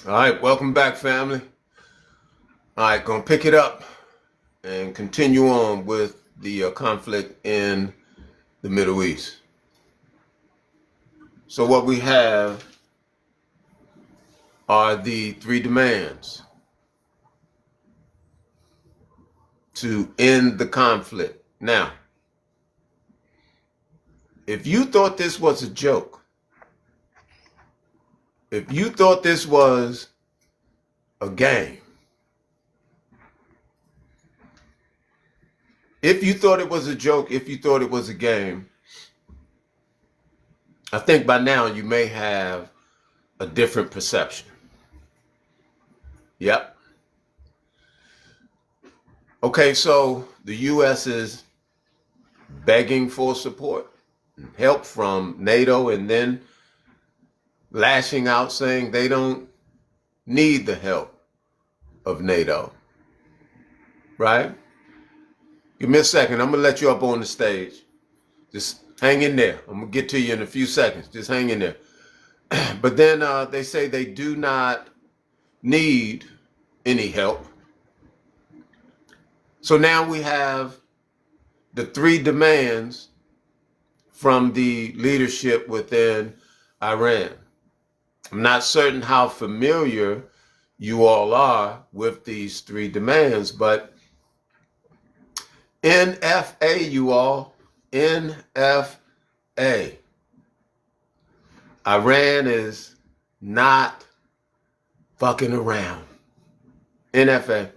All right, welcome back, family. All right, gonna pick it up and continue on with the conflict in the Middle East. So, what we have are the three demands to end the conflict. Now, if you thought this was a joke, if you thought this was a game, if you thought it was a joke, if you thought it was a game, I think by now you may have a different perception. Yep. Okay, so the U.S. is begging for support, help from NATO, and then lashing out saying they don't need the help of NATO. Right? Give me a second. I'm going to let you up on the stage. Just hang in there. I'm going to get to you in a few seconds. Just hang in there. But then they say they do not need any help. So now we have the three demands from the leadership within Iran. I'm not certain how familiar you all are with these three demands, but NFA, you all, NFA. Iran is not fucking around. NFA.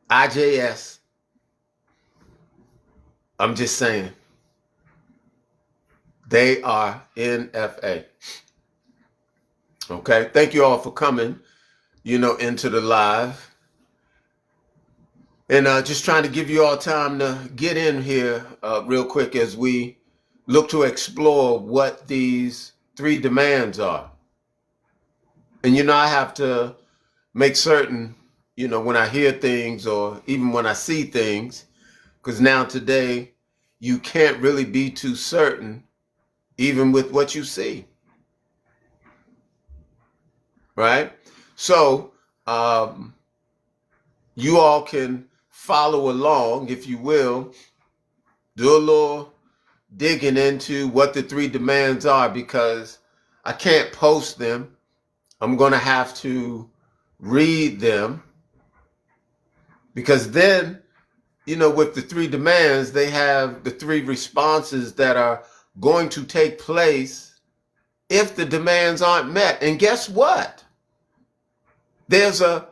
IJS. I'm just saying. They are NFA. Okay. Thank you all for coming, into the live. And just trying to give you all time to get in here real quick as we look to explore what these three demands are. And, I have to make certain, when I hear things or even when I see things, because now today you can't really be too certain even with what you see. Right? So you all can follow along, if you will, do a little digging into what the three demands are, because I can't post them. I'm going to have to read them, because then, with the three demands, they have the three responses that are going to take place if the demands aren't met. And guess what? There's a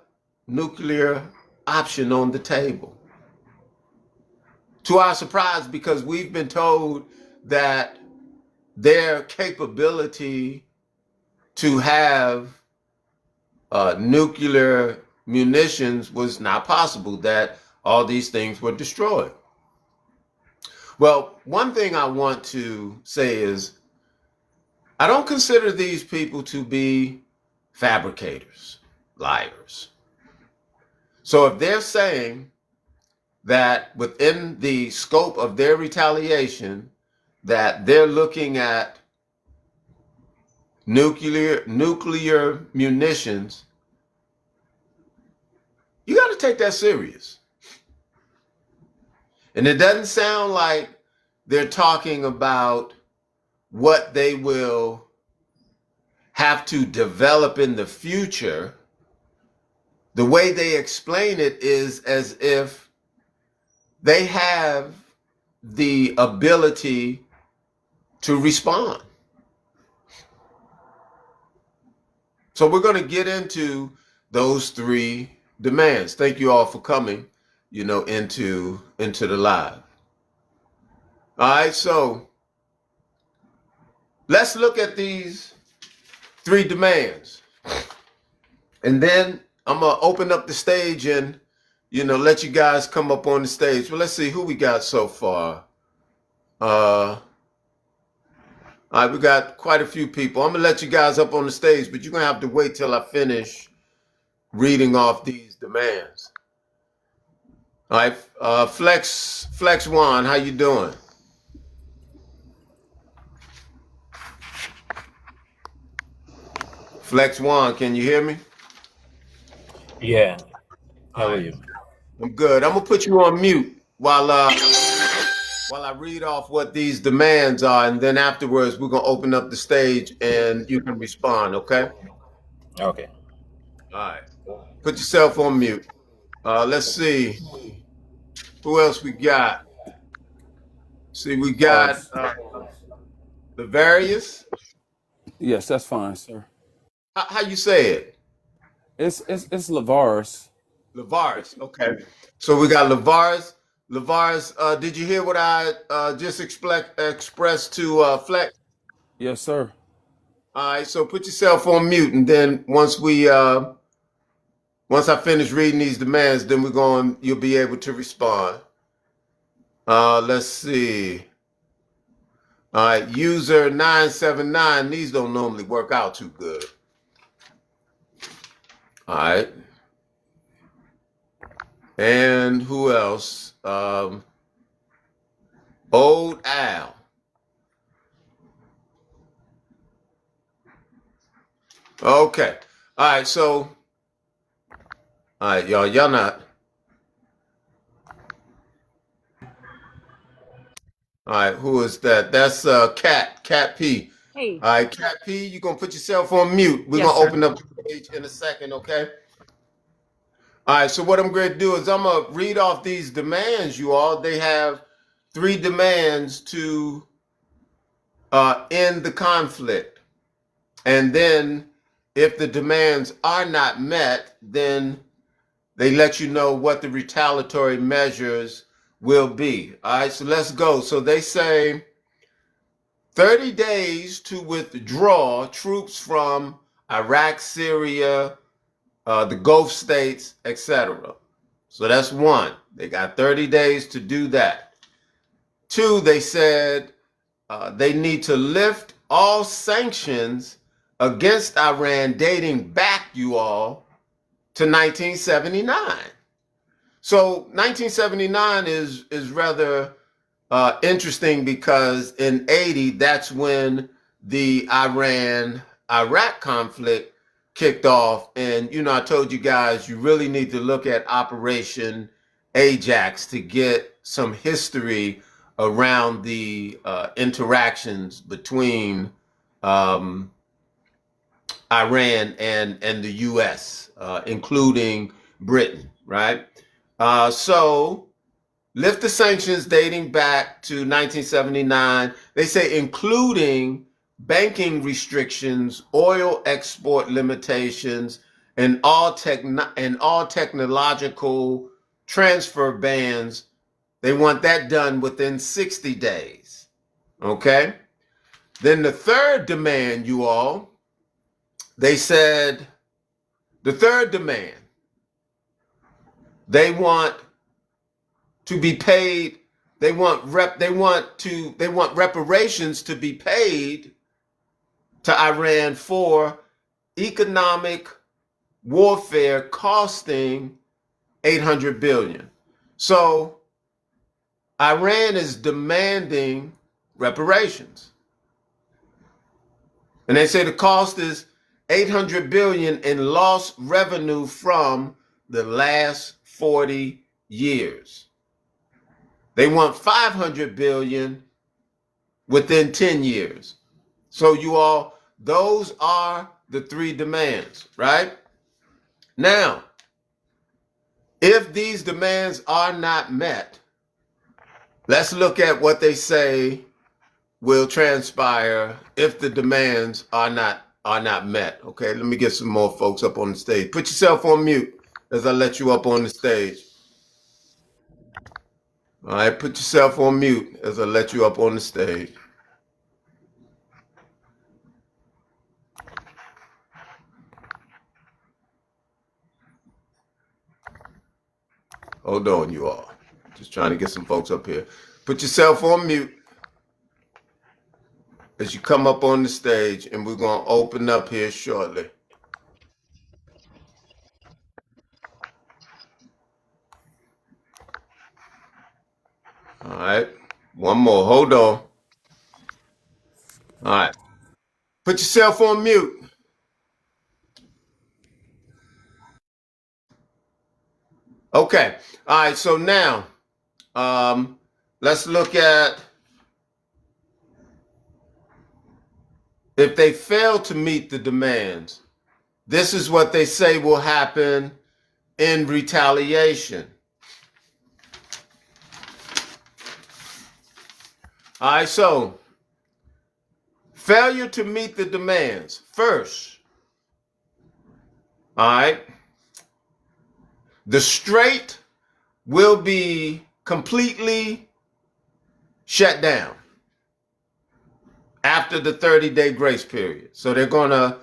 nuclear option on the table. To our surprise, because we've been told that their capability to have nuclear munitions was not possible, that all these things were destroyed. Well, one thing I want to say is I don't consider these people to be fabricators, liars. So if they're saying that within the scope of their retaliation, that they're looking at nuclear munitions, you got to take that serious. And it doesn't sound like they're talking about what they will have to develop in the future. The way they explain it is as if they have the ability to respond. So we're going to get into those three demands. Thank you all for coming, into the live. All right, so let's look at these three demands. And then I'm going to open up the stage and, let you guys come up on the stage. Well, let's see who we got so far. All right, we got quite a few people. I'm going to let you guys up on the stage, but you're going to have to wait till I finish reading off these demands. All right, Flex One, how you doing? Flex One, can you hear me? Yeah. All How are right, you? I'm good. I'm gonna put you on mute while I read off what these demands are, and then afterwards we're gonna open up the stage and you can respond. Okay? Okay. All right. Put yourself on mute. Let's see who else we got. See, we Uh, got the various. yes, that's fine, sir. How you say it? It's Lavaris. Lavaris. Okay. So we got Lavaris. Lavaris, did you hear what I just expressed to Flex? Yes, sir. All right. So put yourself on mute, and then once I finish reading these demands, then we're going. You'll be able to respond. Let's see. All right. User 979. These don't normally work out too good. All right. And who else? Old Al. Okay. All right. So, all right, y'all not. All right. Who is that? That's Cat P. Hey, All right, Cat P. You're gonna put yourself on mute. We're yes, gonna sir. open up the page in a second. Okay. All right. So what I'm going to do is I'm gonna read off these demands. You all. They have three demands to end the conflict, and then if the demands are not met, then they let you know what the retaliatory measures will be. All right, so let's go. So they say 30 days to withdraw troops from Iraq, Syria, the Gulf states, etc. So that's one. They got 30 days to do that. Two, they said they need to lift all sanctions against Iran dating back, you all, to 1979. So 1979 is rather interesting because in 80, that's when the Iran-Iraq conflict kicked off. And, I told you guys, you really need to look at Operation Ajax to get some history around the interactions between um, Iran and the U.S., including Britain, right? So lift the sanctions dating back to 1979. They say including banking restrictions, oil export limitations, and all technological transfer bans. They want that done within 60 days. Okay. Then the third demand, you all, they said the third demand, they want to be paid. They want reparations to be paid to Iran for economic warfare costing 800 billion. So Iran is demanding reparations. And they say the cost is 800 billion in lost revenue from the last 40 years. They want 500 billion within 10 years. So you all, those are the three demands, right? Now, if these demands are not met, let's look at what they say will transpire if the demands are not met. Okay, let me get some more folks up on the stage. Put yourself on mute as I let you up on the stage. All right, put yourself on mute as I let you up on the stage. Hold on, you all. Just trying to get some folks up here. Put yourself on mute as you come up on the stage, and we're going to open up here shortly. All right. One more. Hold on. All right. Put yourself on mute. Okay. All right. So now, let's look at if they fail to meet the demands. This is what they say will happen in retaliation. All right. So failure to meet the demands. First, all right, the strait will be completely shut down after the 30-day grace period. So they're going to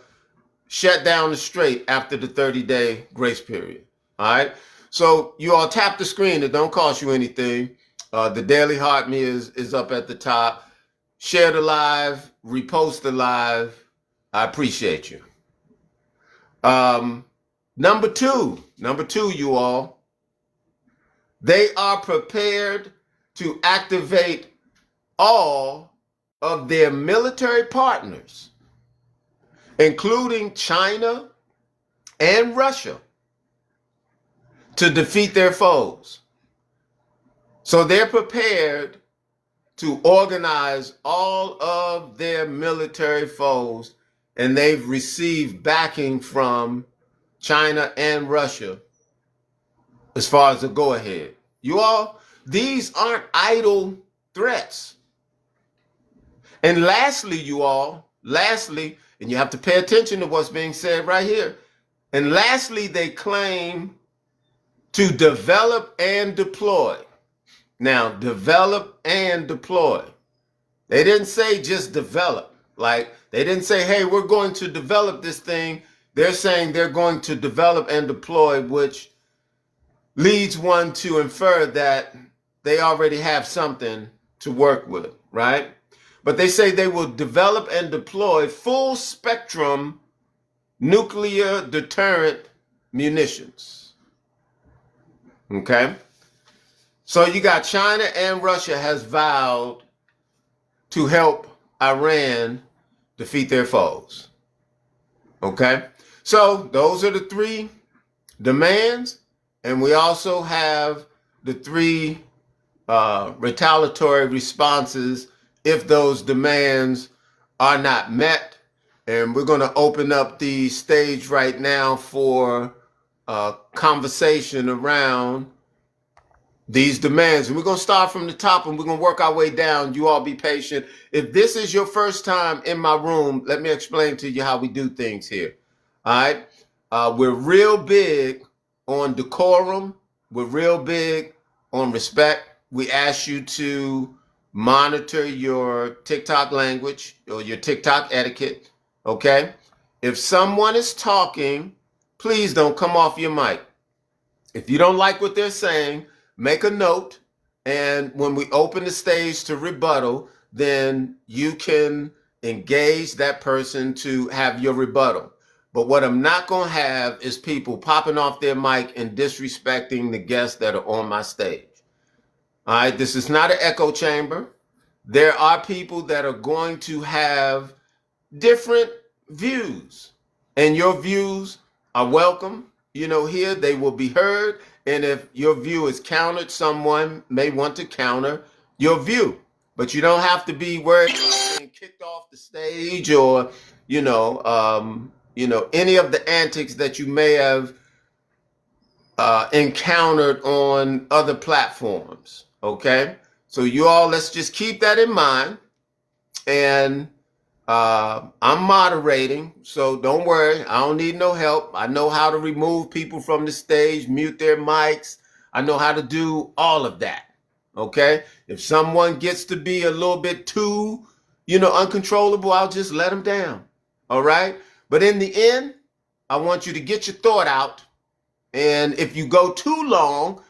shut down the strait after the 30-day grace period. All right. So you all tap the screen. It don't cost you anything. The Daily Heart Me is up at the top. Share the live, repost the live. I appreciate you. Number two, you all, they are prepared to activate all of their military partners, including China and Russia, to defeat their foes. So they're prepared to organize all of their military foes, and they've received backing from China and Russia as far as the go-ahead. You all, these aren't idle threats. And lastly, you all, and you have to pay attention to what's being said right here. And lastly, they claim to develop and deploy. Now, develop and deploy. They didn't say just develop. Like, they didn't say, hey, we're going to develop this thing. They're saying they're going to develop and deploy, which leads one to infer that they already have something to work with, right? But they say they will develop and deploy full spectrum nuclear deterrent munitions. Okay? So you got China and Russia has vowed to help Iran defeat their foes. Okay? So those are the three demands. And we also have the three retaliatory responses if those demands are not met. And we're going to open up the stage right now for conversation around these demands. And we're going to start from the top and we're going to work our way down. You all be patient. If this is your first time in my room, let me explain to you how we do things here. All right. We're real big on decorum. We're real big on respect. We ask you to monitor your TikTok language or your TikTok etiquette. Okay. If someone is talking, please don't come off your mic. If you don't like what they're saying, make a note, and when we open the stage to rebuttal, then you can engage that person to have your rebuttal. But what I'm not going to have is people popping off their mic and disrespecting the guests that are on my stage. All right, this is not an echo chamber. There are people that are going to have different views, and your views are welcome. You know, here they will be heard. And if your view is countered, someone may want to counter your view. But you don't have to be worried about being kicked off the stage or, any of the antics that you may have encountered on other platforms. Okay? So you all, let's just keep that in mind. And I'm moderating, so don't worry. I don't need no help. I know how to remove people from the stage, mute their mics. I know how to do all of that. Okay? If someone gets to be a little bit too, uncontrollable, I'll just let them down. All right? But in the end, I want you to get your thought out. And if you go too long,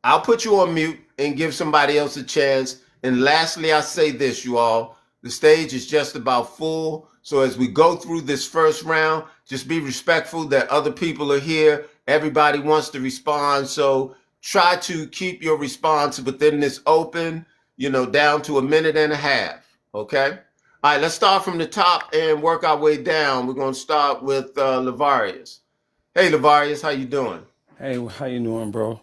I'll put you on mute and give somebody else a chance. And lastly, I say this, you all. The stage is just about full. So as we go through this first round, just be respectful that other people are here. Everybody wants to respond. So try to keep your response within this open, down to a minute and a half. Okay? All right, let's start from the top and work our way down. We're going to start with Lavarius. Hey, Lavarius, how you doing? Hey, how you doing, bro?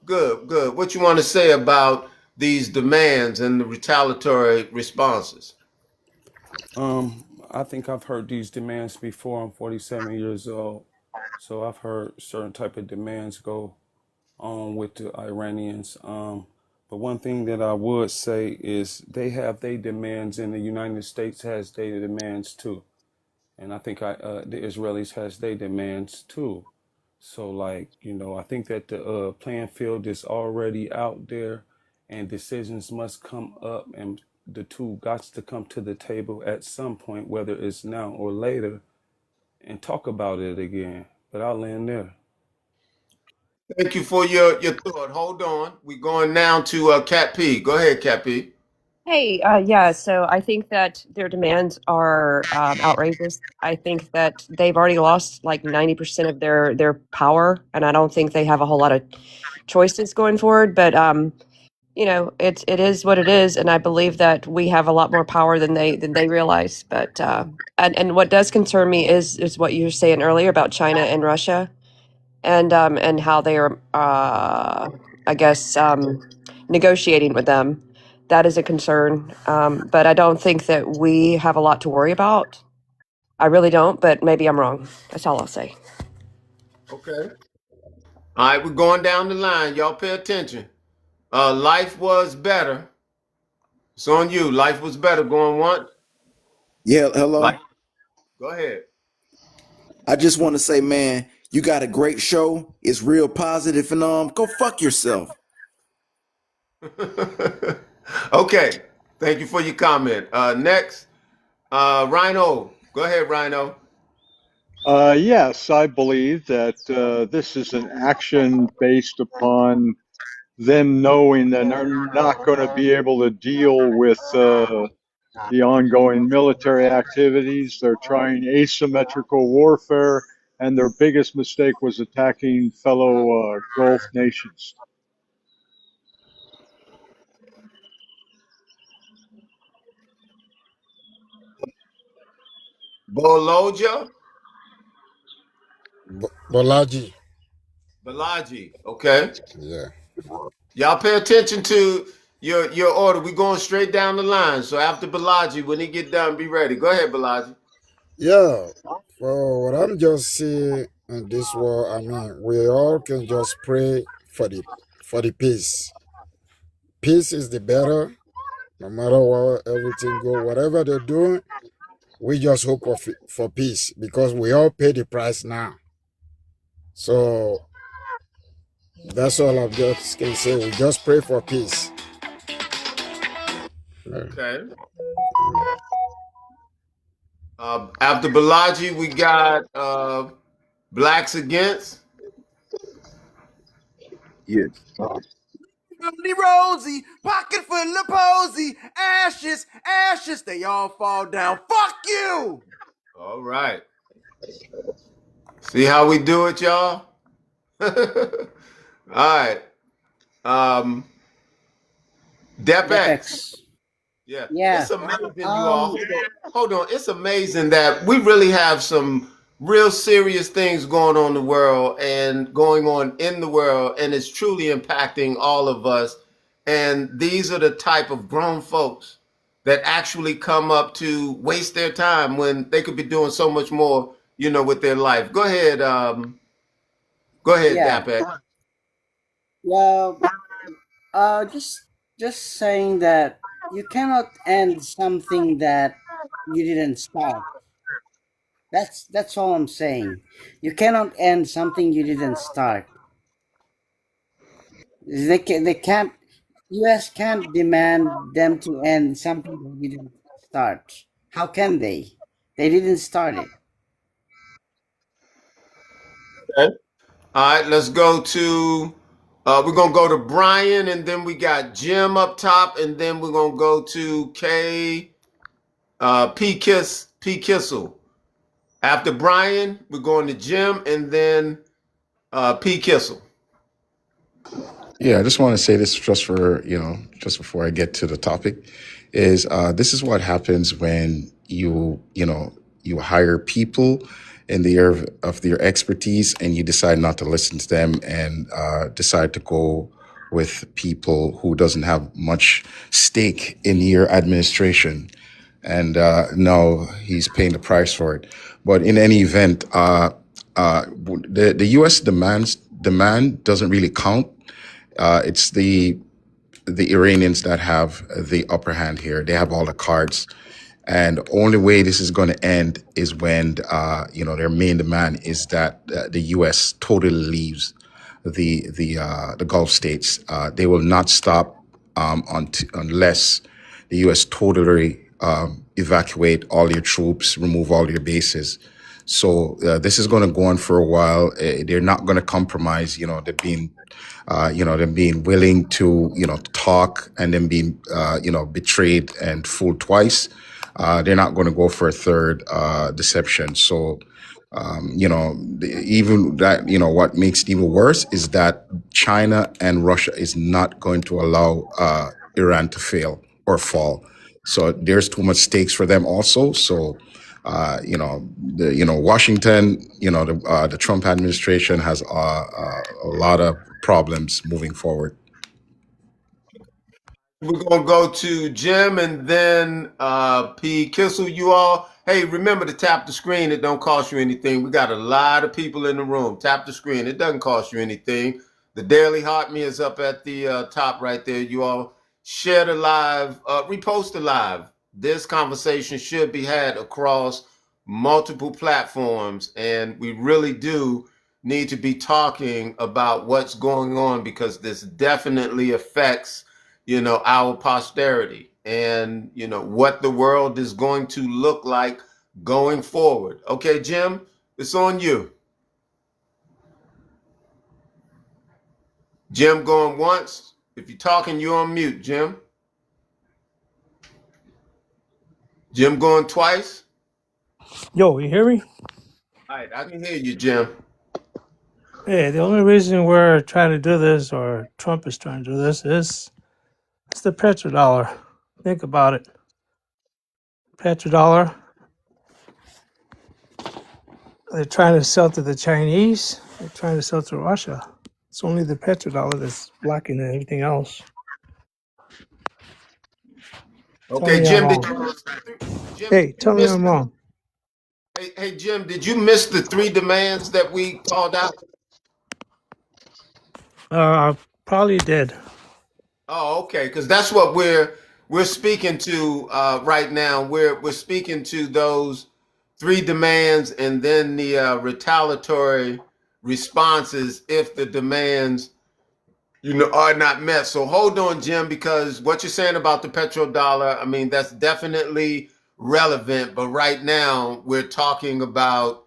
Good, good. What you want to say about these demands and the retaliatory responses? I think I've heard these demands before. I'm 47 years old, so I've heard certain type of demands go on with the Iranians. But one thing that I would say is they have their demands, and the United States has their demands too. And I think the Israelis has their demands too. So, like, I think that the playing field is already out there, and decisions must come up, and the two got to come to the table at some point, whether it's now or later, and talk about it again. But I'll land there. Thank you for your thought. Hold on. We're going now to Cat P. Go ahead, Cat P. Hey, yeah, so I think that their demands are outrageous. I think that they've already lost like 90% of their power, and I don't think they have a whole lot of choices going forward. But it is what it is, and I believe that we have a lot more power than they realize. But and what does concern me is what you were saying earlier about China and Russia and how they are, I guess, negotiating with them. That is a concern, but I don't think that we have a lot to worry about. I really don't, but maybe I'm wrong. That's all I'll say. Okay. All right, we're going down the line. Y'all pay attention. Life was better. It's on you. Life was better. Going once. Yeah, hello. Life. Go ahead. I just want to say, man, you got a great show. It's real positive, and go fuck yourself. Okay. Thank you for your comment. Next, Rhino. Go ahead, Rhino. Yes, I believe that this is an action based upon them knowing that they're not going to be able to deal with the ongoing military activities. They're trying asymmetrical warfare, and their biggest mistake was attacking fellow Gulf nations. Boloja. Bolaji. Balaji. Okay. Yeah. Y'all pay attention to your order. We're going straight down the line. So after Balaji, when he get done, be ready. Go ahead, Balaji. Yeah. For what I'm just seeing in this world, I mean, we all can just pray for the peace. Peace is the better, no matter what everything go, whatever they're doing, we just hope for peace because we all pay the price now. So that's all I'm just can say. We just pray for peace. Yeah. Okay. After Balaji, we got Blacks Against. Yeah. Lovely Rosie, pocket full of posy, ashes, ashes, they all fall down. Fuck you! All right. See how we do it, y'all? All right. Um, DepX. Depex. Yeah, Yeah. it's amazing, you all. Hold on. It's amazing that we really have some real serious things going on in the world and going on in the world, and it's truly impacting all of us. And these are the type of grown folks that actually come up to waste their time when they could be doing so much more, with their life. Go ahead, Yeah. DapX. Well, just saying that you cannot end something that you didn't start. That's all I'm saying. You cannot end something you didn't start. They can't. U.S. can't demand them to end something they didn't start. How can they? They didn't start it. Okay. All right, let's go to we're gonna go to Brian, and then we got Jim up top, and then we're gonna go to K P Kissel. After Brian, we're going to Jim, and then P Kissel. Yeah, I just want to say this just for, just before I get to the topic, is this is what happens when you hire people in the area of their expertise and you decide not to listen to them and decide to go with people who doesn't have much stake in your administration. And no, he's paying the price for it. But in any event, the U.S. demand doesn't really count. It's the Iranians that have the upper hand here. They have all the cards. And the only way this is going to end is when, their main demand is that the U.S. totally leaves the Gulf states. They will not stop unless the U.S. totally evacuate all your troops, remove all your bases. So this is going to go on for a while. They're not going to compromise. Them being willing to, talk and then being, betrayed and fooled twice. They're not going to go for a third deception. So, even that, what makes it even worse is that China and Russia is not going to allow Iran to fail or fall. So there's too much stakes for them also. So, Washington, the Trump administration has a lot of problems moving forward. We're gonna go to Jim and then P. Kissel. You all, hey, remember to tap the screen. It don't cost you anything. We got a lot of people in the room. Tap the screen. It doesn't cost you anything. The Daily Hot Me is up at the top right there. You all share the live, repost the live. This conversation should be had across multiple platforms, and we really do need to be talking about what's going on because this definitely affects our posterity and, what the world is going to look like going forward. Okay, Jim, it's on you. Jim going once. If you're talking, you're on mute, Jim. Jim going twice. Yo, you hear me? All right, I can hear you, Jim. Hey, the only reason we're trying to do this, or Trump is trying to do this, is it's the petrodollar. Think about it. Petrodollar, they're trying to sell to the Chinese, they're trying to sell to Russia. It's only the petrodollar that's blocking everything else. Okay, Jim, did you miss Tell me I'm wrong. Hey, Jim, did you miss the three demands that we called out? Probably did. Oh, okay, because that's what we're speaking to right now. We're speaking to those three demands and then the retaliatory responses if the demands are not met. So hold on, Jim, because what you're saying about the petrodollar, I mean, that's definitely relevant. But right now, we're talking about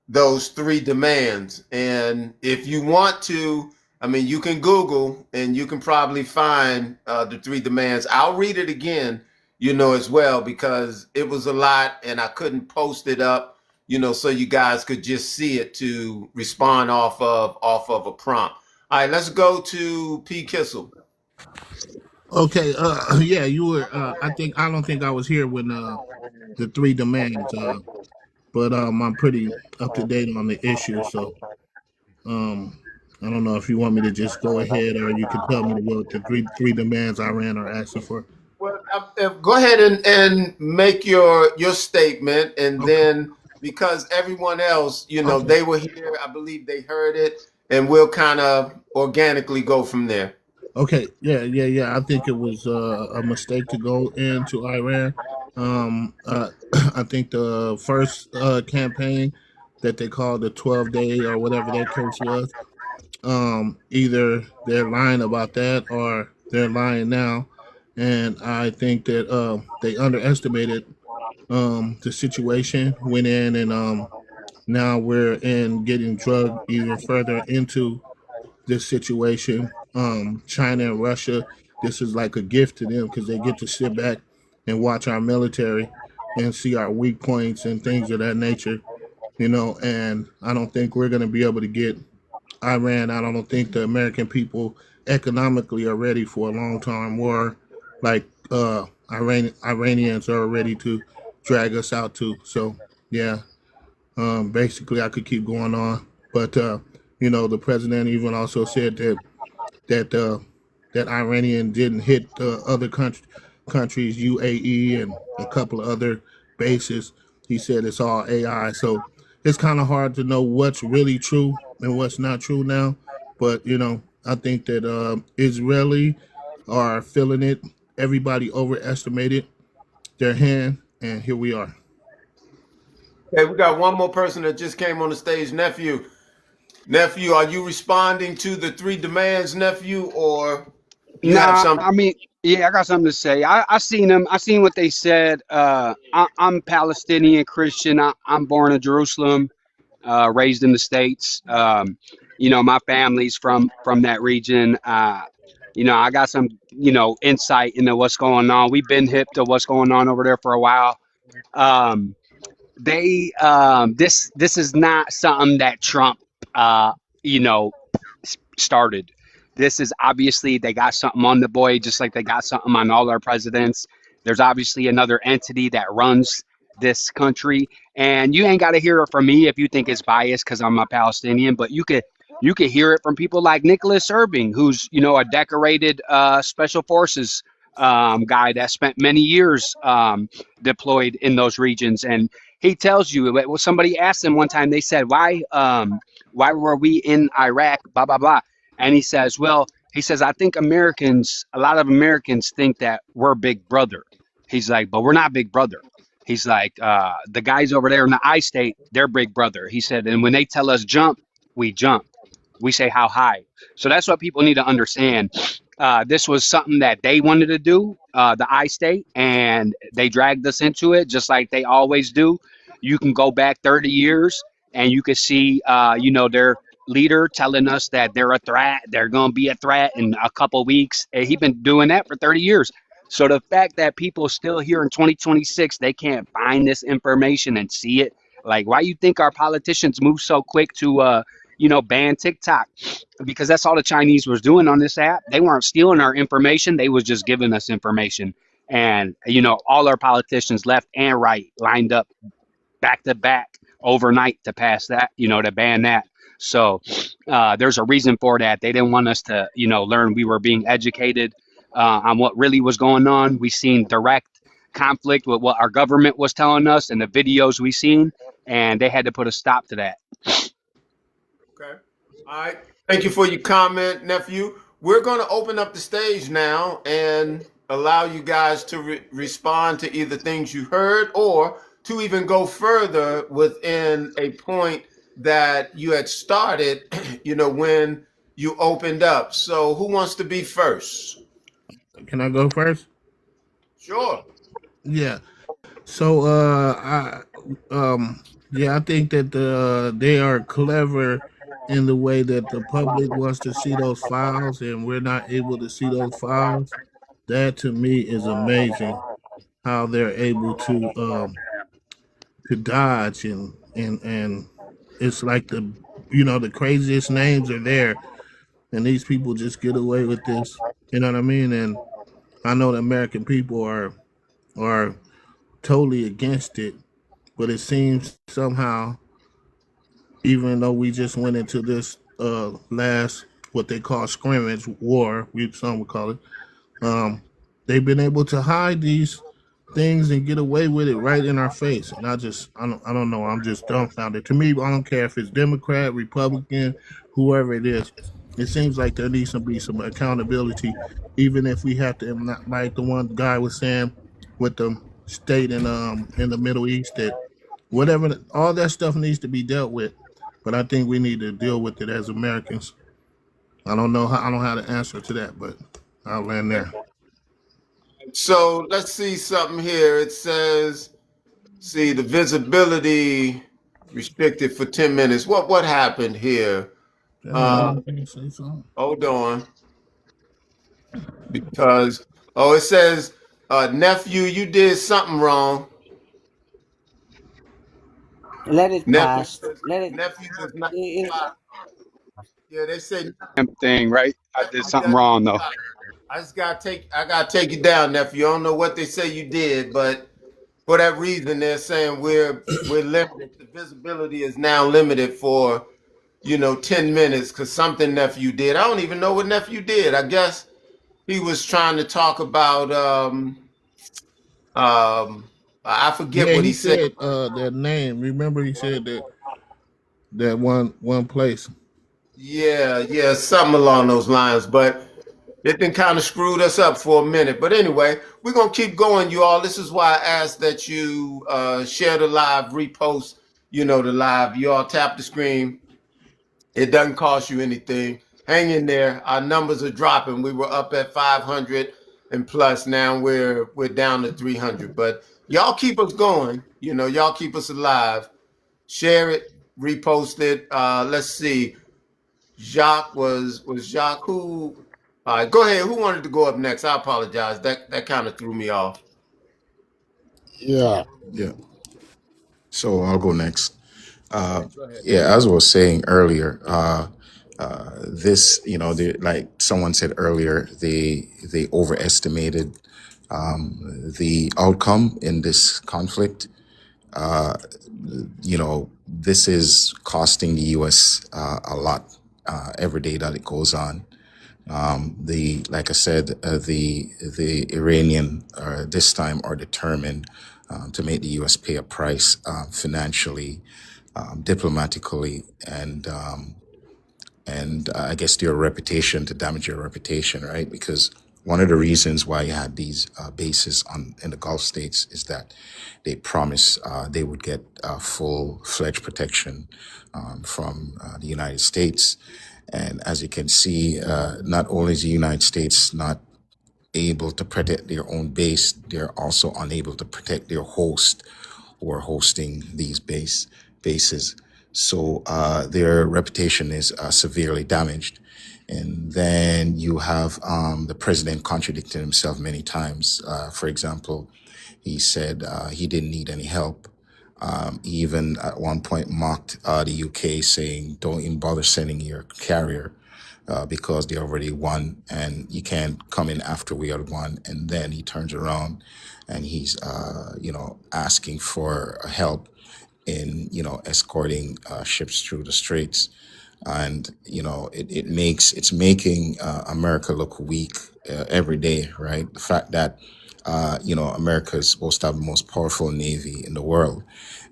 those three demands. And if you want to, I mean, you can Google and you can probably find the three demands. I'll read it again, as well, because it was a lot and I couldn't post it up, so you guys could just see it to respond off of a prompt. All right, let's go to P. Kissel. Okay, yeah, you were. I don't think I was here when the three demands. But I'm pretty up to date on the issue. So I don't know if you want me to just go ahead, or you can tell me what the three demands Iran are asking for. Well, go ahead and make your statement, and then because everyone else, Okay. they were here. I believe they heard it, and we'll kind of organically go from there. Okay, yeah. I think it was a mistake to go into Iran. I think the first campaign that they called the 12-day or whatever that case was, either they're lying about that or they're lying now. And I think that they underestimated the situation, went in, and now we're in getting drugged even further into this situation. China and Russia, this is like a gift to them because they get to sit back and watch our military and see our weak points and things of that nature, and I don't think we're going to be able to get Iran. I don't think the American people economically are ready for a long-term war like Iranians are ready to drag us out to. So, yeah, basically I could keep going on. But, the president even also said that that Iranian didn't hit other countries, UAE and a couple of other bases. He said it's all AI. So it's kind of hard to know what's really true and what's not true now. But I think that Israeli are feeling it. Everybody overestimated their hand, and here we are. Okay, we got one more person that just came on the stage. Nephew, are you responding to the three demands, nephew, or you have Nah, something? I mean, yeah, I got something to say. I seen them. I seen what they said. I'm Palestinian Christian. I'm born in Jerusalem, raised in the States. My family's from that region. I got some, insight into what's going on. We've been hip to what's going on over there for a while. Um, this is not something that Trump, uh, you know, started. This is obviously they got something on the boy, just like they got something on all our presidents. There's obviously another entity that runs this country, and you ain't got to hear it from me if you think it's biased because I'm a Palestinian, but you could hear it from people like Nicholas Irving, who's a decorated special forces guy that spent many years deployed in those regions, and he tells you. Well, somebody asked him one time. They said, why were we in Iraq? Blah blah blah. And he says, I think a lot of Americans think that we're Big Brother. He's like, but we're not Big Brother. He's like, the guys over there in the I state, they're Big Brother. He said, and when they tell us jump, we jump. We say how high. So that's what people need to understand. This was something that they wanted to do, the I state, and they dragged us into it just like they always do. You can go back 30 years and you can see, their leader telling us that they're a threat. They're going to be a threat in a couple weeks. And he's been doing that for 30 years. So the fact that people still here in 2026, they can't find this information and see it. Like, why you think our politicians move so quick to, ban TikTok? Because that's all the Chinese was doing on this app. They weren't stealing our information. They was just giving us information. And, all our politicians left and right lined up back to back overnight to pass that, to ban that. So there's a reason for that. They didn't want us to, learn. We were being educated on what really was going on. We seen direct conflict with what our government was telling us and the videos we seen, and they had to put a stop to that. Okay. All right. Thank you for your comment, nephew. We're going to open up the stage now and allow you guys to respond to either things you heard or to even go further within a point that you had started, when you opened up. So who wants to be first? Can I go first? Sure. Yeah. So I think that they are clever in the way that the public wants to see those files and we're not able to see those files. That to me is amazing how they're able to dodge and it's like the craziest names are there and these people just get away with this. You know what I mean? And I know the American people are totally against it, but it seems somehow, even though we just went into this last what they call scrimmage war, some would call it, um, they've been able to hide these things and get away with it right in our face. And I don't know. I'm just dumbfounded. To me, I don't care if it's Democrat, Republican, whoever it is. It seems like there needs to be some accountability, even if we have to, not like the one guy was saying with the state in the Middle East that whatever all that stuff needs to be dealt with. But I think we need to deal with it as Americans. I don't know how to answer to that, but I'll land there. So let's see something here. It says, see the visibility restricted for 10 minutes. What happened here? Can you say something? Hold on. Because it says, nephew, you did something wrong. Let it Nephew pass. does, Let it. nephew does not it apply. Yeah, they say Thing, right? I did nephew something doesn't wrong though. apply. I gotta take you down, nephew. I don't know what they say you did, but for that reason, they're saying we're limited. The visibility is now limited for 10 minutes because something nephew did. I don't even know what nephew did. I guess he was trying to talk about um, I forget Yeah, what he he said. said that name. Remember, he said that one place. Yeah, yeah, something along those lines. But it then kind of screwed us up for a minute. But anyway, we're gonna keep going, you all. This is why I asked that you share the live, repost, the live. You all tap the screen. It doesn't cost you anything. Hang in there. Our numbers are dropping. We were up at 500 and plus. Now we're down to 300. But y'all keep us going. Y'all keep us alive. Share it, repost it. Let's see. Jacques was Jacques who? All right, go ahead. Who wanted to go up next? I apologize. That kind of threw me off. Yeah. Yeah. So I'll go next. Okay, Uh, go ahead. yeah, as I was saying earlier, this, like someone said earlier, they overestimated the outcome in this conflict. This is costing the U.S. A lot every day that it goes on. Like I said, the Iranian this time are determined to make the U.S. pay a price financially, diplomatically, and I guess your reputation, to damage your reputation, right? Because one of the reasons why you had these bases in the Gulf states is that they promised they would get full-fledged protection from the United States. And as you can see, not only is the United States not able to protect their own base, they're also unable to protect their host who are hosting these bases. So their reputation is severely damaged. And then you have the president contradicting himself many times. For example, he said he didn't need any help. He even at one point mocked the UK, saying, "Don't even bother sending your carrier because they already won, and you can't come in after we had won." And then he turns around and he's, asking for help in, escorting ships through the straits. And it's making America look weak every day, right? The fact that America is supposed to have the most powerful navy in the world,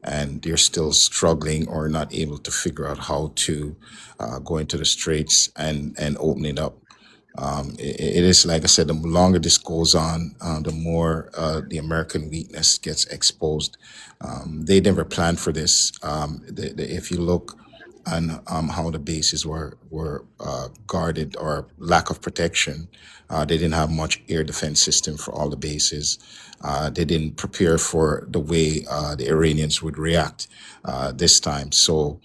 and they're still struggling or not able to figure out how to go into the straits and open it up. It is, like I said, the longer this goes on, the more the American weakness gets exposed. They never planned for this. If you look on how the bases were guarded or lack of protection, they didn't have much air defense system for all the bases. They didn't prepare for the way the Iranians would react this time. So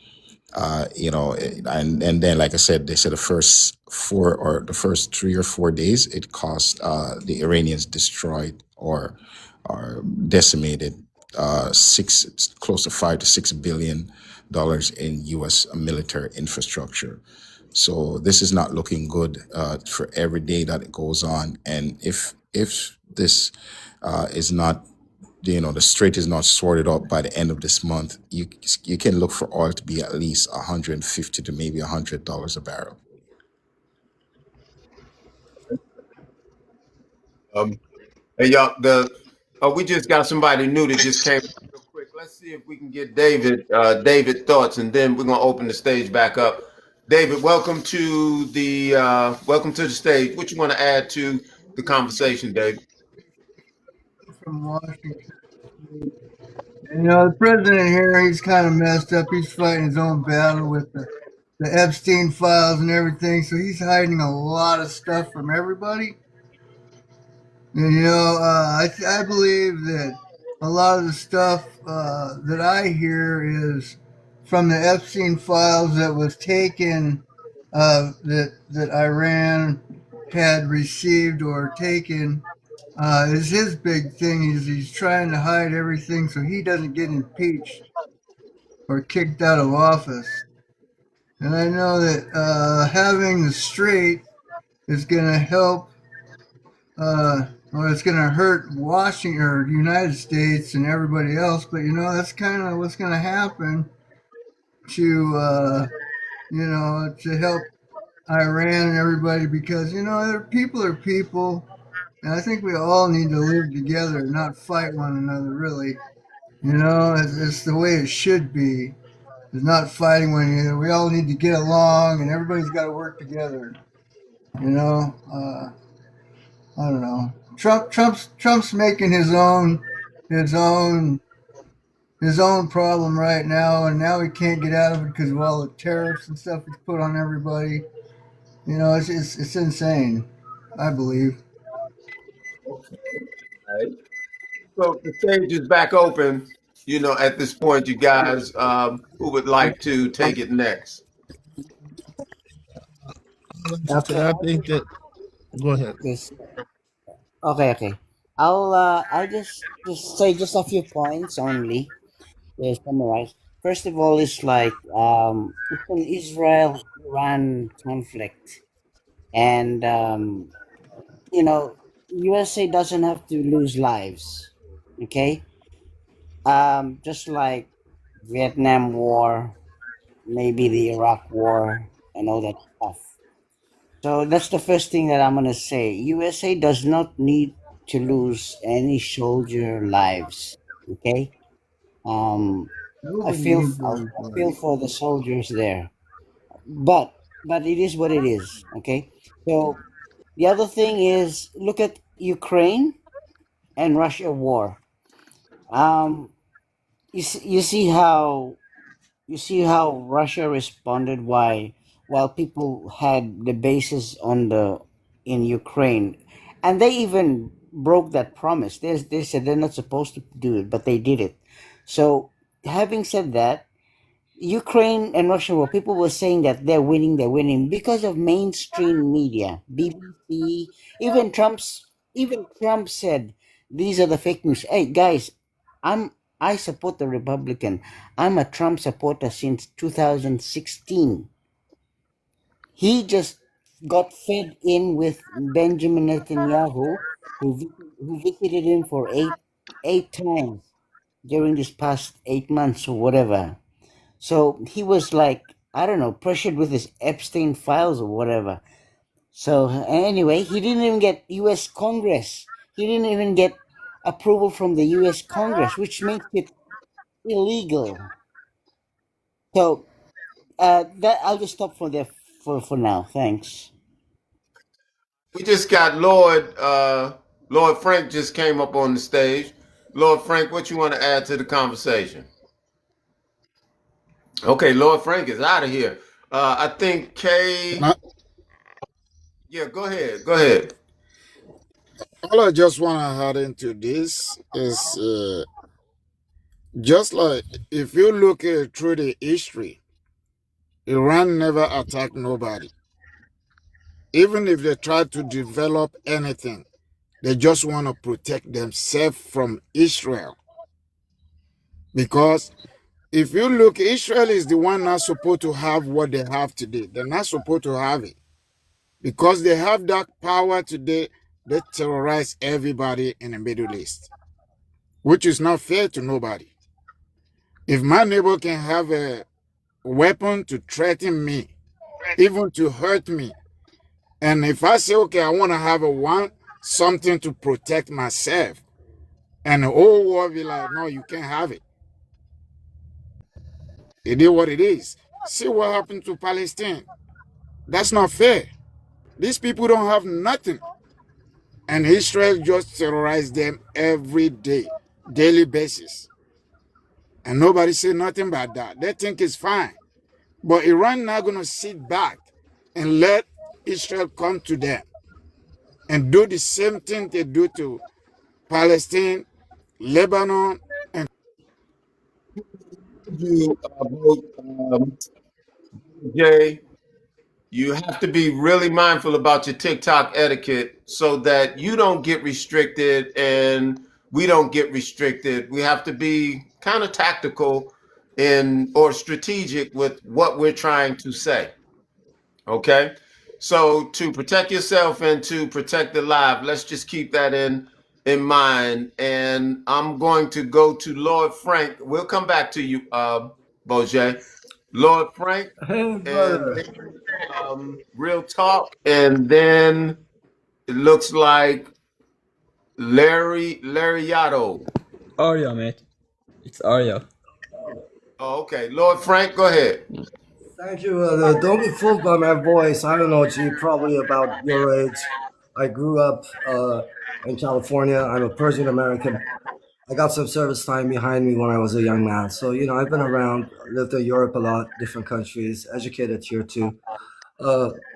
and then, like I said, they said the first 3 or 4 days, it cost the Iranians destroyed or decimated close to $5 to $6 billion in U.S. military infrastructure. So this is not looking good for every day that it goes on. And if this is not, the strait is not sorted out by the end of this month, you can look for oil to be at least 150 to maybe $100 a barrel. Um, hey y'all, we just got somebody new that just came real quick. Let's see if we can get David thoughts, and then we're gonna open the stage back up. David, welcome to the stage. What you want to add to the conversation, David? From Washington. The president here, he's kind of messed up. He's fighting his own battle with the Epstein files and everything. So he's hiding a lot of stuff from everybody. And, I believe that a lot of the stuff that I hear is from the Epstein files that was taken, that Iran had received or taken. Is his big thing. He's trying to hide everything so he doesn't get impeached or kicked out of office. And I know that having the strait is going to help, or it's going to hurt Washington or the United States and everybody else. But that's kind of what's going to happen to to help Iran and everybody because people are people, and I think we all need to live together, not fight one another. Really, it's the way it should be. It's not fighting one another. We all need to get along, and everybody's got to work together. You know, I don't know. Trump's making his own his own problem right now, and now he can't get out of it because of all the tariffs and stuff he's put on everybody. It's insane. I believe. Right. So the stage is back open. At this point, you guys, who would like to take it next? I'd like to Okay. say, I think that. Go ahead. Yes. Okay. I'll just say just a few points only to summarize. First of all, it's like it's an Israel-Iran conflict, and USA doesn't have to lose lives. Okay, just like Vietnam War, maybe the Iraq War, and all that stuff. So that's the first thing that I'm gonna say. USA does not need to lose any soldier lives. Okay. Um, Nobody needs those I feel lives. for the soldiers there, but it is what it is. Okay. So the other thing is look at Ukraine and Russia war. Um, you see how Russia responded while people had the bases on the in Ukraine, and they even broke that promise. They said they're not supposed to do it, but they did it. So, having said that, Ukraine and Russia were people were saying that they're winning because of mainstream media, BBC, even Trump said these are the fake news. Hey guys, I support the Republican. I'm a Trump supporter since 2016. He just got fed in with Benjamin Netanyahu, who visited him for eight times during this past 8 months or whatever. So he was like, I don't know, pressured with his Epstein files or whatever. So anyway, he didn't even get U.S. Congress. He didn't even get approval from the U.S. Congress, which makes it illegal. So that I'll just stop for there for now. Thanks. We just got Lord. Lord Frank just came up on the stage. Lord Frank, what you want to add to the conversation? Okay, Lord Frank is out of here. I think And Kay. Yeah, go ahead. Go ahead. all I just want to add into this is just like if you look through the history, Iran never attacked nobody. Even if they try to develop anything, they just want to protect themselves from Israel. Because if you look, Israel is the one not supposed to have what they have today. They're not supposed to have it. Because they have that power today, they terrorize everybody in the Middle East, which is not fair to nobody. If my neighbor can have a weapon to threaten me, even to hurt me, and if I say, okay, I want to have something to protect myself, and the whole world be like, no, you can't have it. It is what it is. See what happened to Palestine. That's not fair. These people don't have nothing. And Israel just terrorize them every day, daily basis. And nobody say nothing about that. They think it's fine. But Iran not going to sit back and let Israel come to them and do the same thing they do to Palestine, Lebanon, and You both, Jay. You have to be really mindful about your TikTok etiquette so that you don't get restricted and we don't get restricted. We have to be kind of tactical in or strategic with what we're trying to say. Okay? So to protect yourself and to protect the live, let's just keep that in mind. And I'm going to go to Lord Frank. We'll come back to you, Boje. Lord Frank, Hey, and brother. then Real Talk, and then it looks like Larry Yato. Arya, mate. It's Arya. Oh, okay. Lord Frank, go ahead. Thank you, brother. Don't be fooled by my voice. I don't know, G, probably about your age. I grew up in California. I'm a Persian American. I got some service time behind me when I was a young man. So, I've been around, lived in Europe a lot, different countries, educated here too.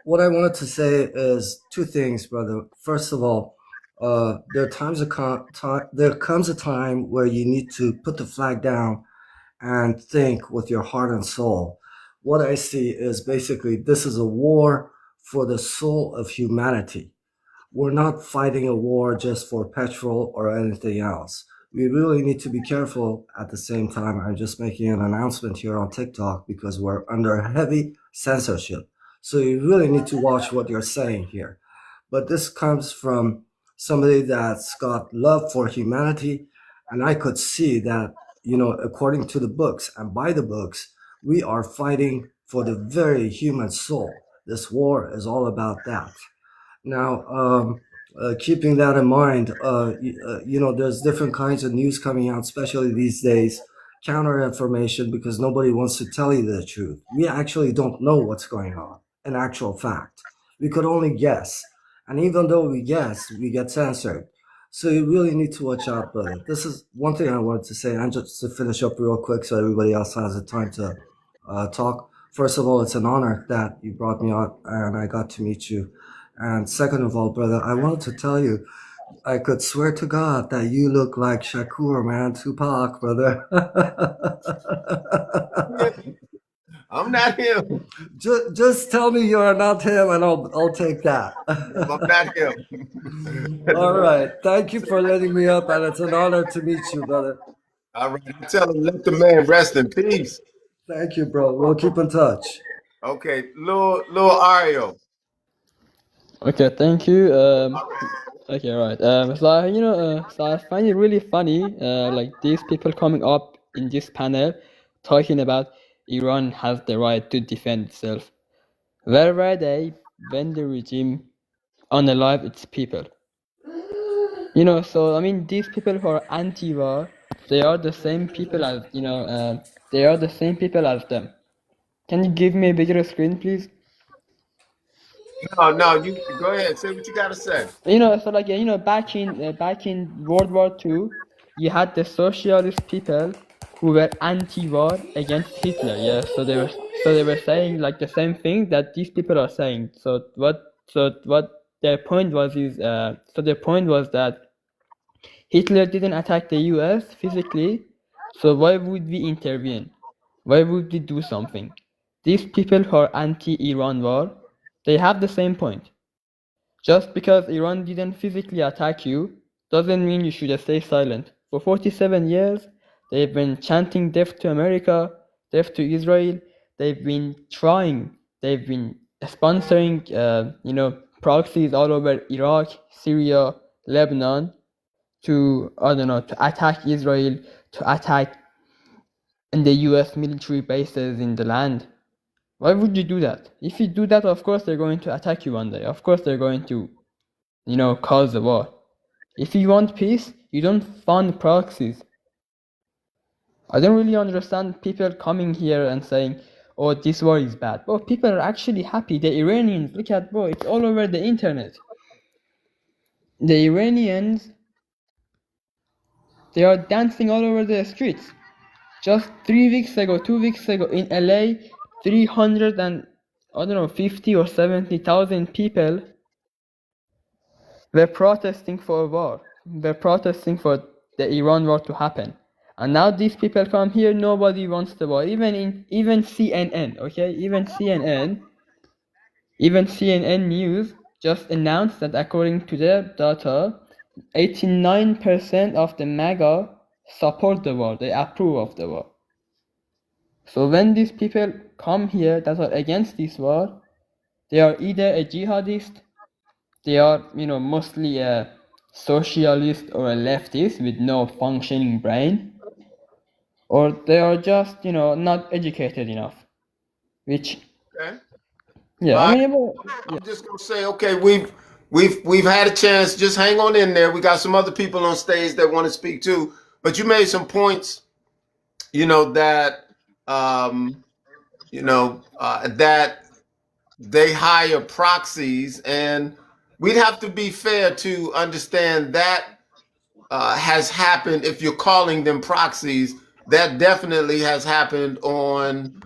What I wanted to say is two things, brother. First of all, there comes a time where you need to put the flag down and think with your heart and soul. What I see is basically this is a war for the soul of humanity. We're not fighting a war just for petrol or anything else. We really need to be careful at the same time. I'm just making an announcement here on TikTok because we're under heavy censorship. So you really need to watch what you're saying here. But this comes from somebody that's got love for humanity. And I could see that, according to the books and by the books, we are fighting for the very human soul. This war is all about that. Now, keeping that in mind, there's different kinds of news coming out, especially these days, counter information, because nobody wants to tell you the truth. We actually don't know what's going on, in actual fact. We could only guess. And even though we guess, we get censored. So you really need to watch out, brother. This is one thing I wanted to say, and just to finish up real quick so everybody else has the time to talk. First of all, it's an honor that you brought me out and I got to meet you. And second of all, brother, I wanted to tell you, I could swear to God that you look like Shakur, man, Tupac, brother. I'm not him. just tell me you're not him, and I'll take that. I'm not him. All right, thank you for letting me up, and it's an honor to meet you, brother. All right. Tell him, let the man rest in peace. Thank you, bro. We'll keep in touch. Okay. Lil Ario. Okay, thank you. Okay, right. So I find it really funny, like these people coming up in this panel talking about Iran has the right to defend itself. Where were they when the regime unalive its people? So I mean, these people who are anti-war, they are the same people as, they are the same people as them. Can you give me a bigger screen, please? No, you go ahead. Say what you got to say. So like back in World War II, you had the socialist people who were anti-war against Hitler. Yeah, so they were saying like the same thing that these people are saying. So what their point was that Hitler didn't attack the U.S. physically, so why would we intervene? Why would we do something? These people who are anti-Iran war, they have the same point. Just because Iran didn't physically attack you doesn't mean you should stay silent. For 47 years, they've been chanting death to America, death to Israel. They've been sponsoring, proxies all over Iraq, Syria, Lebanon to attack Israel, to attack in the US military bases in the land. Why would you do that? If you do that, of course they're going to attack you one day. Of course they're going to, cause the war. If you want peace, you don't fund proxies. I don't really understand people coming here and saying, oh, this war is bad. Bro, people are actually happy. The Iranians, look at, bro, it's all over the internet. The Iranians, they are dancing all over the streets. Just 2 weeks ago in LA, 50 or 70,000 people were protesting for war. Were protesting for the Iran war to happen. And now these people come here, nobody wants the war. Even CNN, okay? Even CNN News just announced that according to their data, 89% of the MAGA support the war. They approve of the war. So when these people come here that are against this war, they are either a jihadist, they are, mostly a socialist or a leftist with no functioning brain, or they are just, not educated enough. which Okay. yeah, All I right. mean, well, yeah. I'm just gonna say, okay, we've had a chance. Just hang on in there. We got some other people on stage that want to speak too. But you made some points, that that they hire proxies, and we'd have to be fair to understand that has happened. If you're calling them proxies, that definitely has happened on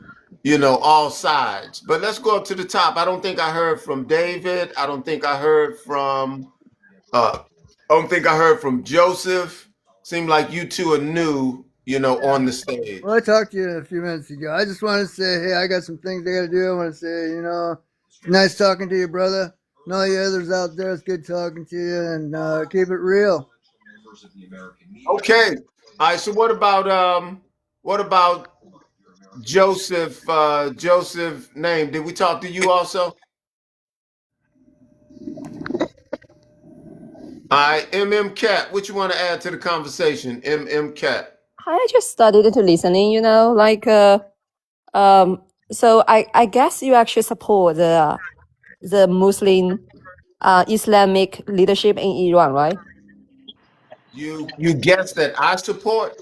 all sides. But let's go up to the top. I don't think I heard from David. I don't think I heard from I don't think I heard from Joseph. Seemed like you two are new, on the stage. Well, I talked to you a few minutes ago. I just want to say, hey, I got some things I got to do. I want to say, it's nice talking to you, brother. And all you others out there, it's good talking to you, and keep it real. Okay. All right. So what about Joseph? Joseph name. Did we talk to you also? All right, Cat. What you want to add to the conversation, Cat? I just started to listening, so I guess you actually support the Muslim Islamic leadership in Iran, right? You guess that I support?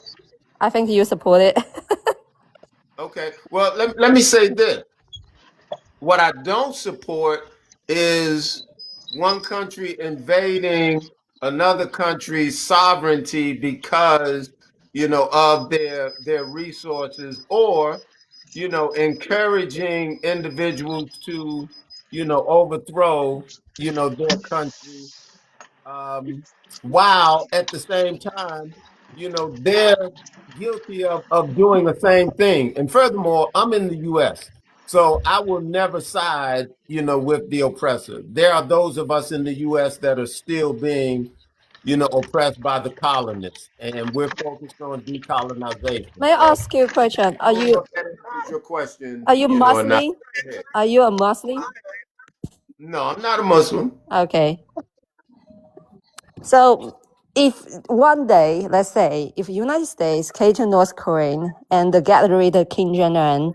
I think you support it. Okay. Well, let me say this. What I don't support is one country invading another country's sovereignty because of their resources, or encouraging individuals to overthrow their country, while at the same time they're guilty of doing the same thing. And furthermore, I'm in the US, so I will never side with the oppressor. There are those of us in the US that are still being oppressed by the colonists, and we're focused on decolonization. May I So ask you a question? I don't know if that answers your question, Are you or not. Muslim? Are you a Muslim? No, I'm not a Muslim. Okay. So if one day, let's say, if United States came to North Korea and get rid of Kim Jong-un,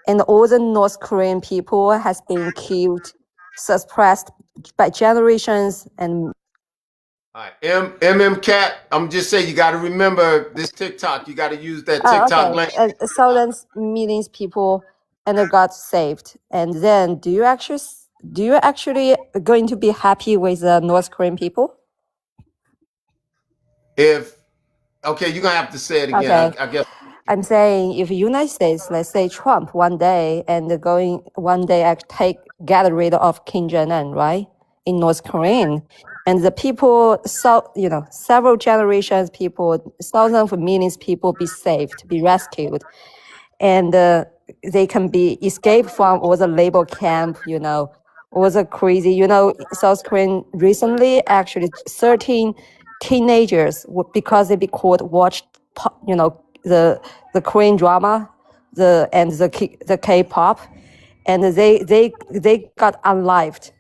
and all the North Korean people has been killed, suppressed by generations, and All right, Cat. I'm just saying you got to remember this TikTok. You got to use that TikTok okay, link. thousands, millions people, and they got saved. And then, do you actually going to be happy with the North Korean people? If okay, you're gonna have to say it again. Okay. I guess. I'm saying if United States, let's say Trump one day get rid of Kim Jong Un, right, in North Korea, and the people, several generations people, thousands of millions people be saved, be rescued, and they can be escaped from all the labor camp, all the crazy, South Korean recently actually 13 teenagers because they be caught watched, the Korean drama, the K-pop, and they got unlived.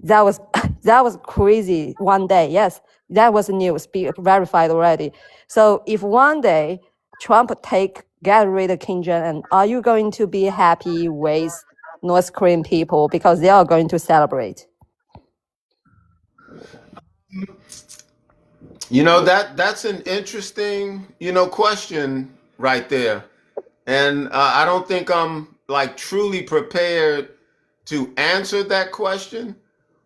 That was that was crazy one day. Yes, that was news, verified already. So if one day Trump get rid of Kim Jong-un, are you going to be happy with North Korean people because they are going to celebrate? That's an interesting question right there, and I don't think I'm like truly prepared to answer that question.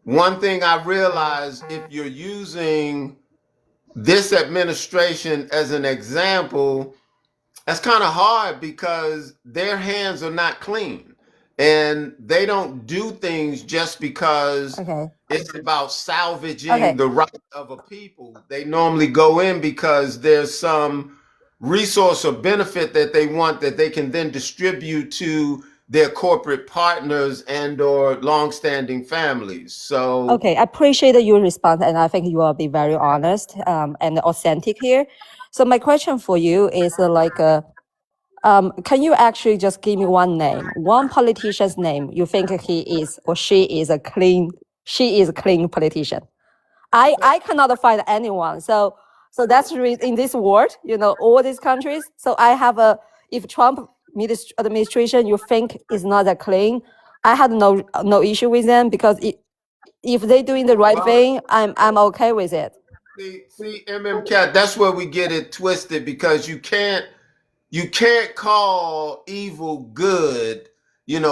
One thing I realize, if you're using this administration as an example, that's kind of hard because their hands are not clean, and they don't do things just because it's about salvaging the rights of a people. They normally go in because there's some resource or benefit that they want that they can then distribute to their corporate partners and or longstanding families. So Okay, I appreciate your response, and I think you will be very honest and authentic here. So my question for you is can you actually just give me one name, one politician's name you think he is or she is a clean politician? I cannot find anyone. So that's in this world, all these countries. So I have if Trump administration you think is not that clean, I had no issue with them, because if they're doing the right thing, I'm okay with it. See, Cat, that's where we get it twisted, because you can't call evil good,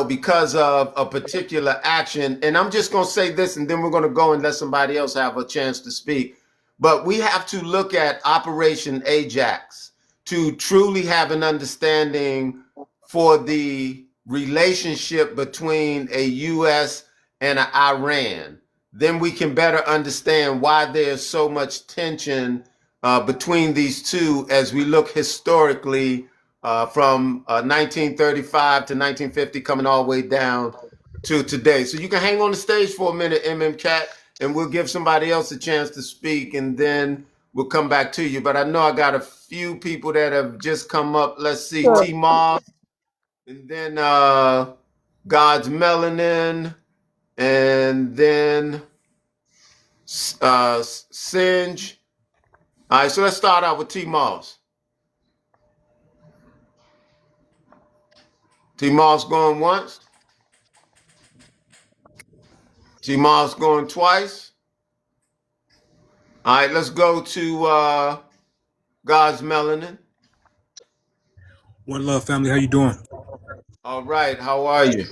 because of a particular action. And I'm just going to say this, and then we're going to go and let somebody else have a chance to speak. But we have to look at Operation Ajax to truly have an understanding for the relationship between a U.S. and an Iran. Then we can better understand why there's so much tension between these two as we look historically from 1935 to 1950, coming all the way down to today. So you can hang on the stage for a minute, Cat, and we'll give somebody else a chance to speak, and then we'll come back to you. But I know I got a few people that have just come up. Let's see, Sure. T Moss, and then God's Melanin, and then Singe. All right, so let's start out with T Moss. T Moss going once. T Moss going twice. All right, let's go to God's Melanin. One love, family. How you doing? All right, how are you?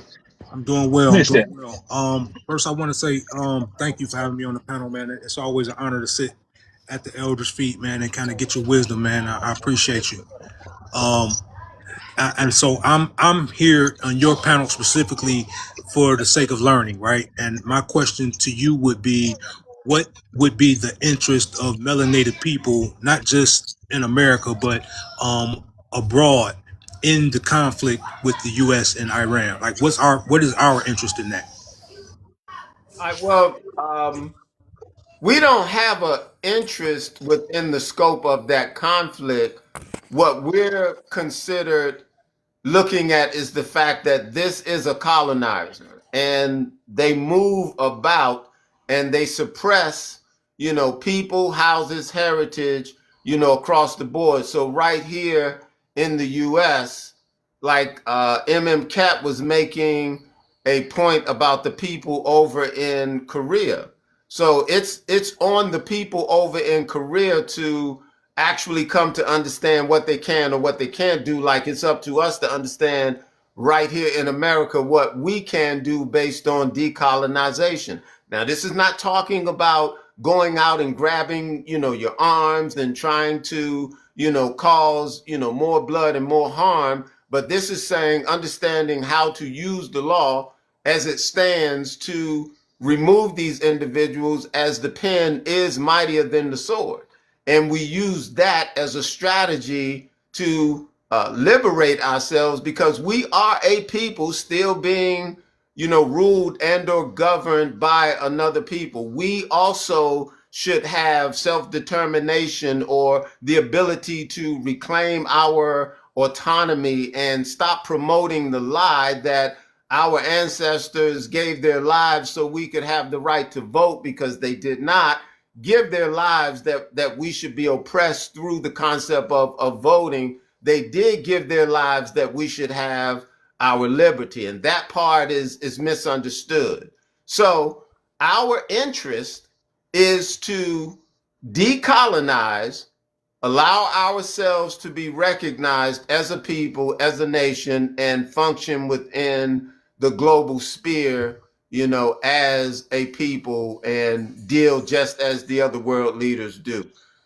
I'm doing well. I'm Missed it. doing well. First I want to say thank you for having me on the panel, man. It's always an honor to sit at the elders' feet, man, and kind of get your wisdom, man. I appreciate you. And so I'm here on your panel specifically for the sake of learning, right? And my question to you would be, what would be the interest of melanated people, not just in America, but abroad, in the conflict with the U.S. and Iran? Like, what is our interest in that? All right, well, we don't have an interest within the scope of that conflict. What we're considered looking at is the fact that this is a colonizer, and they move about and they suppress, people, houses, heritage, across the board. So right here in the US, like Cap was making a point about the people over in Korea. So it's on the people over in Korea to actually come to understand what they can or what they can't do. Like, it's up to us to understand right here in America what we can do based on decolonization. Now, this is not talking about going out and grabbing, your arms and trying to, cause, more blood and more harm. But this is saying understanding how to use the law as it stands to remove these individuals, as the pen is mightier than the sword. And we use that as a strategy to liberate ourselves, because we are a people still being, ruled and or governed by another people. We also should have self-determination, or the ability to reclaim our autonomy and stop promoting the lie that our ancestors gave their lives so we could have the right to vote, because they did not give their lives that we should be oppressed through the concept of voting. They did give their lives that we should have our liberty, and that part is misunderstood. So our interest is to decolonize, allow ourselves to be recognized as a people, as a nation, and function within the global sphere, as a people, and deal just as the other world leaders do.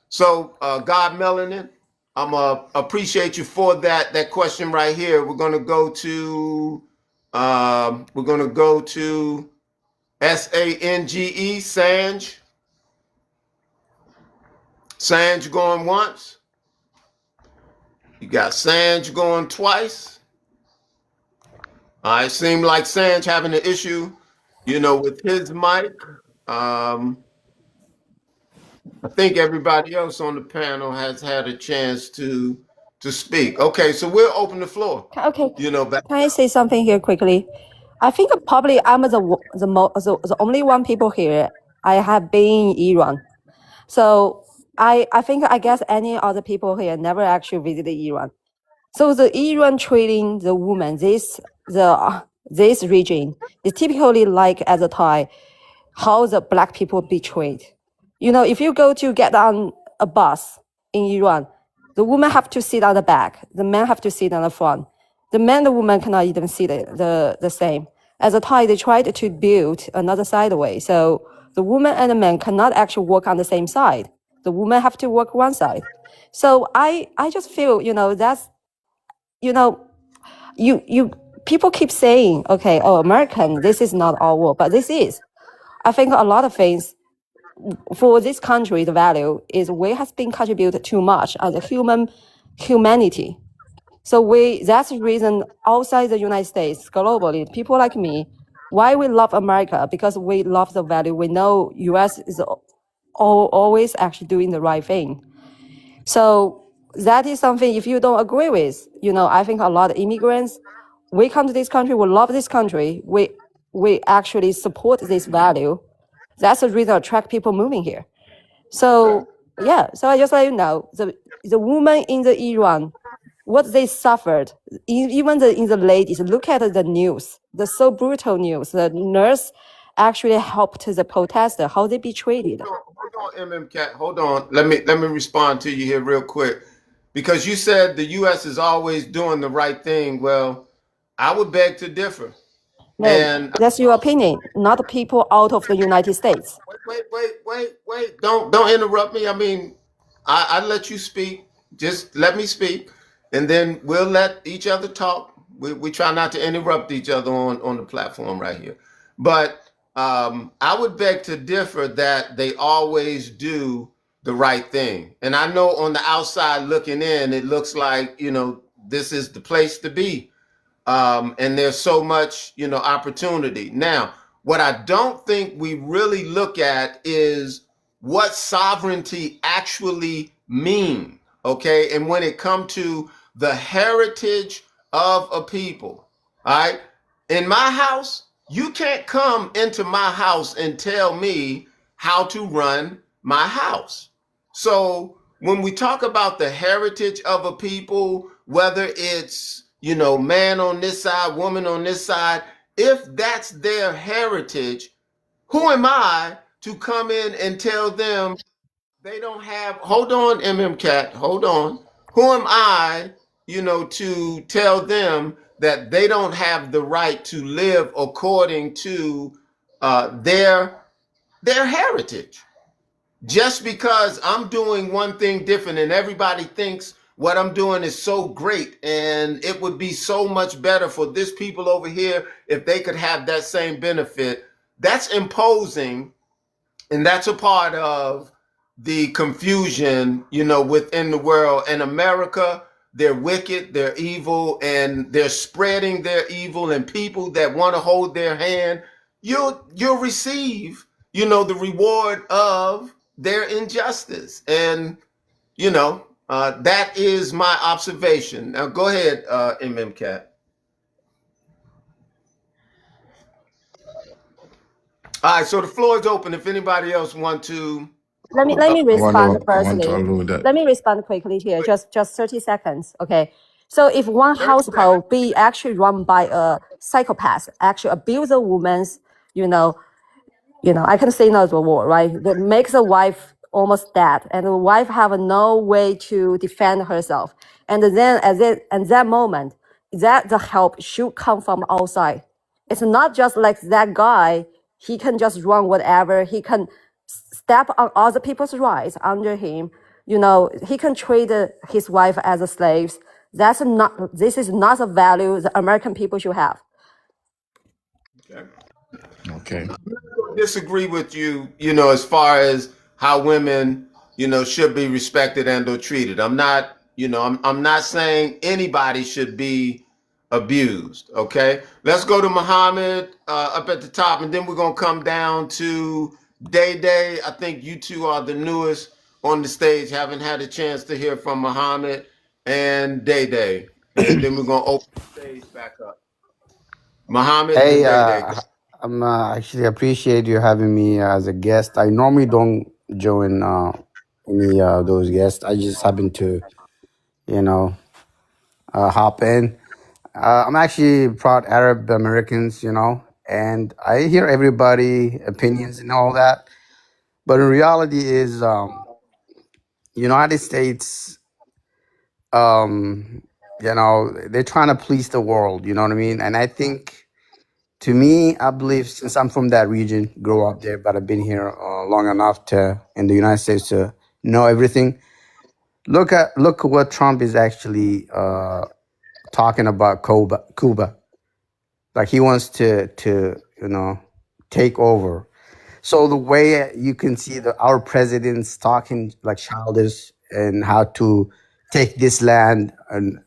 So, God Melanin, I'm appreciate you for that question right here. We're gonna go to Sange. Sange going once. You got Sange going twice. It seemed like Sange having an issue, with his mic. I think everybody else on the panel has had a chance to speak. Okay, so we'll open the floor. Okay. Back. Can I say something here quickly? I think probably I'm the only one people here. I have been in Iran, so I think I guess any other people here never actually visited Iran. So the Iran treating the woman, this region is typically like at the time how the black people betrayed. You know, if you go to get on a bus in Iran, the woman have to sit on the back, the man have to sit on the front. The man and the woman cannot even sit the same. At the time, they tried to build another sideway, so the woman and the man cannot actually work on the same side. The woman have to work one side. So I just feel, you know, that's, you know, you people keep saying, okay, oh, American, this is not our war, but this is. I think a lot of things for this country, the value is we has been contributed too much as a humanity. So that's the reason outside the United States, globally, people like me, why we love America, because we love the value. We know US is always actually doing the right thing. So that is something, if you don't agree with, you know, I think a lot of immigrants, we come to this country, we love this country, we actually support this value. That's the reason attract people moving here. So yeah, so I just let you know, the woman in the Iran, what they suffered, even in the ladies, look at the news, the so brutal news. The nurse actually helped the protester, how they be treated. Hold on, MMCat. Hold on. Let me respond to you here real quick, because you said the U.S. is always doing the right thing. Well, I would beg to differ. No, And that's your opinion, not people out of the United States. wait. Don't interrupt me. I mean, I let you speak. Just let me speak, and then we'll let each other talk. We try not to interrupt each other on the platform right here. But I would beg to differ that they always do the right thing. And I know on the outside looking in, it looks like, you know, this is the place to be, and there's so much, you know, opportunity. Now, what I don't think we really look at is what sovereignty actually mean. Okay, and when it comes to the heritage of a people, all right, in my house, you can't come into my house and tell me how to run my house. So when we talk about the heritage of a people, whether it's, you know, man on this side, woman on this side, if that's their heritage, who am I to come in and tell them they don't have, hold on, MMCat, hold on. Who am I, you know, to tell them that they don't have the right to live according to their heritage? Just because I'm doing one thing different and everybody thinks what I'm doing is so great and it would be so much better for this people over here if they could have that same benefit, that's imposing, and that's a part of the confusion, you know, within the world. And America, they're wicked, they're evil, and they're spreading their evil, and people that want to hold their hand, you'll receive, you know, the reward of their injustice. And you know, that is my observation. Now go ahead, MMCat. All right, so the floor is open if anybody else want to. Let me respond I want to firstly. allude that. Let me respond quickly here, just 30 seconds. Okay. So if one household be actually run by a psychopath, actually abuse a woman's, you know, I can say no to the war, right? That makes the wife almost dead, and the wife have no way to defend herself. And then at that moment, that the help should come from outside. It's not just like that guy, he can just run whatever, he can step on other people's rights under him. You know, he can treat his wife as a slaves. This is not a value the American people should have. Okay. Disagree with you, you know, as far as how women, you know, should be respected and or treated. I'm not, you know, I'm not saying anybody should be abused. Okay, let's go to Muhammad up at the top, and then we're gonna come down to Day Day. I think you two are the newest on the stage. Haven't had a chance to hear from Muhammad and Day Day, and then we're gonna open the stage back up. Muhammad and Hey, Day Day. I'm actually appreciate you having me as a guest. I normally don't join any those guests. I just happen to, you know, hop in. I'm actually proud Arab Americans, you know, and I hear everybody opinions and all that. But in reality, is United States, you know, they're trying to please the world. You know what I mean? And I think, to me, I believe since I'm from that region, grew up there, but I've been here long enough to in the United States to know everything. Look at what Trump is actually talking about Cuba. Like he wants to take over. So the way you can see our presidents talking like childish and how to take this land and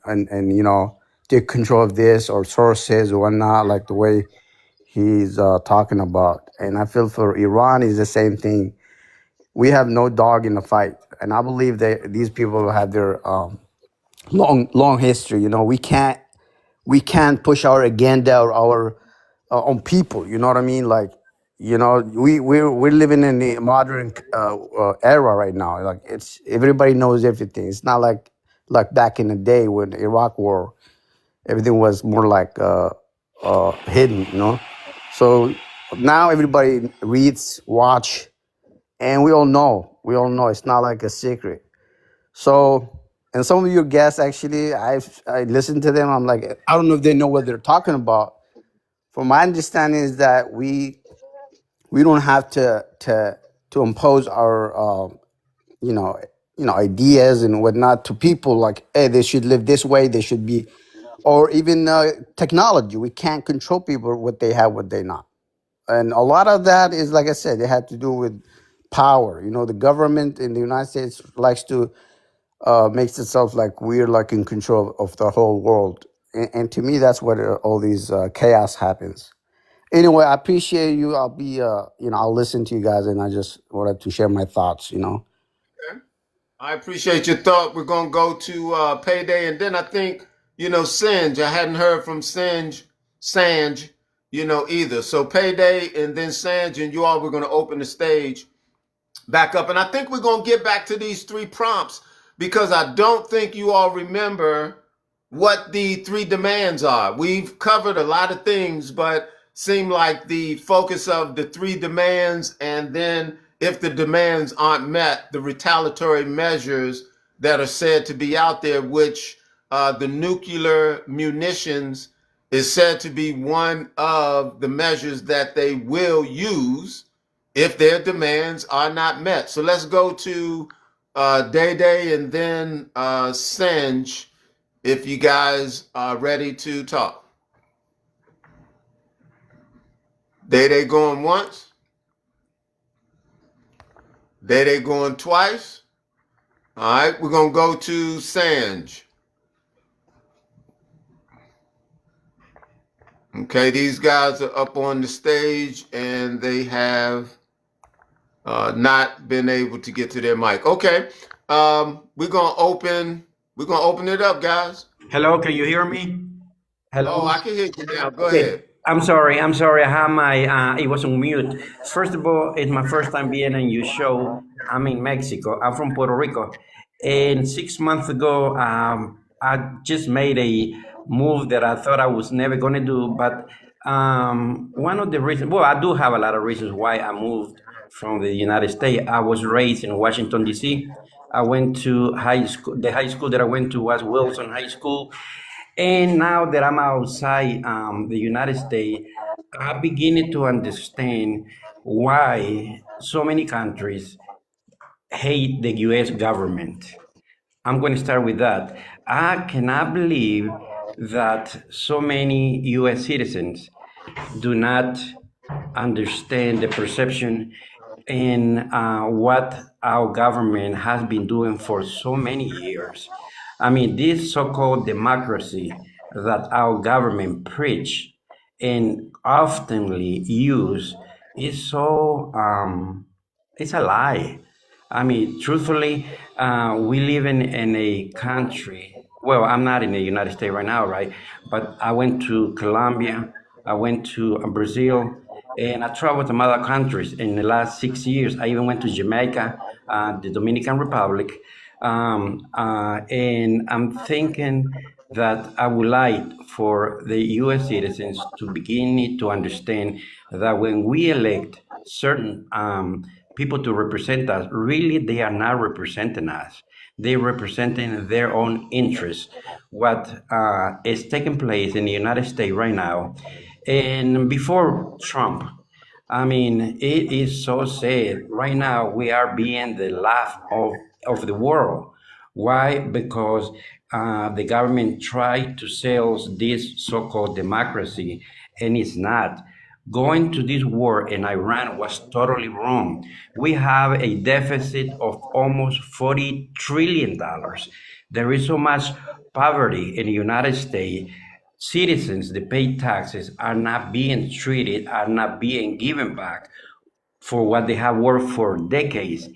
take control of this or sources or whatnot, like the way he's talking about. And I feel for Iran is the same thing. We have no dog in the fight, and I believe that these people have their long history. You know, we can't push our agenda or our on people. You know what I mean? Like, we're living in the modern era right now. Like it's everybody knows everything. It's not like back in the day when the Iraq War, everything was more like hidden. You know, so now everybody reads, watch, and we all know. We all know it's not like a secret. So, and some of your guests actually, I listened to them. I'm like, I don't know if they know what they're talking about. From my understanding is that we don't have to impose our you know ideas and whatnot to people. Like, hey, they should live this way. They should be, or even technology. We can't control people what they have, what they not. And a lot of that is, like I said, it had to do with power. You know, the government in the United States likes to makes itself like we're like in control of the whole world. And to me, that's what all these chaos happens. Anyway, I appreciate you. I'll be, I'll listen to you guys, and I just wanted to share my thoughts. Okay. I appreciate your thought. We're gonna go to payday, and then I think Singe. I hadn't heard from Sanj, either. So payday, and then Sanj, and you all. We're gonna open the stage back up. And I think we're going to get back to these three prompts because I don't think you all remember what the three demands are. We've covered a lot of things, but seem like the focus of the three demands, and then if the demands aren't met, the retaliatory measures that are said to be out there, which the nuclear munitions is said to be one of the measures that they will use if their demands are not met. So let's go to Day Day and then Singe, if you guys are ready to talk. Day Day going once. Day Day going twice. All right, we're going to go to Sanj. Okay, these guys are up on the stage and they have not been able to get to their mic. Okay, we're gonna open it up, guys. Hello, can you hear me? Oh, Hello. I can hear you now. Go Okay. ahead. I'm sorry. I'm sorry. I had my it was on mute. First of all, it's my first time being in your show. I'm in Mexico. I'm from Puerto Rico, and 6 months ago, I just made a move that I thought I was never gonna do. But one of the reasons, well, I do have a lot of reasons why I moved from the United States. I was raised in Washington D.C. I went to high school. The high school that I went to was Wilson High School. And now that I'm outside the United States, I'm beginning to understand why so many countries hate the US government. I'm going to start with that. I cannot believe that so many US citizens do not understand the perception in what our government has been doing for so many years. I mean, this so-called democracy that our government preach and oftenly use is so it's a lie. I mean, truthfully, we live in a country. Well, I'm not in the United States right now, right? But I went to Colombia, I went to Brazil, and I traveled to other countries in the last 6 years. I even went to Jamaica, the Dominican Republic, and I'm thinking that I would like for the U.S. citizens to begin to understand that when we elect certain people to represent us, really they are not representing us. They're representing their own interests. What is taking place in the United States right now, and before Trump, I mean, it is so sad. Right now, we are being the laugh of the world. Why? Because the government tried to sell this so-called democracy, and it's not. Going to this war in Iran was totally wrong. We have a deficit of almost $40 trillion. There is so much poverty in the United States. Citizens that pay taxes are not being treated, are not being given back for what they have worked for decades.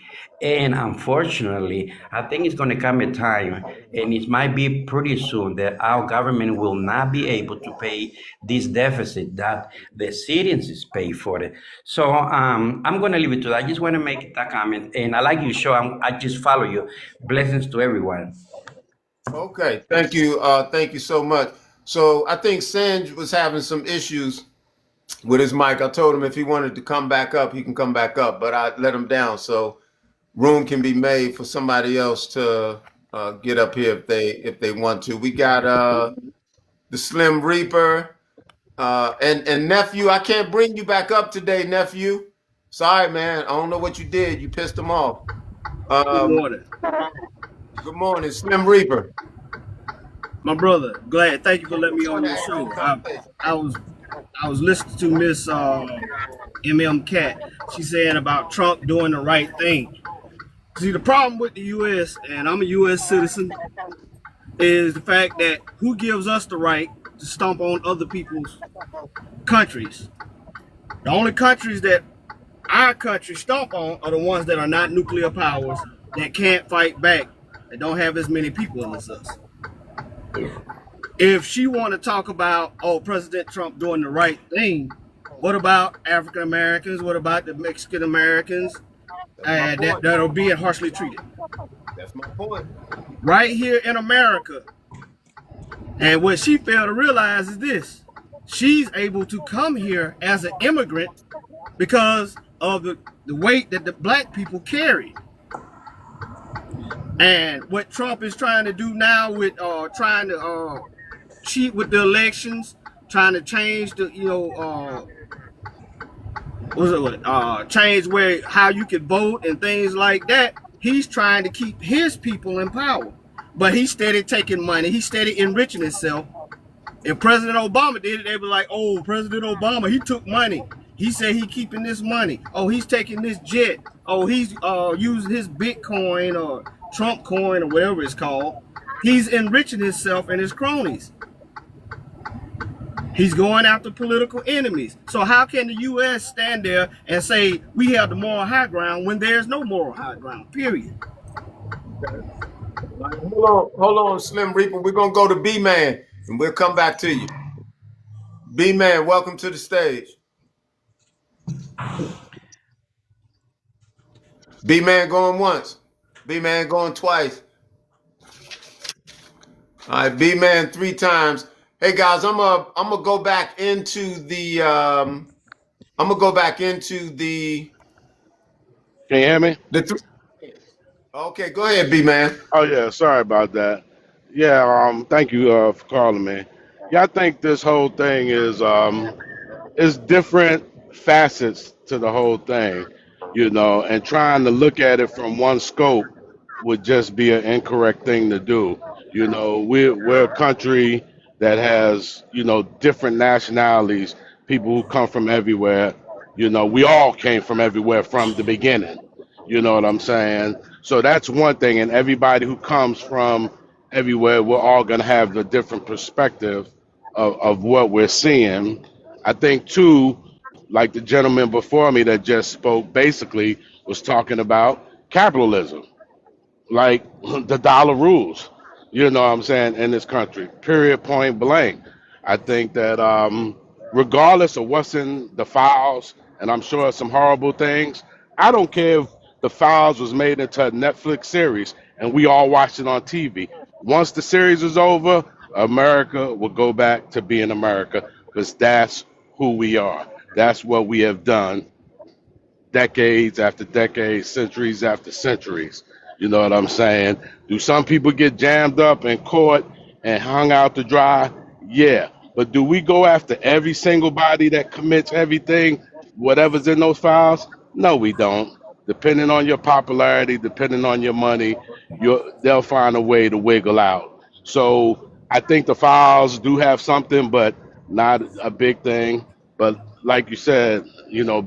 And unfortunately, I think it's going to come a time, and it might be pretty soon, that our government will not be able to pay this deficit that the citizens pay for it. So I'm going to leave it to that. I just want to make that comment. And I like your show. I just follow you. Blessings to everyone. Okay, thank you. Thank you so much. So I think Sanj was having some issues with his mic. I told him if he wanted to come back up, he can come back up, but I let him down. So room can be made for somebody else to get up here if they want to. We got the Slim Reaper and nephew. I can't bring you back up today, nephew. Sorry, man. I don't know what you did. You pissed him off. Good morning. Good morning, Slim Reaper. My brother, glad. Thank you for letting me on your show. I was listening to Miss Cat. She's saying about Trump doing the right thing. See, the problem with the U.S., and I'm a U.S. citizen, is the fact that who gives us the right to stomp on other people's countries? The only countries that our country stomp on are the ones that are not nuclear powers, that can't fight back, that don't have as many people as us. If she want to talk about, oh, President Trump doing the right thing, what about African Americans? What about the Mexican Americans that are being harshly treated? That's my point. Right here in America. And what she failed to realize is this. She's able to come here as an immigrant because of the weight that the black people carry. And what Trump is trying to do now with trying to cheat with the elections, trying to change the, change how you can vote and things like that. He's trying to keep his people in power, but he's steady taking money. He's steady enriching himself. If President Obama did it, they'd be like, "Oh, President Obama, he took money. He said he keeping this money. Oh, he's taking this jet. Oh, he's using his Bitcoin or Trump coin or whatever it's called. He's enriching himself and his cronies. He's going after political enemies. So how can the U.S. stand there and say we have the moral high ground when there's no moral high ground, period? Hold on, Slim Reaper. We're going to go to B-Man, and we'll come back to you. B-Man, welcome to the stage. B-Man going once. B-Man going twice. All right, B-Man 3 times. Hey guys, I'm gonna go back into the Can you hear me? Okay, go ahead, B-Man. Oh yeah, sorry about that. Yeah, thank you for calling me. Yeah, I think this whole thing is different facets to the whole thing, and trying to look at it from one scope would just be an incorrect thing to do. We're a country that has, different nationalities, people who come from everywhere. We all came from everywhere from the beginning. You know what I'm saying? So that's one thing. And everybody who comes from everywhere, we're all going to have a different perspective of what we're seeing. I think, too, like the gentleman before me that just spoke, basically was talking about capitalism, like the dollar rules, you know what I'm saying, in this country, period, point blank. I think that regardless of what's in the files, and I'm sure some horrible things, I don't care if the files was made into a Netflix series and we all watched it on TV. Once the series is over, America will go back to being America because that's who we are. That's what we have done decades after decades, centuries after centuries. You know what I'm saying? Do some people get jammed up and caught and hung out to dry? Yeah. But do we go after every single body that commits everything, whatever's in those files? No, we don't. Depending on your popularity, depending on your money, they'll find a way to wiggle out. So I think the files do have something, but not a big thing. But like you said,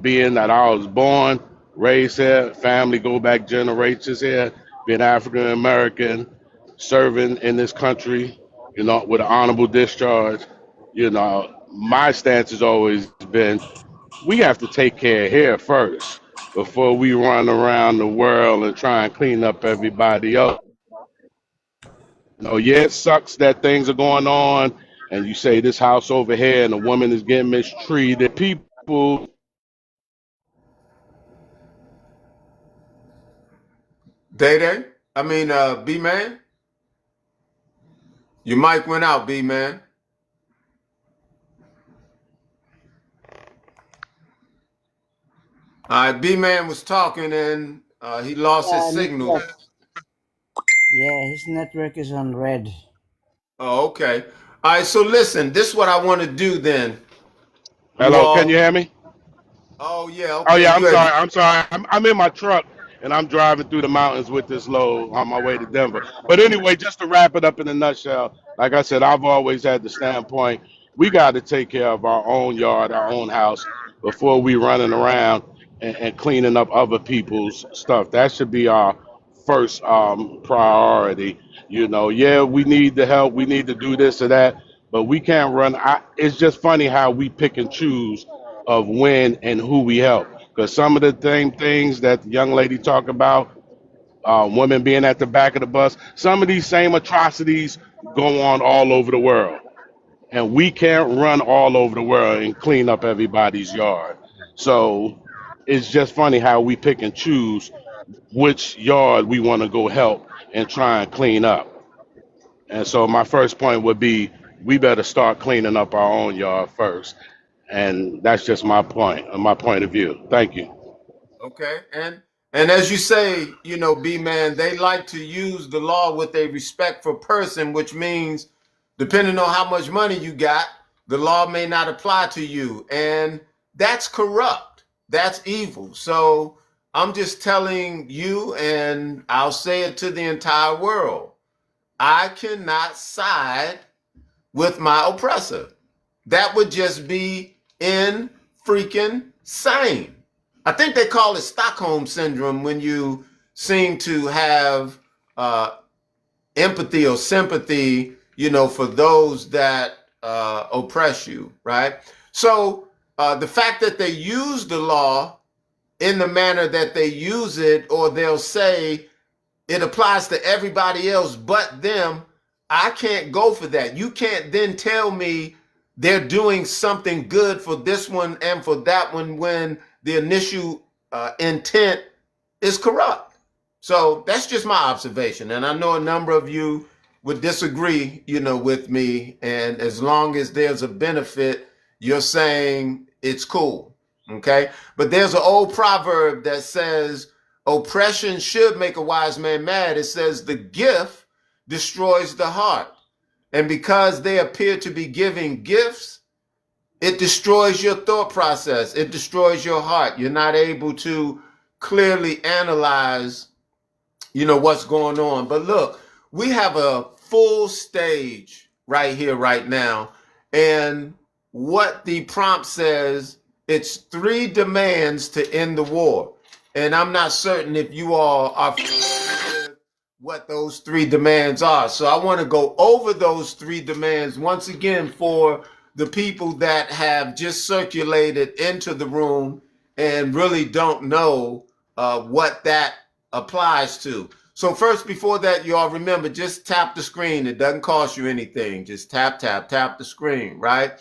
being that I was born, raised here, family go back generations here, being African American, serving in this country, with an honorable discharge, my stance has always been we have to take care of here first before we run around the world and try and clean up everybody else. Yeah, it sucks that things are going on, and you say this house over here and a woman is getting mistreated. People Day I mean, B man, your mic went out, B man. All right, B man was talking and he lost his Yeah, signal. network. Yeah, his network is on red. Oh, okay. All right, so listen, this is what I want to do then. You Hello, can you all. hear me? Oh yeah, Oh okay, yeah, I'm good. sorry. I'm sorry. I'm in my truck and I'm driving through the mountains with this load on my way to Denver. But anyway, just to wrap it up in a nutshell, like I said, I've always had the standpoint we got to take care of our own yard, our own house before we running around and cleaning up other people's stuff. That should be our first priority. Yeah, we need the help. We need to do this or that, but we can't run. It's just funny how we pick and choose of when and who we help. Because some of the same things that the young lady talked about, women being at the back of the bus, some of these same atrocities go on all over the world. And we can't run all over the world and clean up everybody's yard. So it's just funny how we pick and choose which yard we want to go help and try and clean up. And so my first point would be we better start cleaning up our own yard first. And that's just my point of view. Thank you. Okay, and as you say, B man, they like to use the law with a respect for person, which means depending on how much money you got, the law may not apply to you, and that's corrupt. That's evil. So I'm just telling you, and I'll say it to the entire world. I cannot side with my oppressor. That would just be in freaking sane. I think they call it Stockholm syndrome when you seem to have empathy or sympathy, for those that oppress you, right? So the fact that they use the law in the manner that they use it, or they'll say it applies to everybody else but them, I can't go for that. You can't then tell me they're doing something good for this one and for that one when the initial intent is corrupt. So that's just my observation. And I know a number of you would disagree, with me. And as long as there's a benefit, you're saying it's cool. Okay. But there's an old proverb that says, oppression should make a wise man mad. It says the gift destroys the heart. And because they appear to be giving gifts, it destroys your thought process. It destroys your heart. You're not able to clearly analyze, what's going on. But look, we have a full stage right here, right now. And what the prompt says, it's 3 demands to end the war. And I'm not certain if you all are familiar with what those 3 demands are. So I want to go over those 3 demands once again for the people that have just circulated into the room and really don't know what that applies to. So first, before that, you all remember, just tap the screen. It doesn't cost you anything. Just tap the screen, right?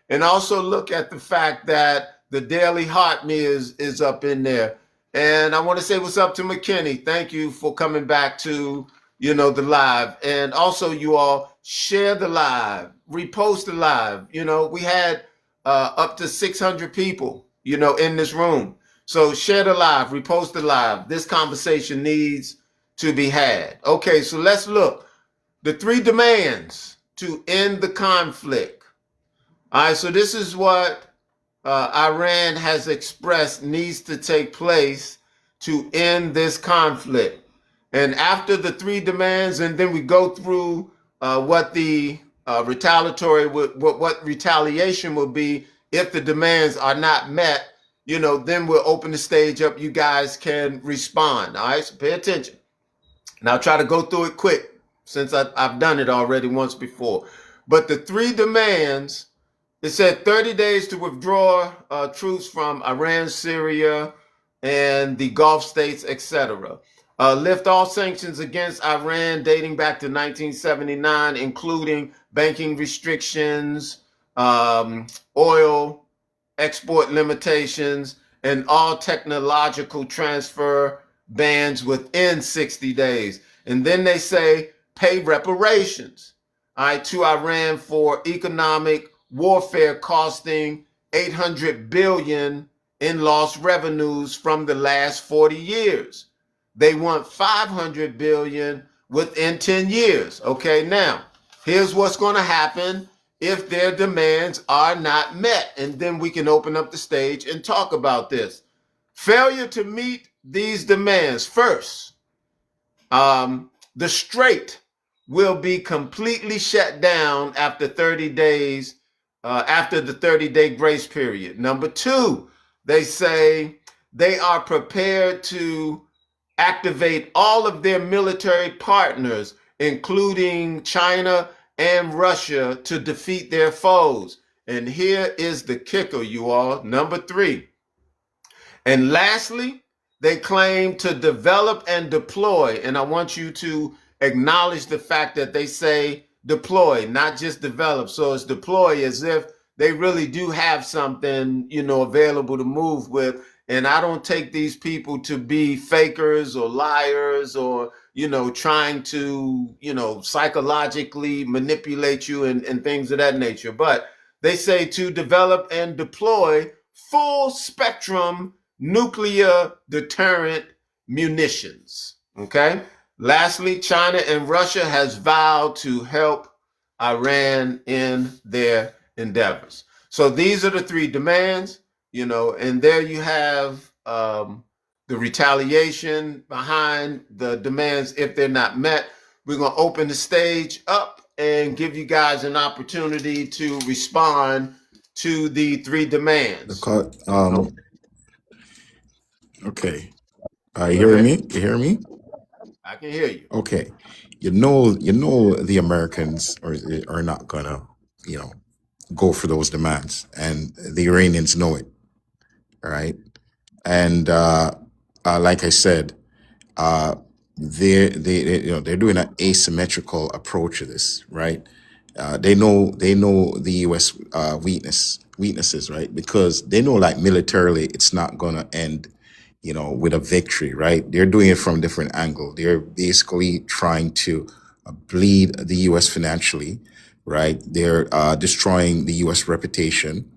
And also look at the fact that the Daily Heart Me is up in there. And I want to say what's up to McKinney. Thank you for coming back to, the live. And also, you all share the live, repost the live. We had up to 600 people, in this room. So share the live, repost the live. This conversation needs to be had. Okay, so let's look. The 3 demands to end the conflict. All right, so this is what Iran has expressed needs to take place to end this conflict. And after the 3 demands, and then we go through what the what retaliation will be if the demands are not met. Then we'll open the stage up. You guys can respond. All right, so pay attention. And I'll try to go through it quick since I've done it already once before. But the 3 demands, it said 30 days to withdraw troops from Iran, Syria, and the Gulf states, etc. Lift all sanctions against Iran dating back to 1979, including banking restrictions, oil export limitations, and all technological transfer bans within 60 days. And then they say pay reparations, all right, to Iran for economic warfare costing 800 billion in lost revenues from the last 40 years. They want 500 billion within 10 years. Okay, now here's what's going to happen if their demands are not met. And then we can open up the stage and talk about this. Failure to meet these demands. First, the strait will be completely shut down after 30 days, after the 30-day grace period. Number 2, they say they are prepared to activate all of their military partners, including China and Russia, to defeat their foes. And here is the kicker, you all. Number 3. And lastly, they claim to develop and deploy. And I want you to acknowledge the fact that they say deploy, not just develop. So it's deploy as if they really do have something, available to move with. And I don't take these people to be fakers or liars or, trying to, psychologically manipulate you and things of that nature. But they say to develop and deploy full spectrum nuclear deterrent munitions. Okay. Lastly, China and Russia has vowed to help Iran in their endeavors. So these are the 3 demands, and there you have the retaliation behind the demands if they're not met. We're going to open the stage up and give you guys an opportunity to respond to the 3 demands. Okay. You Go hearing ahead. me? You hear me? I can hear you. Okay. The Americans are not gonna, go for those demands, and the Iranians know it. All right. And like I said, uh, they're doing an asymmetrical approach to this, right? They know the U.S. Weaknesses, right? Because they know, like, militarily, it's not gonna end, with a victory, right? They're doing it from a different angle. They're basically trying to bleed the U.S. financially, right? They're destroying the U.S. reputation,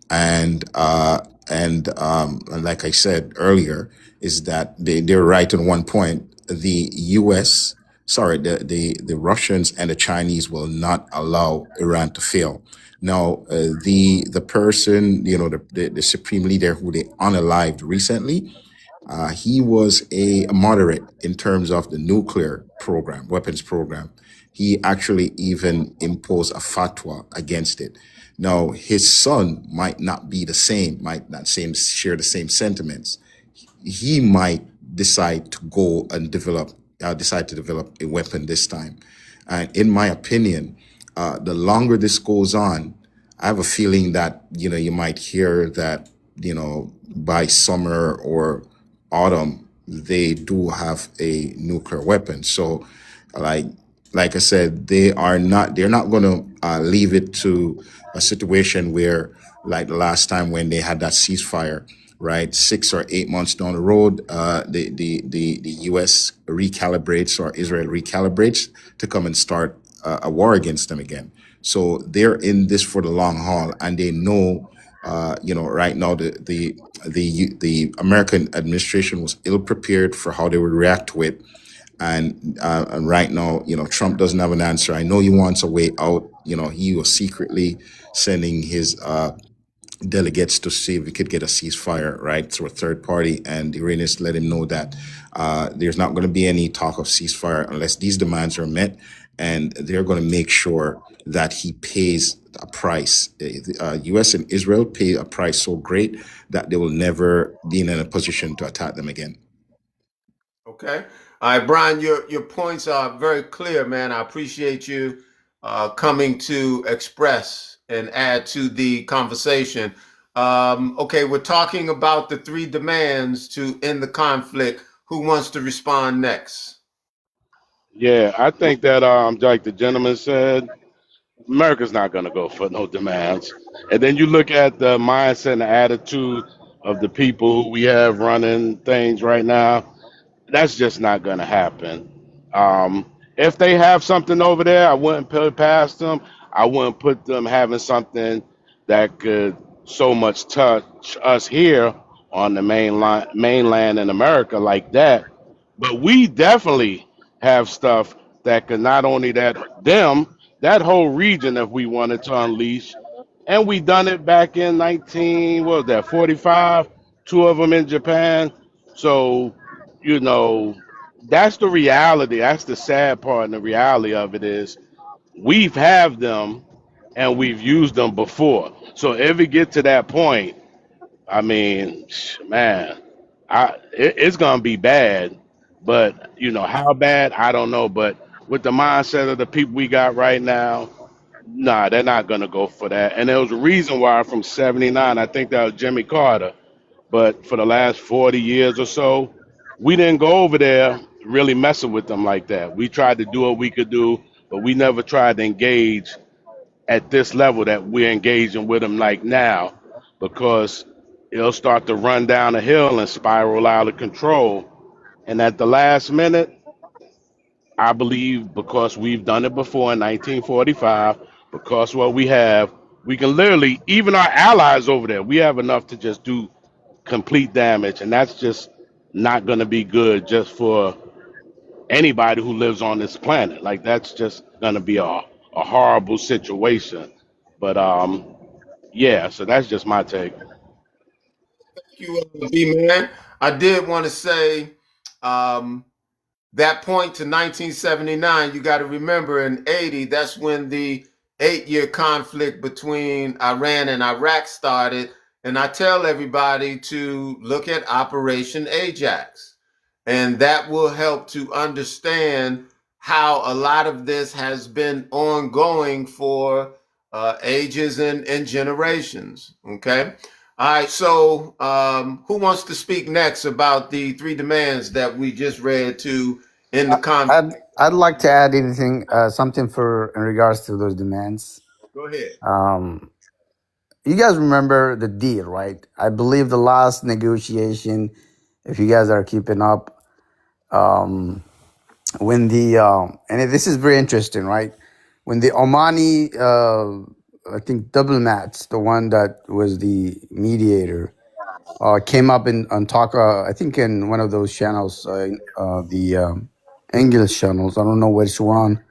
and like I said earlier, is that they're right on one point. The U.S. Sorry, the Russians and the Chinese will not allow Iran to fail. Now, the person, the supreme leader who they unalived recently, he was a moderate in terms of the nuclear program, weapons program. He actually even imposed a fatwa against it. Now, his son might not be the same, might not share the same sentiments. He might decide to go and decide to develop a weapon this time. And in my opinion, the longer this goes on, I have a feeling that, you might hear that, by summer or autumn, they do have a nuclear weapon. So, like like I said, they're not going to leave it to a situation where, like the last time when they had that ceasefire, right? 6 or 8 months down the road, the U.S. recalibrates or Israel recalibrates to come and start a war against them again. So they're in this for the long haul, and they know, right now the American administration was ill prepared for how they would react to it. And right now, Trump doesn't have an answer. I know he wants a way out. He was secretly sending his delegates to see if we could get a ceasefire, right, through a third party. And the Iranians let him know that there's not going to be any talk of ceasefire unless these demands are met. And they're going to make sure that he pays a price. The U.S. and Israel pay a price so great that they will never be in a position to attack them again. Okay. All right, Brian, your points are very clear, man. I appreciate you coming to express and add to the conversation. Okay, we're talking about the 3 demands to end the conflict. Who wants to respond next? Yeah, I think that like the gentleman said, America's not going to go for no demands. And then you look at the mindset and the attitude of the people who we have running things right now. That's just not going to happen. If they have something over there, I wouldn't put it past them. I wouldn't put them having something that could so much touch us here on the mainland in America like that. But we definitely have stuff that could not only that whole region, if we wanted to unleash, and we done it back in 19, what was that, 45? 2 of them in Japan. So, you know, that's the reality. That's the sad part, and the reality of it is we've have them and we've used them before. So if we get to that point, I mean, man, it's gonna be bad. But how bad, I don't know. But with the mindset of the people we got right now, nah, they're not gonna go for that. And there was a reason why from '79, I think that was Jimmy Carter. But for the last 40 years or so, we didn't go over there really messing with them like that. We tried to do what we could do, but we never tried to engage at this level that we're engaging with them like now, because it'll start to run down a hill and spiral out of control. And at the last minute, I believe because we've done it before in 1945, because what we have, we can literally, even our allies over there, we have enough to just do complete damage, and that's just not going to be good just for anybody who lives on this planet. Like that's just going to be a horrible situation. But yeah, so that's just my take. Thank you, B-Man. I did want to say that point to 1979, you got to remember in 80, that's when the 8-year conflict between Iran and Iraq started. And I tell everybody to look at Operation Ajax. And that will help to understand how a lot of this has been ongoing for ages and generations. Okay. All right. So, who wants to speak next about the 3 demands that we just read to in the conflict? I'd like to add anything, something for in regards to those demands. Go ahead. You guys remember the deal, right? I believe the last negotiation, if you guys are keeping up, um, when this is very interesting, right? When the Omani, I think diplomats, the one that was the mediator, came up and talk. I think in one of those channels, the English channels. I don't know which one.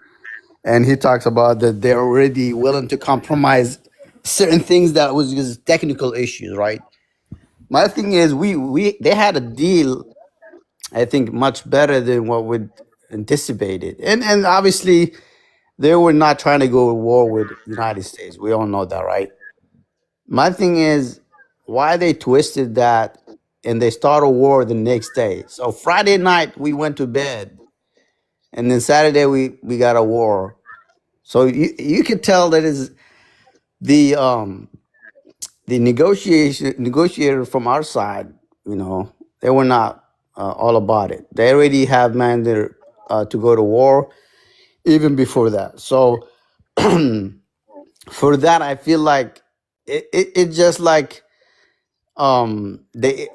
And he talks about that they're already willing to compromise certain things that was just technical issues, right? My thing is, they had a deal, I think, much better than what we anticipated, and obviously they were not trying to go to war with United States. We all know that, right? My thing is, why they twisted that and they start a war the next day. So Friday night we went to bed, and then Saturday we got a war. So you could tell that is the negotiator from our side. They were not all about it. They already have mandate to go to war even before that. So for that, I feel like it just like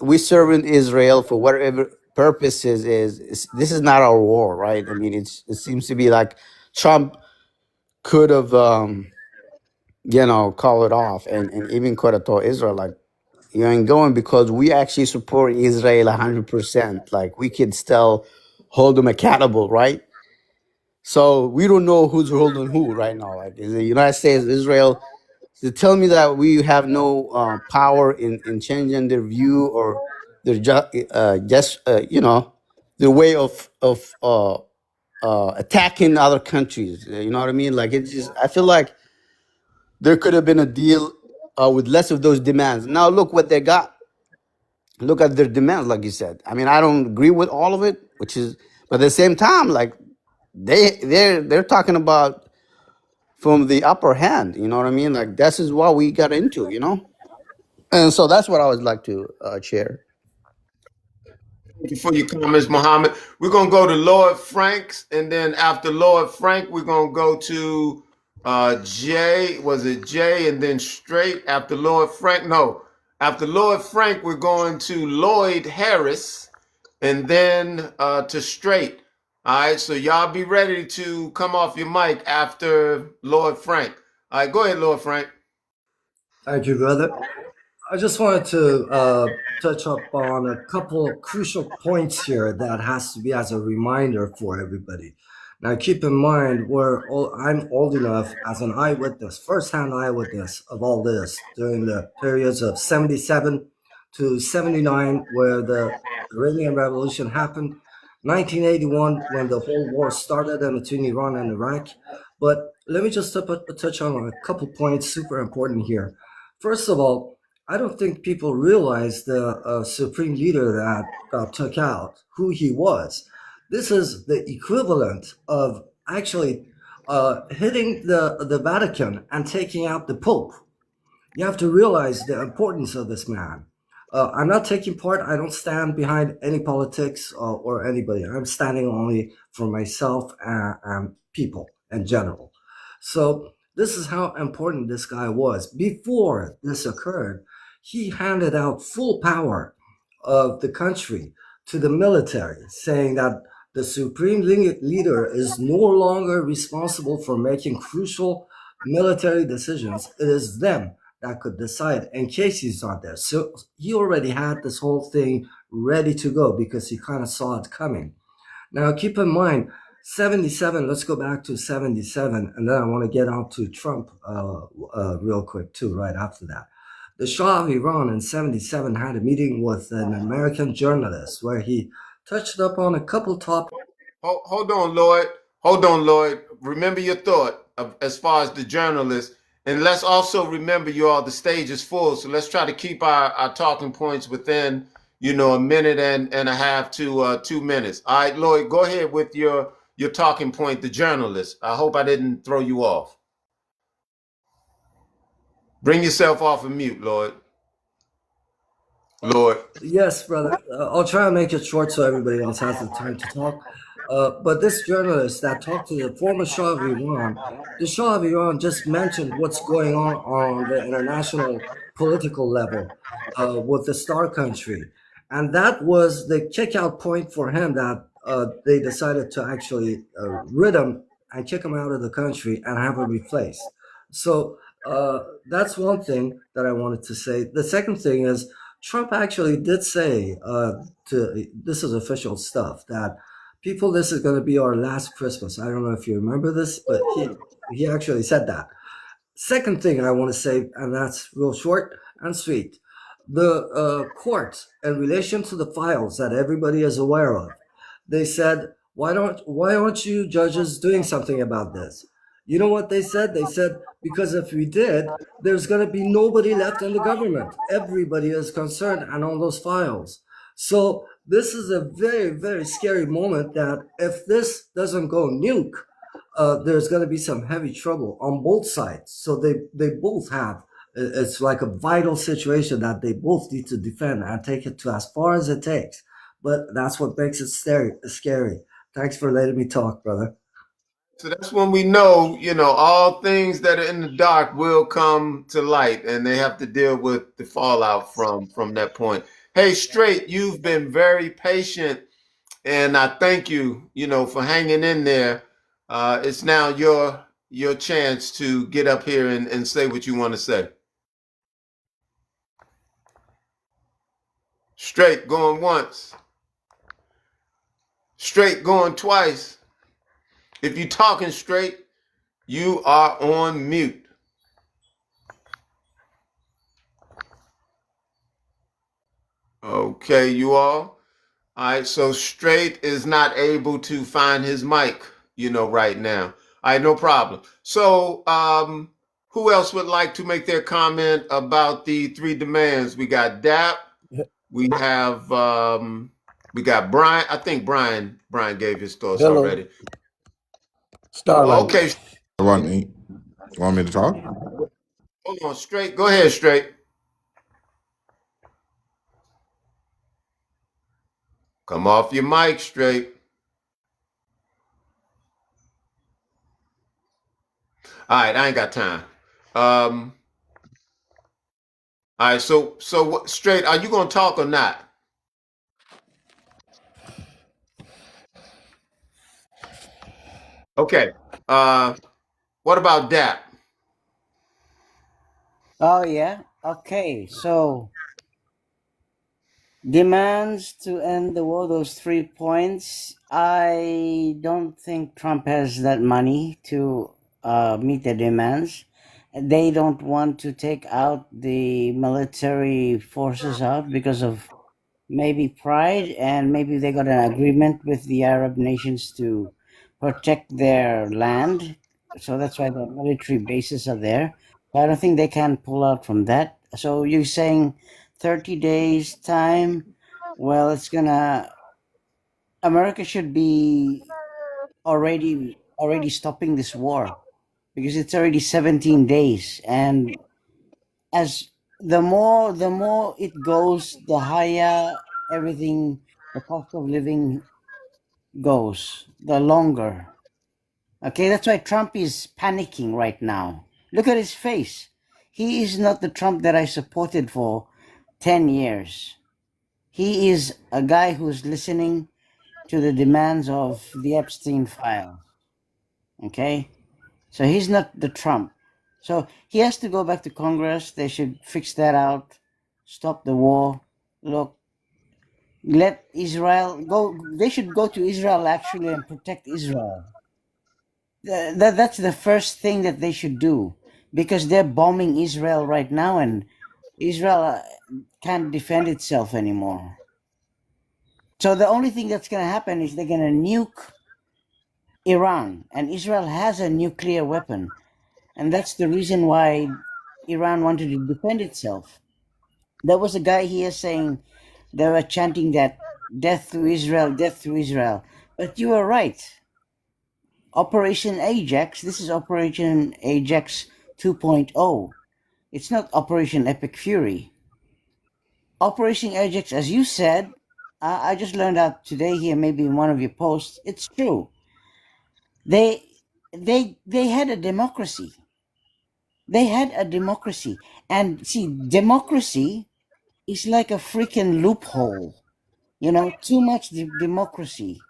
we serving Israel for whatever purposes this is not our war, right? I mean, it seems to be like Trump could have call it off and even could have told Israel like you ain't going because we actually support Israel 100%. Like we could still hold them accountable, right? So we don't know who's holding who right now. Like is the United States, Israel? To tell me that we have no power in changing their view or their just the way of attacking other countries. You know what I mean? Like it's just I feel like there could have been a deal with less of those demands. Now look what they got. Look at their demands, like you said. I mean, I don't agree with all of it, but at the same time, like they're talking about from the upper hand. You know what I mean? Like this is what we got into. And so that's what I would like to share. Thank you for your comments, Mohammed. We're gonna go to Lord Franks, and then after Lord Frank, we're gonna go to Jay. Was it Jay? And then straight after Lord Frank. No, after Lord Frank, we're going to Lloyd Harris, and then to straight. All right, so y'all be ready to come off your mic after Lord Frank. All right, go ahead, Lord Frank. Thank you, brother. I just wanted to touch up on a couple of crucial points here that has to be as a reminder for everybody. Now, keep in mind, I'm old enough as an eyewitness, first-hand eyewitness of all this during the periods of 77 to 79, where the Iranian Revolution happened, 1981, when the whole war started between Iran and Iraq. But let me just touch on a couple points super important here. First of all, I don't think people realize the supreme leader that got took out, who he was. This is the equivalent of actually hitting the Vatican and taking out the Pope. You have to realize the importance of this man. I'm not taking part. I don't stand behind any politics or anybody. I'm standing only for myself and people in general. So this is how important this guy was. Before this occurred, he handed out full power of the country to the military, saying that the supreme leader is no longer responsible for making crucial military decisions. It is them that could decide in case he's not there. So he already had this whole thing ready to go because he kind of saw it coming. Now, keep in mind, 77, let's go back to 77, and then I want to get on to Trump real quick, too, right after that. The Shah of Iran in 77 had a meeting with an American journalist where he touched up on a couple topics. Hold on, Lloyd. Hold on, Lloyd. Remember your thought as far as the journalist. And let's also remember, you all, the stage is full. So let's try to keep our talking points within, a minute and a half to 2 minutes. All right, Lloyd, go ahead with your talking point, the journalist. I hope I didn't throw you off. Bring yourself off of mute, Lloyd. Lloyd. Yes, brother. I'll try and make it short so everybody else has the time to talk. But this journalist that talked to the former Shah of Iran, the Shah of Iran just mentioned what's going on the international political level with the Star Country. And that was the kick-out point for him that they decided to actually rid him and kick him out of the country and have him replaced. So that's one thing that I wanted to say. The second thing is Trump actually did say, this is official stuff, that people, this is going to be our last Christmas. I don't know if you remember this, but he actually said that. Second thing I want to say, and that's real short and sweet. The court, in relation to the files that everybody is aware of, they said, why aren't you judges doing something about this? You know what they said? They said, because if we did, there's going to be nobody left in the government. Everybody is concerned and on those files. So this is a very, very scary moment that if this doesn't go nuke, there's going to be some heavy trouble on both sides. So they both have, it's like a vital situation that they both need to defend and take it to as far as it takes. But that's what makes it scary. Thanks for letting me talk, brother. So that's when we know, all things that are in the dark will come to light, and they have to deal with the fallout from that point. Hey, Straight, you've been very patient, and I thank you, for hanging in there. It's now your chance to get up here and say what you want to say. Straight going once, straight going twice. If you talking straight, you are on mute. Okay, you all. All right, so Straight is not able to find his mic, right now. All right, no problem. So, who else would like to make their comment about the three demands? We got Dap, we have we got Brian. I think Brian gave his thoughts Hello, already. Starlight. Okay, You want me to talk? hold on, Straight. Go ahead, Straight. Come off your mic, Straight. All right, I ain't got time. Um, all right, so what, Straight, are you gonna talk or not? Okay. Uh, what about Dap? Oh yeah. Okay. So demands to end the war. Those 3 points. I don't think Trump has that money to meet the demands. They don't want to take out the military forces out because of maybe pride, and maybe they got an agreement with the Arab nations to protect their land. So that's why the military bases are there. But I don't think they can pull out from that. So you're saying 30 days time? Well, it's gonna. America should be already stopping this war because it's already 17 days, and as the more it goes, the higher everything, the cost of living goes, the longer. Okay, that's why Trump is panicking right now. Look at his face. He is not the Trump that I supported for 10 years. He is a guy who's listening to the demands of the Epstein file. Okay? So he's not the Trump. So he has to go back to Congress. They should fix that out, stop the war. Look, let Israel go. They should go to Israel actually and protect Israel. That's the first thing that they should do because they're bombing Israel right now, and Israel can't defend itself anymore. So the only thing that's going to happen is they're going to nuke Iran, and Israel has a nuclear weapon. And that's the reason why Iran wanted to defend itself. There was a guy here saying they were chanting that death to Israel, death to Israel. But you are right. Operation Ajax, this is Operation Ajax 2.0. It's not Operation Epic Fury. Operation Ajax, as you said, I just learned out today here, maybe in one of your posts, it's true. They had a democracy. They had a democracy. And see, democracy is like a freaking loophole. Too much democracy.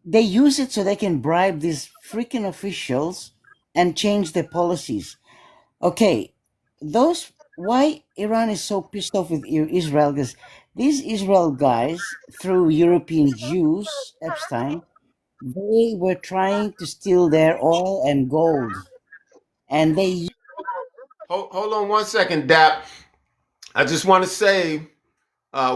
They use it so they can bribe these freaking officials and change their policies. Okay, those why Iran is so pissed off with Israel because these Israel guys, through European Jews, Epstein, they were trying to steal their oil and gold, and they. Hold on one second, Dap. I just want to say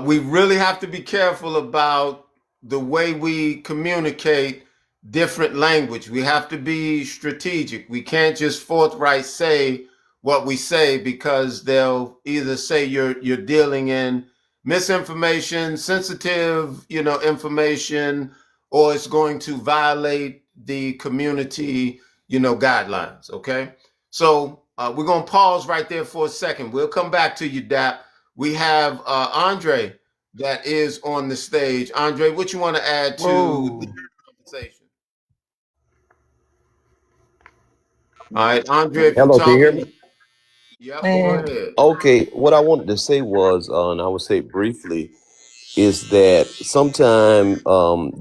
we really have to be careful about the way we communicate different language. We have to be strategic. We can't just forthright say what we say because they'll either say you're dealing in misinformation, sensitive, information, or it's going to violate the community, guidelines. Okay, so we're gonna pause right there for a second. We'll come back to you, Dap. We have Andre that is on the stage. Andre, what you want to add to the Whoa. conversation? All right, Andre, if you're Hello, can you hear me? talking, yep, go Man. ahead. Okay, what I wanted to say was, and I would say briefly, is that sometimes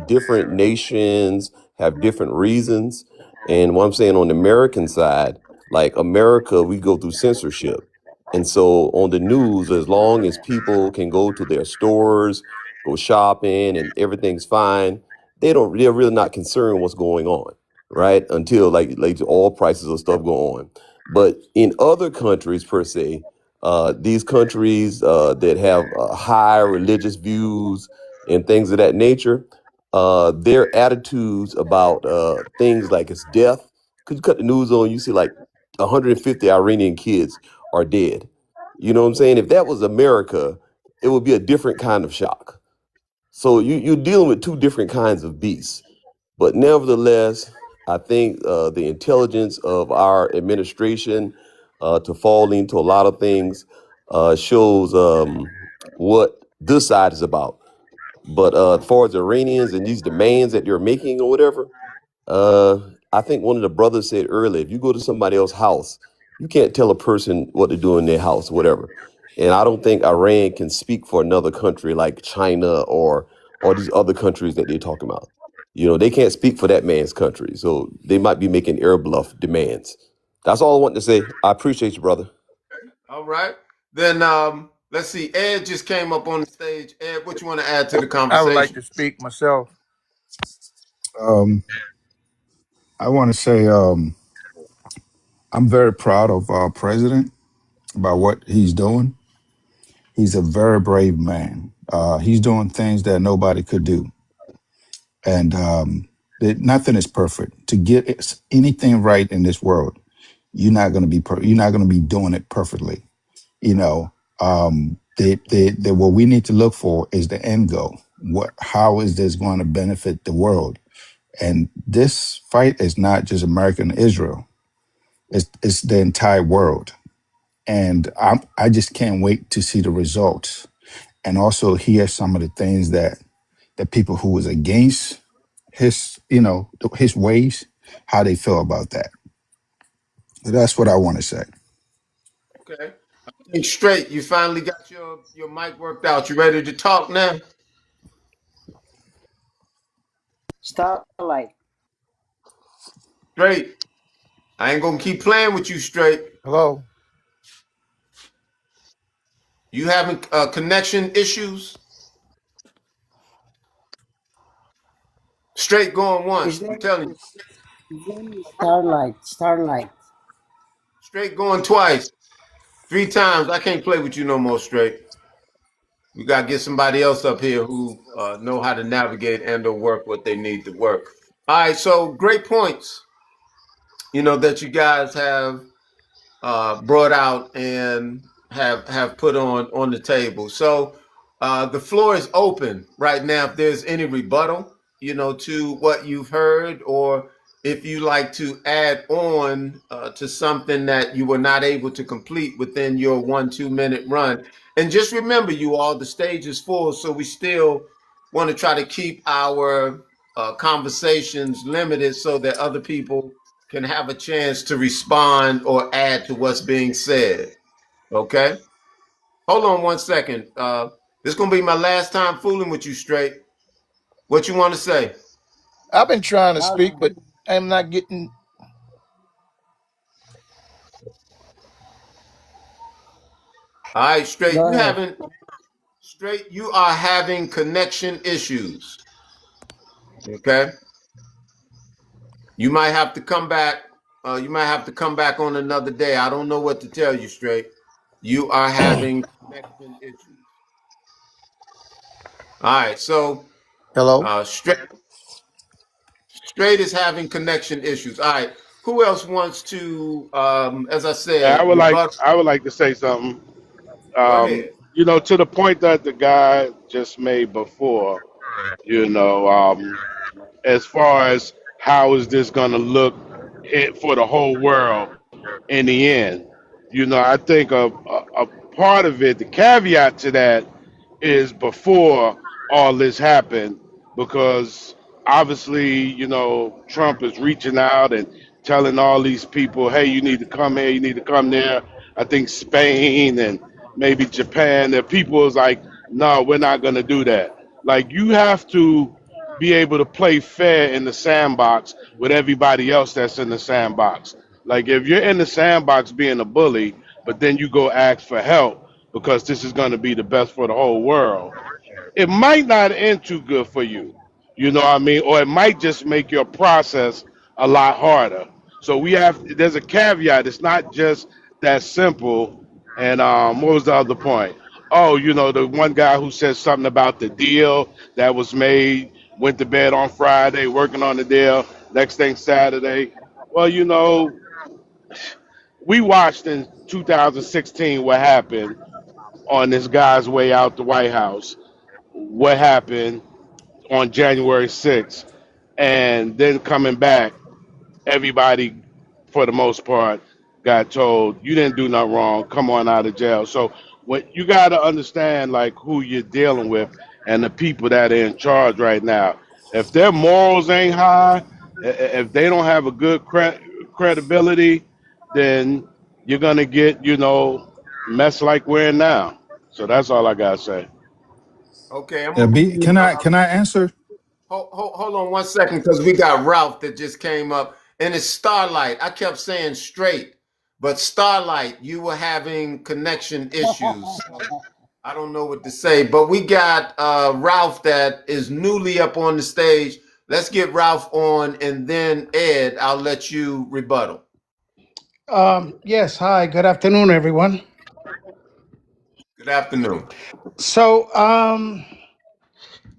different nations have different reasons. And what I'm saying on the American side, like America, we go through censorship. And so on the news, as long as people can go to their stores, go shopping, and everything's fine, they're really not concerned what's going on, right? Until like the oil prices or stuff go on. But in other countries per se, these countries that have high religious views and things of that nature, their attitudes about things like it's death. Could you cut the news on? You see like 150 Iranian kids are dead. You know what I'm saying? If that was America, it would be a different kind of shock. So you're dealing with two different kinds of beasts. But nevertheless, I think the intelligence of our administration to fall into a lot of things shows what this side is about. But as far as the Iranians and these demands that they're making or whatever, uh, I think one of the brothers said earlier, if you go to somebody else's house, you can't tell a person what to do in their house, whatever. And I don't think Iran can speak for another country like China or these other countries that they're talking about. You know, they can't speak for that man's country. So they might be making air bluff demands. That's all I want to say. I appreciate you, brother. All right. Then let's see. Ed just came up on the stage. Ed, what you want to add to the I would like conversation? to speak myself. Um, I want to say I'm very proud of our president about what he's doing. He's a very brave man. He's doing things that nobody could do, and nothing is perfect. To get anything right in this world, you're not going to be you're not going to be doing it perfectly. You know, what we need to look for is the end goal. How is this going to benefit the world? And this fight is not just America and Israel. It's the entire world. And I just can't wait to see the results and also hear some of the things that the people who was against his, his ways, how they feel about that. That's what I want to say. Okay. I think straight. You finally got your mic worked out. You ready to talk now? Starlight. Straight. I ain't gonna keep playing with you, straight. Hello. You having connection issues? Straight going His once. I'm name, telling you. his name is Starlight. Starlight. Straight going twice. 3 times. I can't play with you no more, straight. We gotta get somebody else up here who know how to navigate and or work what they need to work. All right, so great points. That you guys have brought out and have put on the table. So the floor is open right now. If there's any rebuttal, to what you've heard, or if you like to add on to something that you were not able to complete within your 1-2 minute run. And just remember, you all, the stage is full, so we still want to try to keep our conversations limited so that other people can have a chance to respond or add to what's being said. Okay? Hold on 1 second. This is gonna be my last time fooling with you, straight. What you want to say? I've been trying to speak, but I'm not getting. All right, straight. Go ahead. You are having connection issues. Okay? You might have to come back. You might have to come back on another day. I don't know what to tell you, straight. You are having connection issues. All right, so Hello. Straight is having connection issues. All right. Who else wants to, as I Yeah, said, rebut? I would like to say something. Go ahead. To the point that the guy just made before, as far as how is this going to look for the whole world in the end. I think a part of it, the caveat to that, is before all this happened, because obviously, Trump is reaching out and telling all these people, hey, you need to come here, you need to come there. I think Spain and maybe Japan, the people is like, no, we're not going to do that. Like, you have to be able to play fair in the sandbox with everybody else that's in the sandbox. Like, if you're in the sandbox being a bully, but then you go ask for help because this is going to be the best for the whole world, it might not end too good for you. You know what I mean? Or it might just make your process a lot harder. So there's a caveat. It's not just that simple. And what was the other point? Oh, the one guy who said something about the deal that was made, went to bed on Friday, working on the deal, next thing Saturday. Well, we watched in 2016 what happened on this guy's way out the White House. What happened on January 6th, and then coming back, everybody, for the most part, got told you didn't do nothing wrong. Come on out of jail. So what you got to understand, like who you're dealing with and the people that are in charge right now. If their morals ain't high, if they don't have a good credibility, then you're gonna get mess like we're in now. So that's all I gotta say. Okay, I'm Yeah, gonna B, move. can I answer? Hold on 1 second, because we got Ralph that just came up, and it's Starlight. I kept saying straight, but Starlight, you were having connection issues. So I don't know what to say, but we got Ralph that is newly up on the stage. Let's get Ralph on, and then Ed, I'll let you rebuttal. Yes, hi, good afternoon, everyone. Good afternoon. So,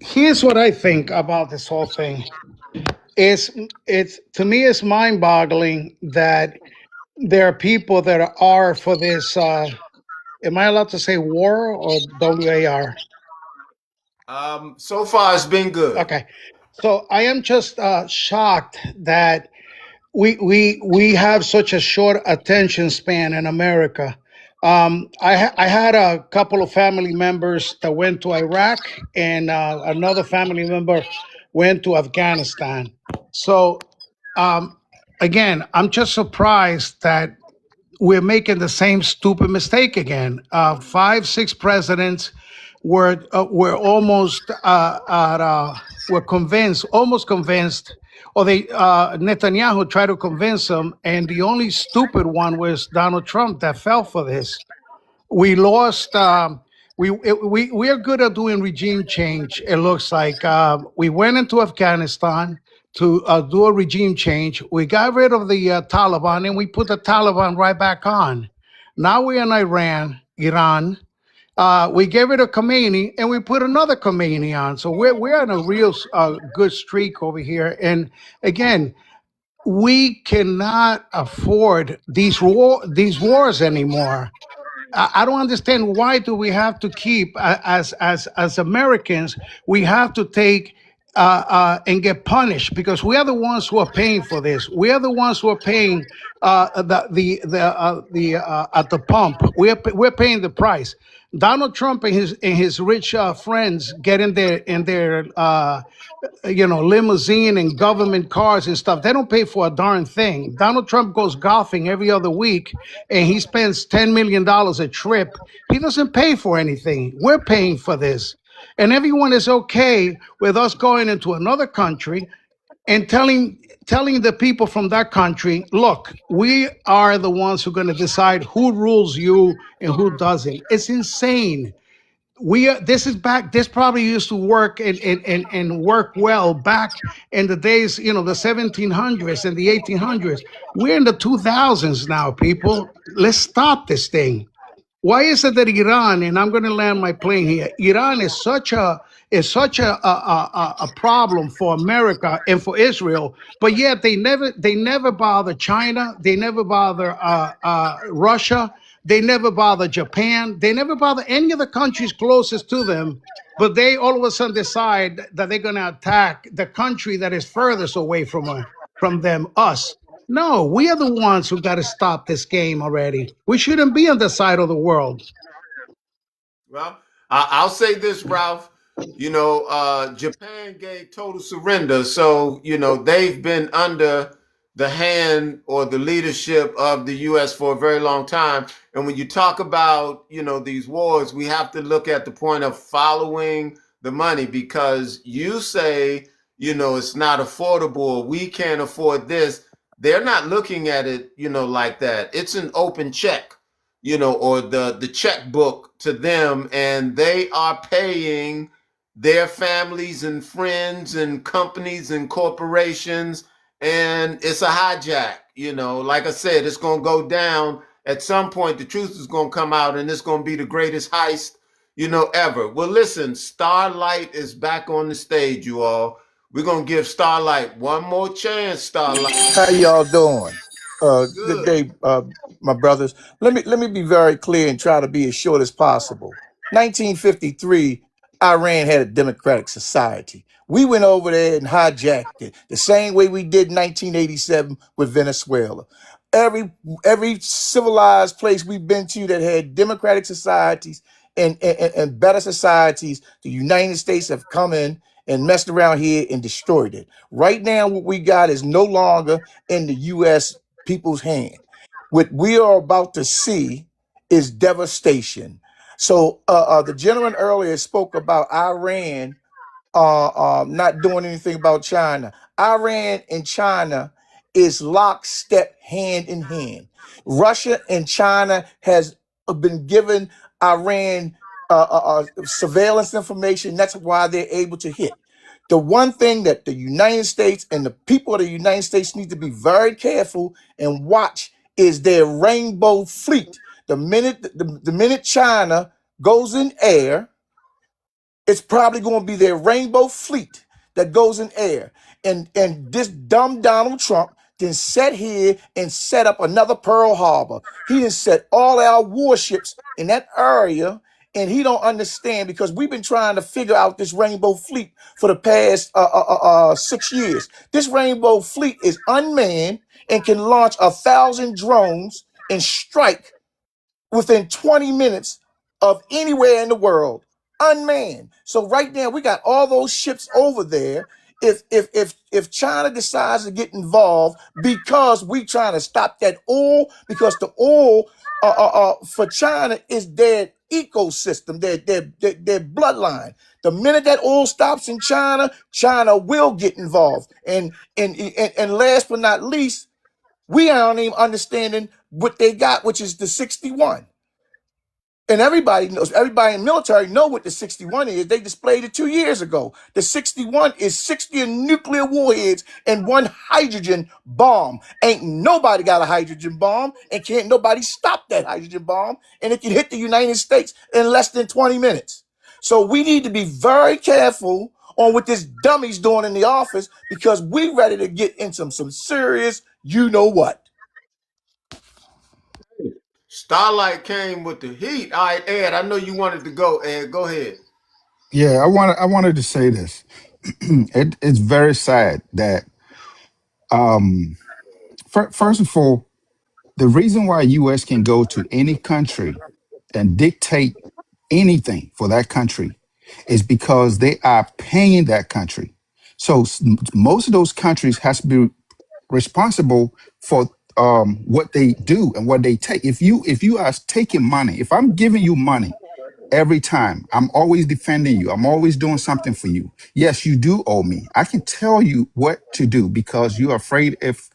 here's what I think about this whole thing. It's to me, it's mind-boggling that there are people that are for this. Am I allowed to say war or WAR? So far it's been good. Okay, so I am just shocked that we have such a short attention span in America. I had a couple of family members that went to Iraq, and another family member went to Afghanistan. So um, again, I'm just surprised that we're making the same stupid mistake again. Five, six presidents were almost were convinced, almost convinced, or they Netanyahu tried to convince them, and the only stupid one was Donald Trump that fell for this. We lost. We are good at doing regime change. It looks like we went into Afghanistan to do a regime change. We got rid of the Taliban, and we put the Taliban right back on. Now we're in Iran. We get rid of Khomeini, and we put another Khomeini on. So we're on a real good streak over here. And again, we cannot afford these wars anymore. I don't understand, why do we have to keep as Americans, we have to take and get punished because we are the ones who are paying for this. We are the ones who are paying the at the pump. We're paying the price. Donald Trump and his rich friends get in their limousine and government cars and stuff. They don't pay for a darn thing. Donald Trump goes golfing every other week and he spends $10 million a trip. He doesn't pay for anything. We're paying for this. And everyone is okay with us going into another country and telling the people from that country, look, we are the ones who are going to decide who rules you and who doesn't. It's insane. This probably used to work and work well back in the days, the 1700s and the 1800s. We're in the 2000s now, people. Let's stop this thing. Why is it that Iran, and I'm going to land my plane here, Iran is such a problem for America and for Israel, but yet they never bother China, they never bother Russia, they never bother Japan, they never bother any of the countries closest to them. But they all of a sudden decide that they're going to attack the country that is furthest away from them, us. No, we are the ones who got to stop this game already. We shouldn't be on the side of the world. Well, I'll say this, Ralph. Japan gave total surrender, so they've been under the hand or the leadership of the U.S. for a very long time. And when you talk about, these wars, we have to look at the point of following the money, because you say, it's not affordable, or we can't afford this. They're not looking at it, like that. It's an open check, or the checkbook to them, and they are paying their families and friends and companies and corporations, and it's a hijack. Like I said, it's going to go down at some point. The truth is going to come out, and it's going to be the greatest heist, ever. Well, listen, Starlight is back on the stage, you all. We're going to give Starlight one more chance. Starlight, How y'all doing? Good good. day, my brothers. Let me be very clear and try to be as short as possible. 1953, Iran had a democratic society. We went over there and hijacked it the same way we did in 1987 with Venezuela. Every every civilized place we've been to that had democratic societies and better societies, the United States have come in and messed around here and destroyed it. Right now, what we got is no longer in the U.S. people's hand. What we are about to see is devastation. So, the gentleman earlier spoke about Iran not doing anything about China. Iran and China is lockstep, hand in hand. Russia and China has been given Iran surveillance information. That's why they're able to hit. The one thing that the United States and the people of the United States need to be very careful and watch is their rainbow fleet. The minute China goes in air, it's probably going to be their rainbow fleet that goes in air. And this dumb Donald Trump then set here and set up another Pearl Harbor. He done set all our warships in that area, and he don't understand, because we've been trying to figure out this rainbow fleet for the past 6 years. This rainbow fleet is unmanned and can launch 1,000 drones and strike within 20 minutes of anywhere in the world, unmanned. So right now we got all those ships over there. If China decides to get involved, because we trying to stop that oil, because the oil for China is their ecosystem, their bloodline. The minute that oil stops in China, China will get involved. And last but not least, we aren't even understanding what they got, which is the 61. And everybody knows, everybody in the military know what the 61 is. They displayed it 2 years ago. The 61 is 60 nuclear warheads and one hydrogen bomb. Ain't nobody got a hydrogen bomb, and can't nobody stop that hydrogen bomb. And it can hit the United States in less than 20 minutes. So we need to be very careful on what this dummy's doing in the office, because we ready to get into some serious, you know what. Starlight came with the heat. All right, Ed, I know you wanted to go. Ed, go ahead. Yeah, I wanted to say this. It's very sad that first of all, the reason why U.S. can go to any country and dictate anything for that country is because they are paying that country. So most of those countries has to be responsible for what they do and what they take. If you are taking money, if I'm giving you money every time, I'm always defending you, I'm always doing something for you. Yes, you do owe me. I can tell you what to do because you're afraid if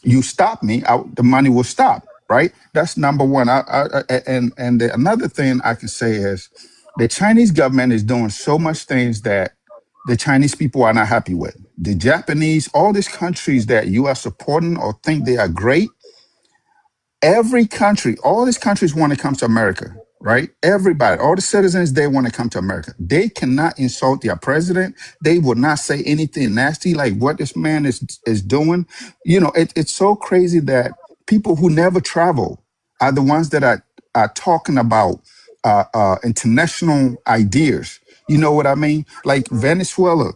you stop me, the money will stop. Right? That's number one. Another thing I can say is the Chinese government is doing so much things that the Chinese people are not happy with. The Japanese, all these countries that you are supporting or think they are great, every country, all these countries want to come to America, right? Everybody, all the citizens, they want to come to America. They cannot insult their president. They will not say anything nasty like what this man is doing. It's so crazy that people who never travel are the ones that are talking about international ideas. You know what I mean? Like Venezuela,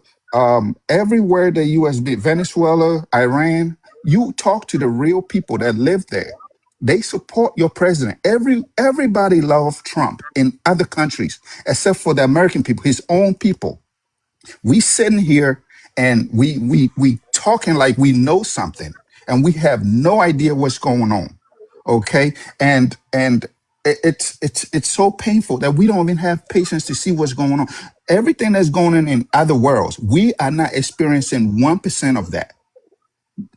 everywhere the U.S. be, Venezuela, Iran, you talk to the real people that live there, they support your president. Everybody loves Trump in other countries, except for the American people, his own people. We sitting here and we talking like we know something, and we have no idea what's going on. Okay, and it's so painful that we don't even have patience to see what's going on. Everything that's going on in other worlds, we are not experiencing 1% of that.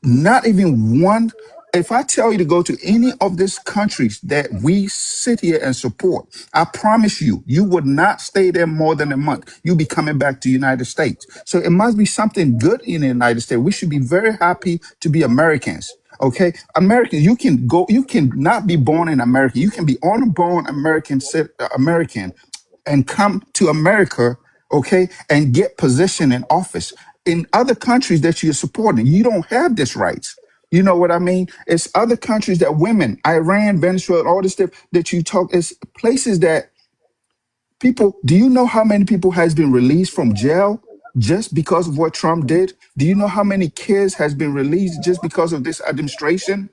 Not even one. If I tell you to go to any of these countries that we sit here and support, I promise you, you would not stay there more than a month. You'll be coming back to the United States. So it must be something good in the United States. We should be very happy to be Americans. Okay, Americans, you can go. You can not be born in America. You can be unborn American, and come to America, okay, and get position in office. In other countries that you're supporting, you don't have this rights. You know what I mean? It's other countries that women, Iran, Venezuela, all this stuff that you talk, it's places that people, do you know how many people has been released from jail just because of what Trump did? Do you know how many kids has been released just because of this administration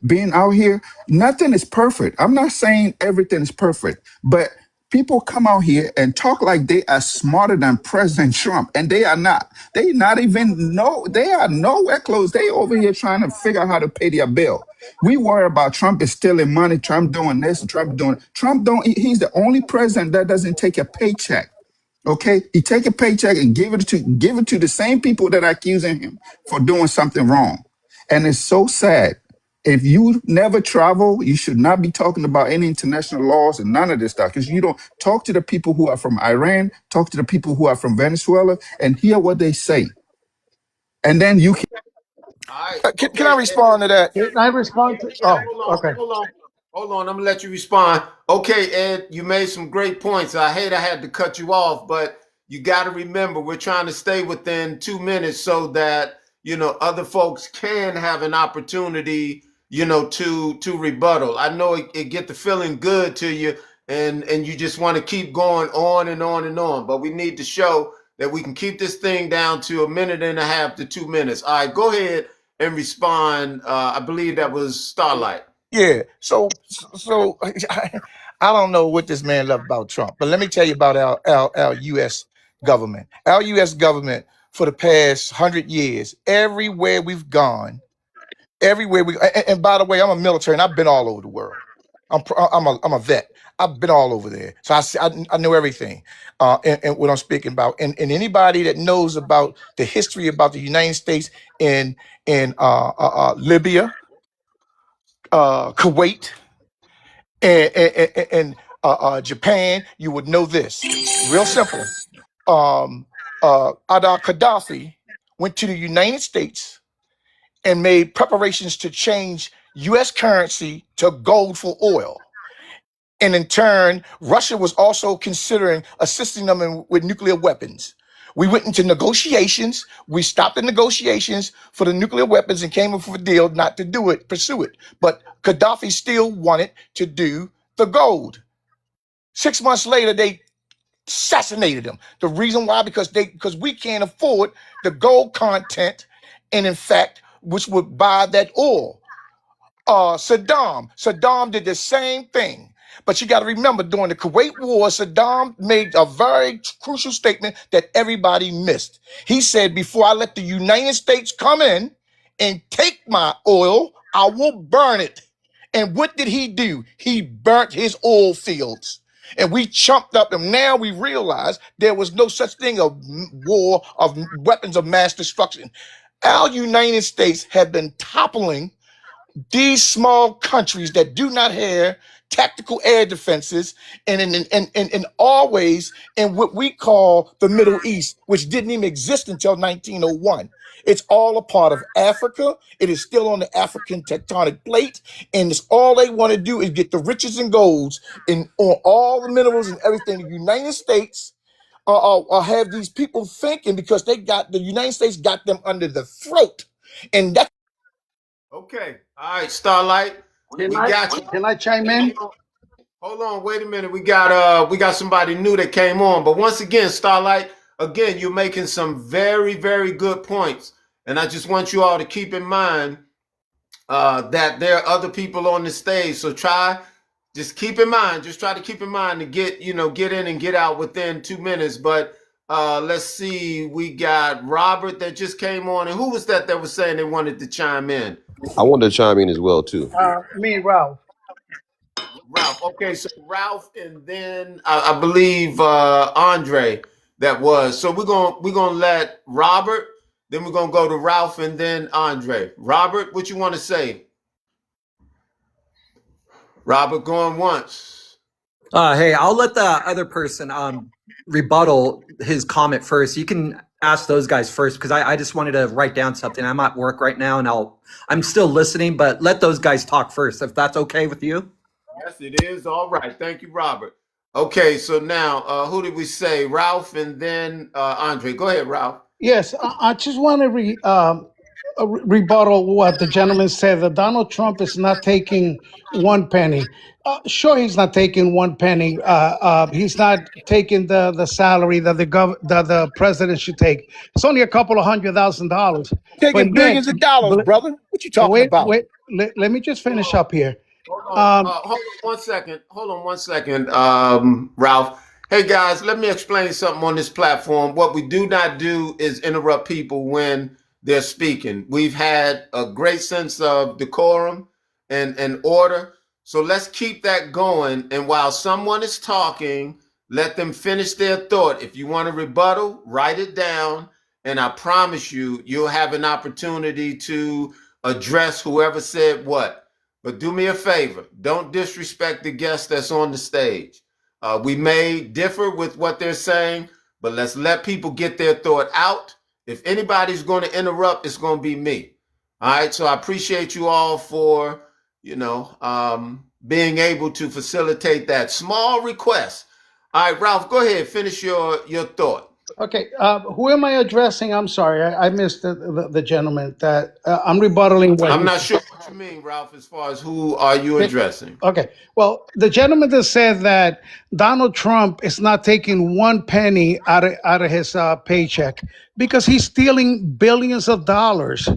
being out here? Nothing is perfect. I'm not saying everything is perfect, but people come out here and talk like they are smarter than President Trump, and they are not. They not even know. They are nowhere close. They over here trying to figure out how to pay their bill. We worry about Trump is stealing money, Trump doing this, Trump doing. Trump don't. He's the only president that doesn't take a paycheck. Okay, he take a paycheck and give it to the same people that are accusing him for doing something wrong, and it's so sad. If you never travel, you should not be talking about any international laws and none of this stuff because you don't talk to the people who are from Iran, talk to the people who are from Venezuela, and hear what they say, and then you can. All right. Can I Okay. respond to that? Can I respond to? Ed, Oh, hold on, okay. hold on, hold on. I'm gonna let you respond. Okay, Ed, you made some great points. I hate I had to cut you off, but you got to remember we're trying to stay within 2 minutes so that other folks can have an opportunity, to rebuttal. I know it get the feeling good to you, and you just want to keep going on and on and on. But we need to show that we can keep this thing down to a minute and a half to 2 minutes. All right, go ahead and respond. I believe that was Starlight. Yeah. So I don't know what this man loved about Trump, but let me tell you about our U.S. government. Our U.S. government for the past 100 years, everywhere we've gone, everywhere we. And by the way, I'm a military, and I've been all over the world. I'm a vet. I've been all over there, so I know everything. And what I'm speaking about, and anybody that knows about the history about the United States in Libya, Kuwait, and Japan, you would know this. Real simple. Adar Gaddafi went to the United States and made preparations to change U.S. currency to gold for oil. And in turn, Russia was also considering assisting them with nuclear weapons. We went into negotiations. We stopped the negotiations for the nuclear weapons and came up with a deal not to pursue it. But Gaddafi still wanted to do the gold. 6 months later, they assassinated him. The reason why, because we can't afford the gold content, and in fact, which would buy that oil. Saddam did the same thing. But you got to remember, during the Kuwait War, Saddam made a very crucial statement that everybody missed. He said, before I let the United States come in and take my oil, I will burn it. And what did he do? He burnt his oil fields. And we chumped up, and now we realize there was no such thing of war, of weapons of mass destruction. Our United States had been toppling these small countries that do not have tactical air defenses, and always in what we call the Middle East, which didn't even exist until 1901. It's all a part of Africa. It is still on the African tectonic plate, and it's all they want to do is get the riches and golds and on all the minerals and everything. The United States have these people thinking because the United States got them under the throat, and that's. Okay. All right, Starlight. Can We I got you. can I chime in? Hold on, wait a minute. We got somebody new that came on. But once again, Starlight, again, you're making some very, very good points. And I just want you all to keep in mind that there are other people on the stage. So just try to keep in mind to get in and get out within 2 minutes. But Let's see. We got Robert that just came on, and who was that was saying they wanted to chime in? I wanted to chime in as well too. Me, Ralph. Ralph. Okay, so Ralph, and then I believe Andre. That was. So we're gonna let Robert. Then we're gonna go to Ralph, and then Andre. Robert, what you want to say? Robert going once. Hey, I'll let the other person rebuttal his comment first. You can ask those guys first because I just wanted to write down something. I'm at work right now and I'm still listening, but let those guys talk first if that's okay with you. Yes, it is. All right. Thank you, Robert. Okay, so now who did we say? Ralph, and then Andre. Go ahead, Ralph. Yes, I just want to rebuttal what the gentleman said that Donald Trump is not taking one penny. Sure, he's not taking one penny. He's not taking the salary that that the president should take. It's only a couple of $100,000. But Taking yet, billions of dollars, but, brother. What you but talking about? let me just finish up here. Hold on 1 second. Hold on 1 second, Ralph. Hey guys, let me explain something on this platform. What we do not do is interrupt people when they're speaking. We've had a great sense of decorum and order. So let's keep that going. And while someone is talking, let them finish their thought. If you want to rebuttal, write it down. And I promise you, you'll have an opportunity to address whoever said what. But do me a favor, don't disrespect the guest that's on the stage. We may differ with what they're saying, but let's let people get their thought out. If anybody's going to interrupt, it's going to be me. All right. So I appreciate you all for, being able to facilitate that small request. All right, Ralph, go ahead. Finish your thought. Okay, who am I addressing? I'm sorry, I missed the gentleman that I'm rebuttaling what I'm he not said. sure what you mean, Ralph, as far as who are you addressing? Okay, well, the gentleman that said that Donald Trump is not taking one penny out of his paycheck because he's stealing billions of dollars.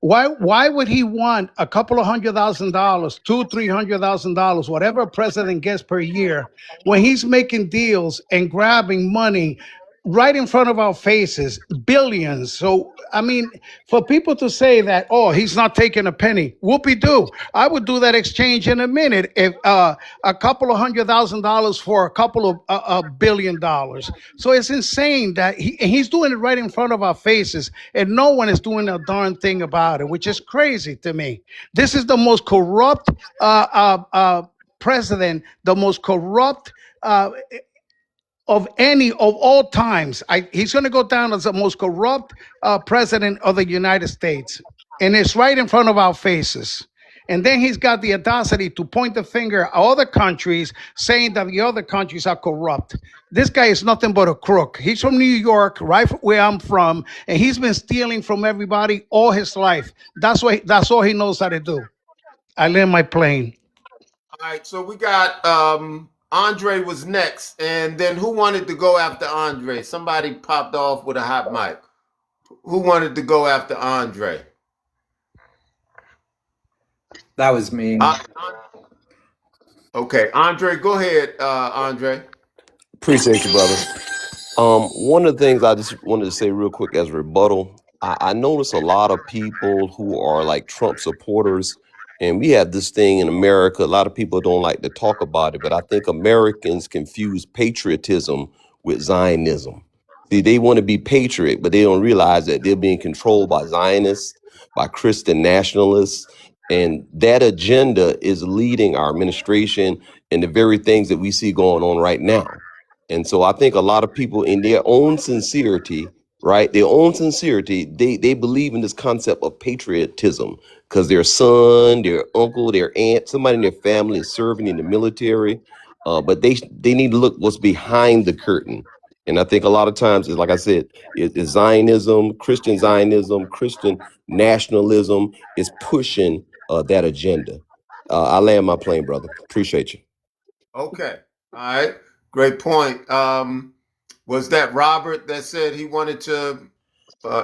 Why would he want a couple of $100,000, $200,000, $300,000, whatever a president gets per year, when he's making deals and grabbing money right in front of our faces, billions? So, I mean, for people to say that, oh, he's not taking a penny, whoopee-doo. I would do that exchange in a minute if a couple of $100,000 for a couple of $1 billion. So it's insane that he's doing it right in front of our faces, and no one is doing a darn thing about it, which is crazy to me. This is the most corrupt president, the most corrupt of all times. He's going to go down as the most corrupt president of the United States, and it's right in front of our faces. And then he's got the audacity to point the finger at other countries, saying that the other countries are corrupt. This guy is nothing but a crook. He's from New York, right where I'm from, and he's been stealing from everybody all his life. That's all he knows how to do. I land my plane. All right, so we got Andre was next, and then who wanted to go after Andre? Somebody popped off with a hot mic. Who wanted to go after Andre? That was me. Okay, Andre, go ahead, Andre. Appreciate you, brother. One of the things I just wanted to say real quick as a rebuttal, I notice a lot of people who are like Trump supporters, and we have this thing in America. A lot of people don't like to talk about it, but I think Americans confuse patriotism with Zionism. See, they want to be patriot, but they don't realize that they're being controlled by Zionists, by Christian nationalists, and that agenda is leading our administration and the very things that we see going on right now. And so I think a lot of people in their own sincerity, right? Their own sincerity, they believe in this concept of patriotism because their son, their uncle, their aunt, somebody in their family is serving in the military. But they need to look what's behind the curtain. And I think a lot of times, like I said, is Zionism, Christian nationalism is pushing that agenda. I land my plane, brother. Appreciate you. Okay, all right, great point. Was that Robert that said he wanted to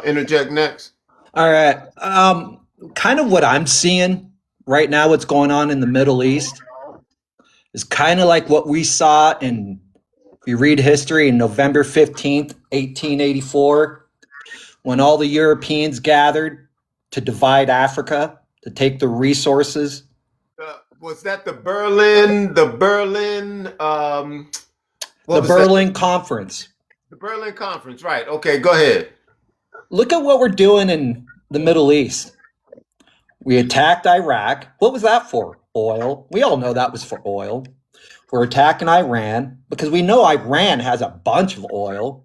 interject next? All right. Kind of what I'm seeing right now, what's going on in the Middle East is kind of like what we saw in You read history in November 15th, 1884, when all the Europeans gathered to divide Africa, to take the resources. Was that the Berlin? What The was that? Berlin Conference. The Berlin Conference, right? Okay, go ahead. Look at what we're doing in the Middle East. We attacked Iraq. What was that for? Oil. We all know that was for oil. We're attacking Iran because we know Iran has a bunch of oil.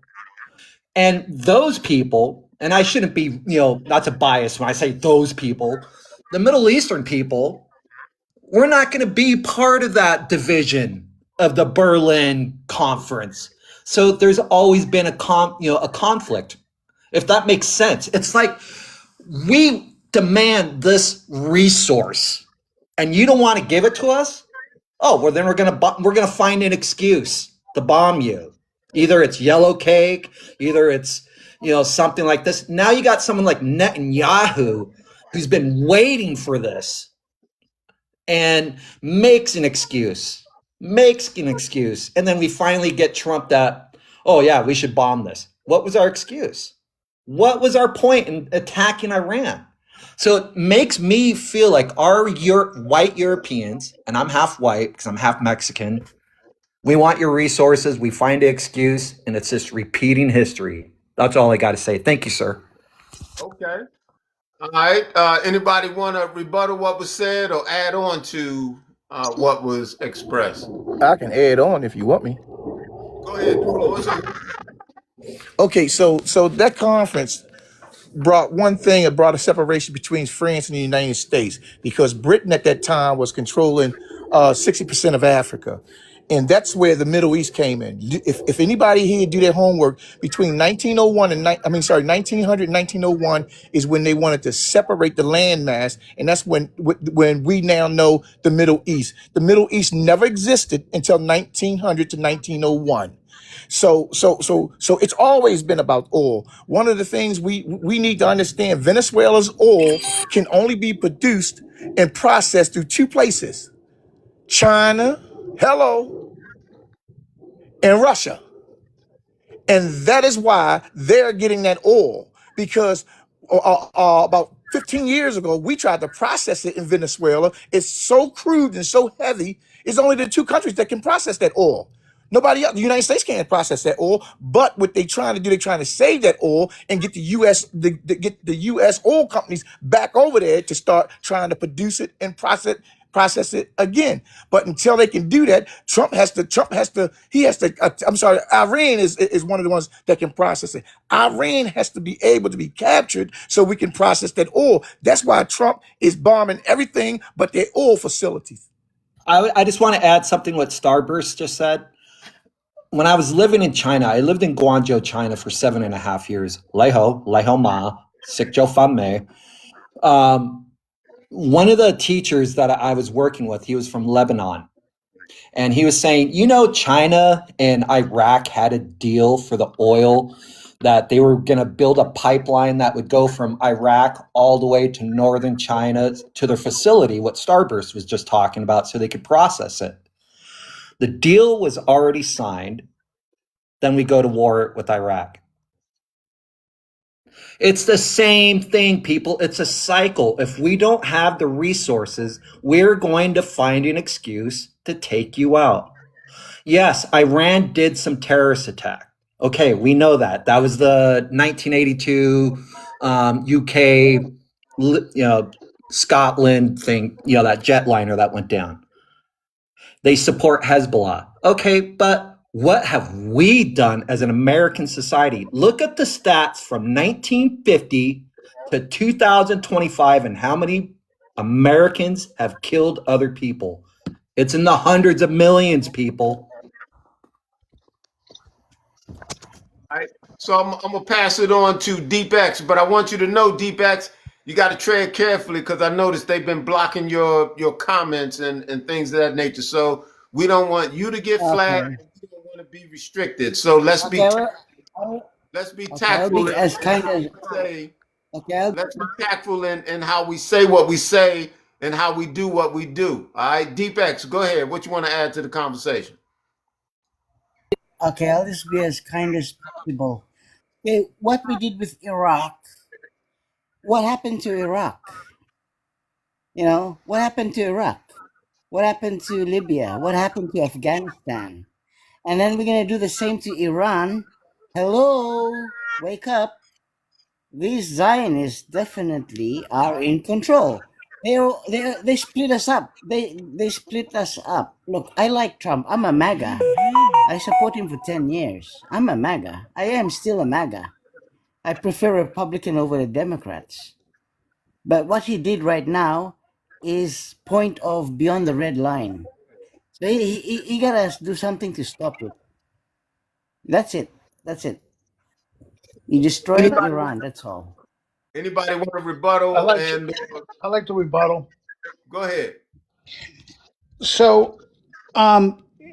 And those people, and I shouldn't be, not to bias when I say those people, the Middle Eastern people, we're not going to be part of that division of the Berlin Conference. So there's always been a conflict, if that makes sense. It's like we demand this resource and you don't want to give it to us. Oh, well, then we're gonna find an excuse to bomb you. Either it's yellow cake, either it's something like this. Now you got someone like Netanyahu who's been waiting for this and makes an excuse, and then we finally get Trump that, oh yeah, we should bomb this. What was our excuse? What was our point in attacking Iran? So it makes me feel like our white Europeans, and I'm half white because I'm half Mexican, we want your resources, we find an excuse, and it's just repeating history. That's all I got to say. Thank you, sir. Okay. All right. Anybody want to rebuttal what was said or add on to what was expressed? I can add on if you want me. Go ahead. The floor is open. Okay, so that conference brought one thing. It brought a separation between France and the United States because Britain at that time was controlling 60% of Africa. And that's where the Middle East came in. If anybody here do their homework, between 1901 and 1900 and 1901 is when they wanted to separate the landmass, and that's when we now know the Middle East. The Middle East never existed until 1900 to 1901. So it's always been about oil. One of the things we need to understand, Venezuela's oil can only be produced and processed through two places: China, and Russia. And that is why they're getting that oil, because about 15 years ago, we tried to process it in Venezuela. It's so crude and so heavy. It's only the two countries that can process that oil. Nobody else, the United States can't process that oil. But what they're trying to do, they're trying to save that oil and get the get the U.S. oil companies back over there to start trying to produce it and process it again. But until they can do that, Iran is one of the ones that can process it. Iran has to be able to be captured so we can process that oil. That's why Trump is bombing everything but their oil facilities. I just want to add something what Starburst just said. When I was living in China, I lived in Guangzhou, China for 7.5 years. Leiho Ma, Sik Jo Fan Mei. One of the teachers that I was working with, he was from Lebanon. And he was saying, China and Iraq had a deal for the oil, that they were going to build a pipeline that would go from Iraq all the way to northern China to their facility, what Starburst was just talking about, so they could process it. The deal was already signed. Then we go to war with Iraq. It's the same thing, people. It's a cycle. If we don't have the resources, we're going to find an excuse to take you out. Yes, Iran did some terrorist attack. Okay, we know that. That was the 1982 UK, Scotland thing, that jetliner that went down. They support Hezbollah. Okay, but what have we done as an American society? Look at the stats from 1950 to 2025 and how many Americans have killed other people. It's in the hundreds of millions, people. All right. So I'm going to pass it on to Deep X, but I want you to know, Deep X, you got to tread carefully because I noticed they've been blocking your comments and things of that nature. So we don't want you to get flagged. Okay. We don't want to be restricted. So let's be I'll tactful. be as kind as Let's be tactful in how we say what we say and how we do what we do. All right, Deep X, go ahead. What you want to add to the conversation? Okay, I'll just be as kind as possible. Okay, what we did with Iraq, what happened to Iraq? What happened to Iraq? What happened to Libya? What happened to Afghanistan? And then we're going to do the same to Iran. Hello, wake up. These Zionists definitely are in control. They split us up. They split us up. Look, I like Trump. I'm a MAGA. I support him for 10 years. I'm a MAGA. I am still a MAGA. I prefer Republican over the Democrats. But what he did right now is point of beyond the red line. So he gotta do something to stop it. That's it. That's it. He destroyed Anybody Iran. That's all. anybody want a I rebuttal? like to, And I like to rebuttal. go ahead. So,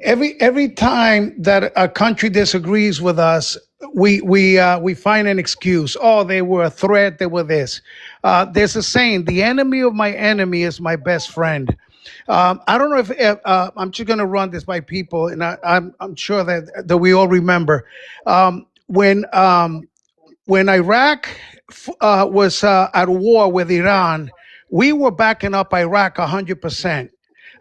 every time that a country disagrees with us, we find an excuse. Oh, they were a threat. They were this. There's a saying: "The enemy of my enemy is my best friend." I don't know if I'm just going to run this by people, and I'm sure that we all remember when Iraq was at war with Iran, we were backing up Iraq 100%.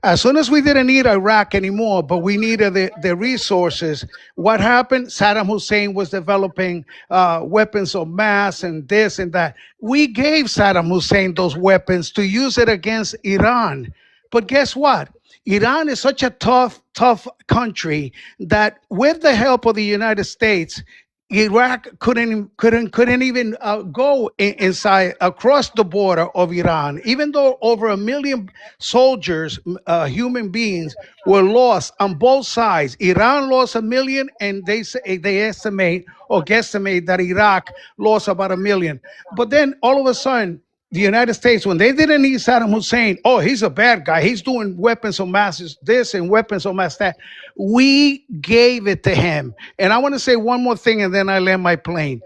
As soon as we didn't need Iraq anymore, but we needed the resources, what happened? Saddam Hussein was developing weapons of mass and this and that. We gave Saddam Hussein those weapons to use it against Iran. But guess what? Iran is such a tough country that with the help of the United States, Iraq couldn't even go inside across the border of Iran, even though over 1 million soldiers, human beings, were lost on both sides. Iran lost 1 million, and they estimate or guesstimate that Iraq lost about 1 million. But then all of a sudden, the United States, when they didn't need Saddam Hussein, oh, he's a bad guy. He's doing weapons of mass this and weapons of mass that. We gave it to him. And I want to say one more thing, and then I land my plane.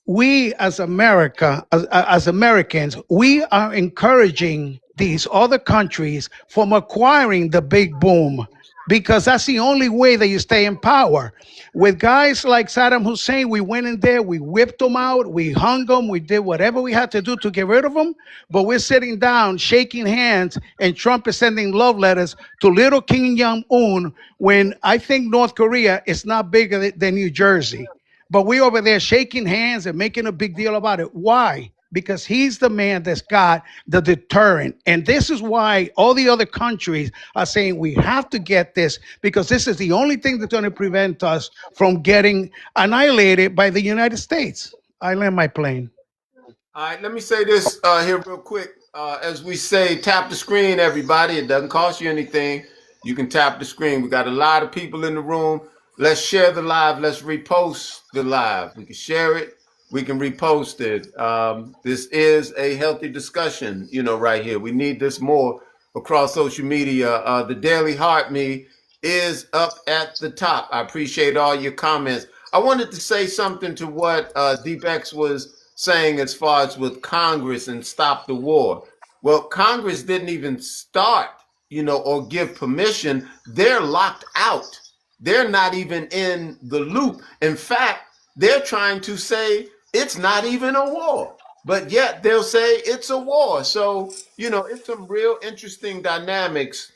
We as America, as Americans, we are encouraging these other countries from acquiring the big boom because that's the only way that you stay in power. With guys like Saddam Hussein, we went in there, we whipped them out, we hung them, we did whatever we had to do to get rid of them. But we're sitting down, shaking hands, and Trump is sending love letters to little Kim Jong Un when I think North Korea is not bigger than New Jersey. But we over there shaking hands and making a big deal about it. Why? Because he's the man that's got the deterrent. And this is why all the other countries are saying we have to get this because this is the only thing that's going to prevent us from getting annihilated by the United States. I land my plane. All right, let me say this here real quick. As we say, tap the screen, everybody. It doesn't cost you anything. You can tap the screen. We got a lot of people in the room. Let's share the live. Let's repost the live. We can share it. We can repost it. This is a healthy discussion, right here. We need this more across social media. The Daily Heart Me is up at the top. I appreciate all your comments. I wanted to say something to what Deep X was saying as far as with Congress and stop the war. Well, Congress didn't even start, or give permission. They're locked out. They're not even in the loop. In fact, they're trying to say it's not even a war, but yet they'll say it's a war. So, it's some real interesting dynamics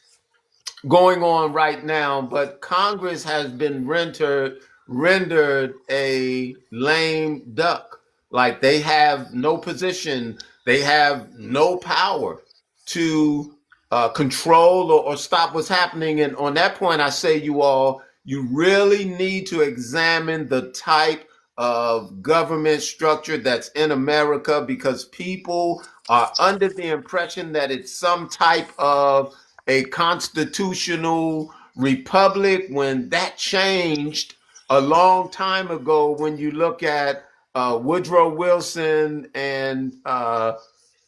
going on right now, but Congress has been rendered a lame duck. Like they have no position, they have no power to control or stop what's happening. And on that point, I say you really need to examine the type of government structure that's in America because people are under the impression that it's some type of a constitutional republic when that changed a long time ago. When you look at Woodrow Wilson and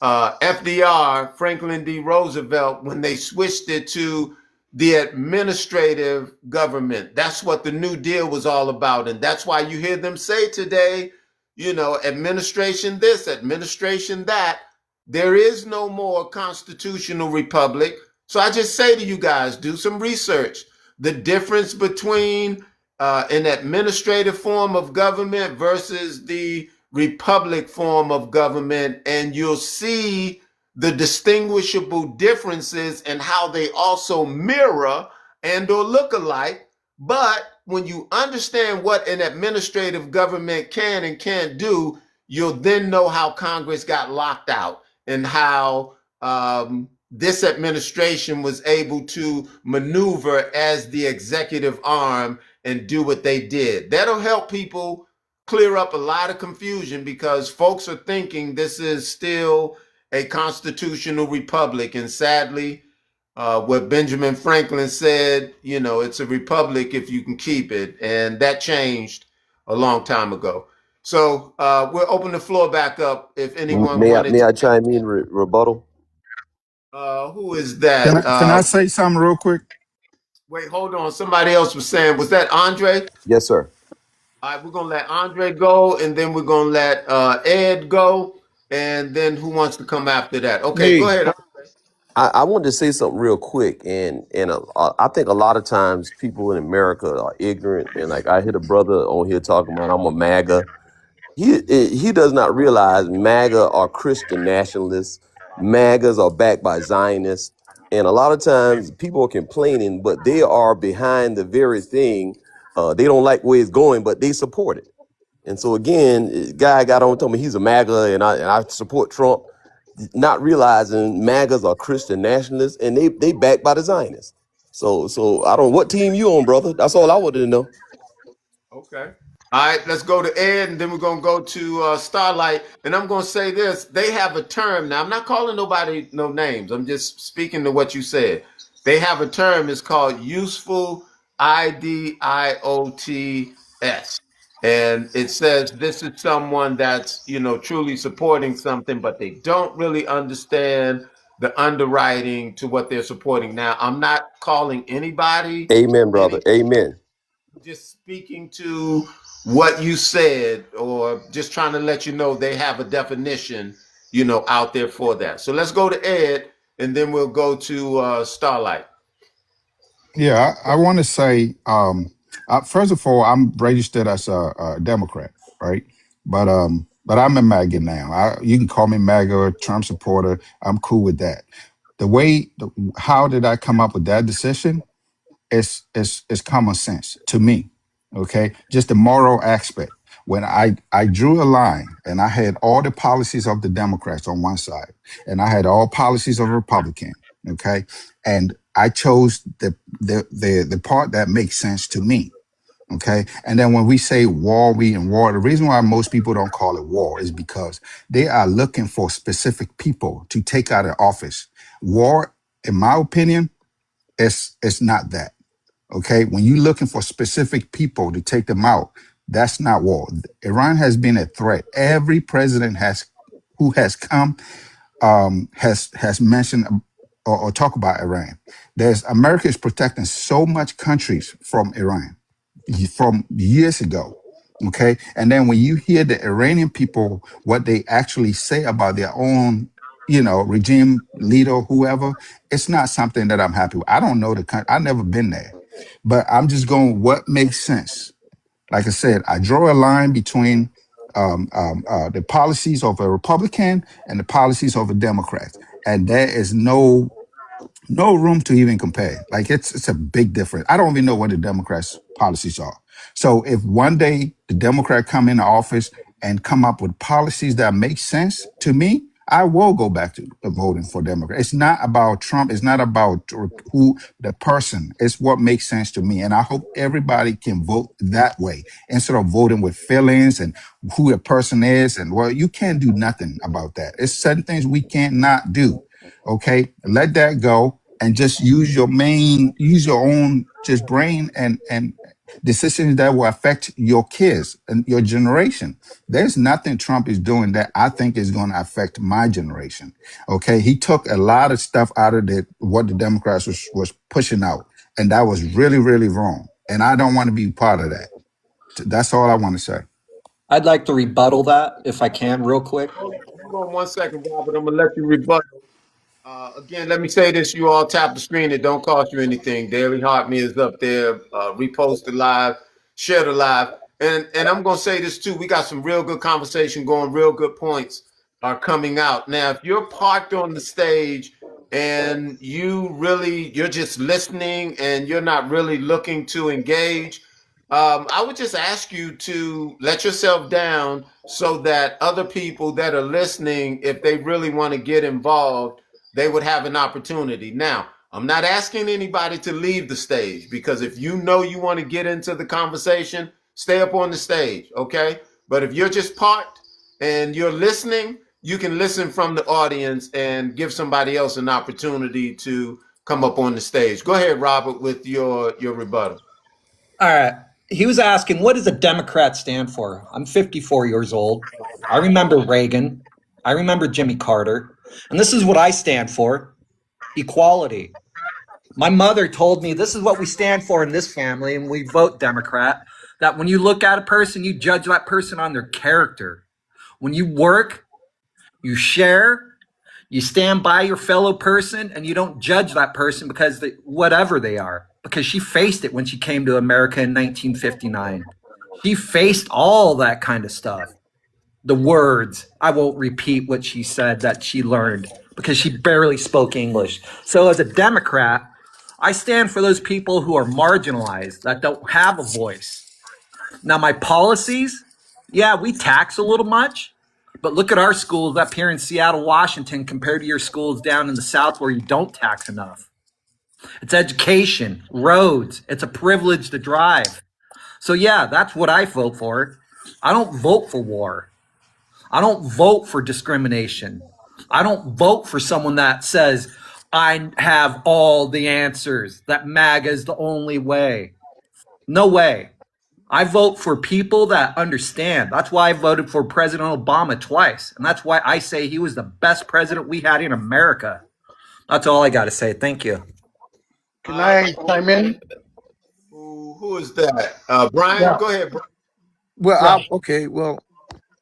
FDR, Franklin D. Roosevelt, when they switched it to the administrative government. That's what the New Deal was all about. And that's why you hear them say today, administration this, administration that. There is no more constitutional republic. So I just say to you guys, do some research. The difference between an administrative form of government versus the republic form of government, and you'll see the distinguishable differences and how they also mirror and or look alike. But when you understand what an administrative government can and can't do, you'll then know how Congress got locked out and how this administration was able to maneuver as the executive arm and do what they did. That'll help people clear up a lot of confusion because folks are thinking this is still a constitutional republic. And sadly, what Benjamin Franklin said, you know, it's a republic if you can keep it. And that changed a long time ago. So we'll open the floor back up if anyone wanted May to. I chime in rebuttal? Who is Can that? I say something real quick? Wait, hold on. Somebody else was saying, was that Andre? Yes, sir. All right, we're gonna let Andre go, and then we're gonna let Ed go, and then who wants to come after that? Okay, go Me. ahead. I wanted to say something real quick, and I think a lot of times people in America are ignorant, and like I hear a brother on here talking about I'm a MAGA. He does not realize MAGA are Christian nationalists. MAGAs are backed by Zionists, and a lot of times people are complaining, but they are behind the very thing. They don't like where it's going, but they support it. And so again, guy got on told me he's a MAGA, and I support Trump, not realizing MAGAs are Christian nationalists, and they backed by the Zionists. So I don't what team you on, brother. That's all I wanted to know. Okay. All right, let's go to Ed, and then we're gonna go to Starlight. And I'm gonna say this: they have a term now. I'm not calling nobody no names. I'm just speaking to what you said. They have a term. It's called useful IDIOTS, and it says this is someone that's truly supporting something, but they don't really understand the underwriting to what they're supporting. Now, I'm not calling anybody Amen, brother. any Amen. just speaking to what you said, or just trying to let you know they have a definition, out there for that. So let's go to Ed, and then we'll go to Starlight. Yeah, I want to say, first of all, I'm registered as a Democrat, right? But I'm a MAGA now. You can call me MAGA or Trump supporter. I'm cool with that. How did I come up with that decision? It's common sense to me. Okay, just the moral aspect. When I drew a line and I had all the policies of the Democrats on one side, and I had all policies of Republican. Okay, and I chose the part that makes sense to me. Okay, and then when we say war, we in war. The reason why most people don't call it war is because they are looking for specific people to take out of office. War, in my opinion, it's not that. Okay, when you're looking for specific people to take them out, that's not war. Iran has been a threat. Every president who has come has mentioned or talk about Iran. There's America is protecting so much countries from Iran from years ago. Okay, and then when you hear the Iranian people what they actually say about their own, regime leader, whoever, it's not something that I'm happy with. I don't know the country. I've never been there, but I'm just going what makes sense. Like I said, I draw a line between the policies of a Republican and the policies of a Democrat, and there is no room to even compare. Like it's a big difference. I don't even know what the Democrats' policies are. So if one day the Democrat come into office and come up with policies that make sense to me, I will go back to voting for Democrat. It's not about Trump. It's not about who the person. It's what makes sense to me. And I hope everybody can vote that way instead of voting with feelings and who a person is. And well, you can't do nothing about that. It's certain things we can't not do. Okay, let that go and just use your own just brain and decisions that will affect your kids and your generation. There's nothing Trump is doing that I think is going to affect my generation. Okay, he took a lot of stuff out of what the Democrats was pushing out, and that was really really wrong. And I don't want to be part of that. That's all I want to say. I'd like to rebuttal that if I can, real quick. Hold on 1 second, Robert. I'm gonna let you rebut. Again, let me say this: you all tap the screen. It don't cost you anything. Daily Heart Me is up there, reposted live. share the live. And I'm gonna say this too. We got some real good conversation going, real good points are coming out. Now, if you're parked on the stage and you're just listening and you're not really looking to engage, I would just ask you to let yourself down so that other people that are listening, if they really want to get involved, they would have an opportunity. Now, I'm not asking anybody to leave the stage, because if you know you want to get into the conversation, stay up on the stage, okay? But if you're just parked and you're listening, you can listen from the audience and give somebody else an opportunity to come up on the stage. Go ahead, Robert, with your rebuttal. All right. He was asking, what does a Democrat stand for? I'm 54 years old. I remember Reagan. I remember Jimmy Carter. And this is what I stand for: equality. My mother told me this is what we stand for in this family, and we vote Democrat. That when you look at a person, you judge that person on their character. When you work, you share, you stand by your fellow person, and you don't judge that person because whatever they are. Because she faced it when she came to America in 1959. She faced all that kind of stuff. The words, I won't repeat what she said that she learned because she barely spoke English. So as a Democrat, I stand for those people who are marginalized, that don't have a voice. Now, my policies, yeah, we tax a little much, but look at our schools up here in Seattle, Washington, compared to your schools down in the South where you don't tax enough. It's education, roads. It's a privilege to drive. So, yeah, that's what I vote for. I don't vote for war. I don't vote for discrimination. I don't vote for someone that says, I have all the answers, that MAGA is the only way. No way. I vote for people that understand. That's why I voted for President Obama twice. And that's why I say he was the best president we had in America. That's all I got to say. Thank you. Can I chime in? Who is that? Brian, Yeah. go ahead. Brian. Yeah. Okay. Well,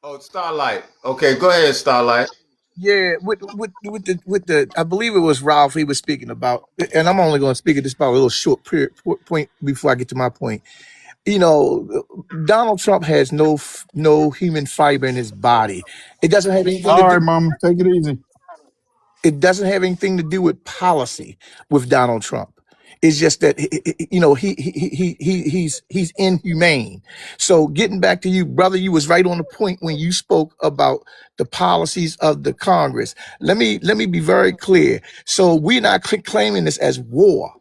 Oh, Starlight. Okay, go ahead, Starlight. yeah. With the I believe it was Ralph he was speaking about, and I'm only going to speak at this about a little short period, point before I get to my point. You know, Donald Trump has no human fiber in his body. It doesn't have anything to All do. right, mama, take it easy. It doesn't have anything to do with policy with Donald Trump. It's just that you know he's inhumane. So getting back to you, brother, you was right on the point when you spoke about the policies of the Congress. Let me be very clear. So we're not claiming this as war.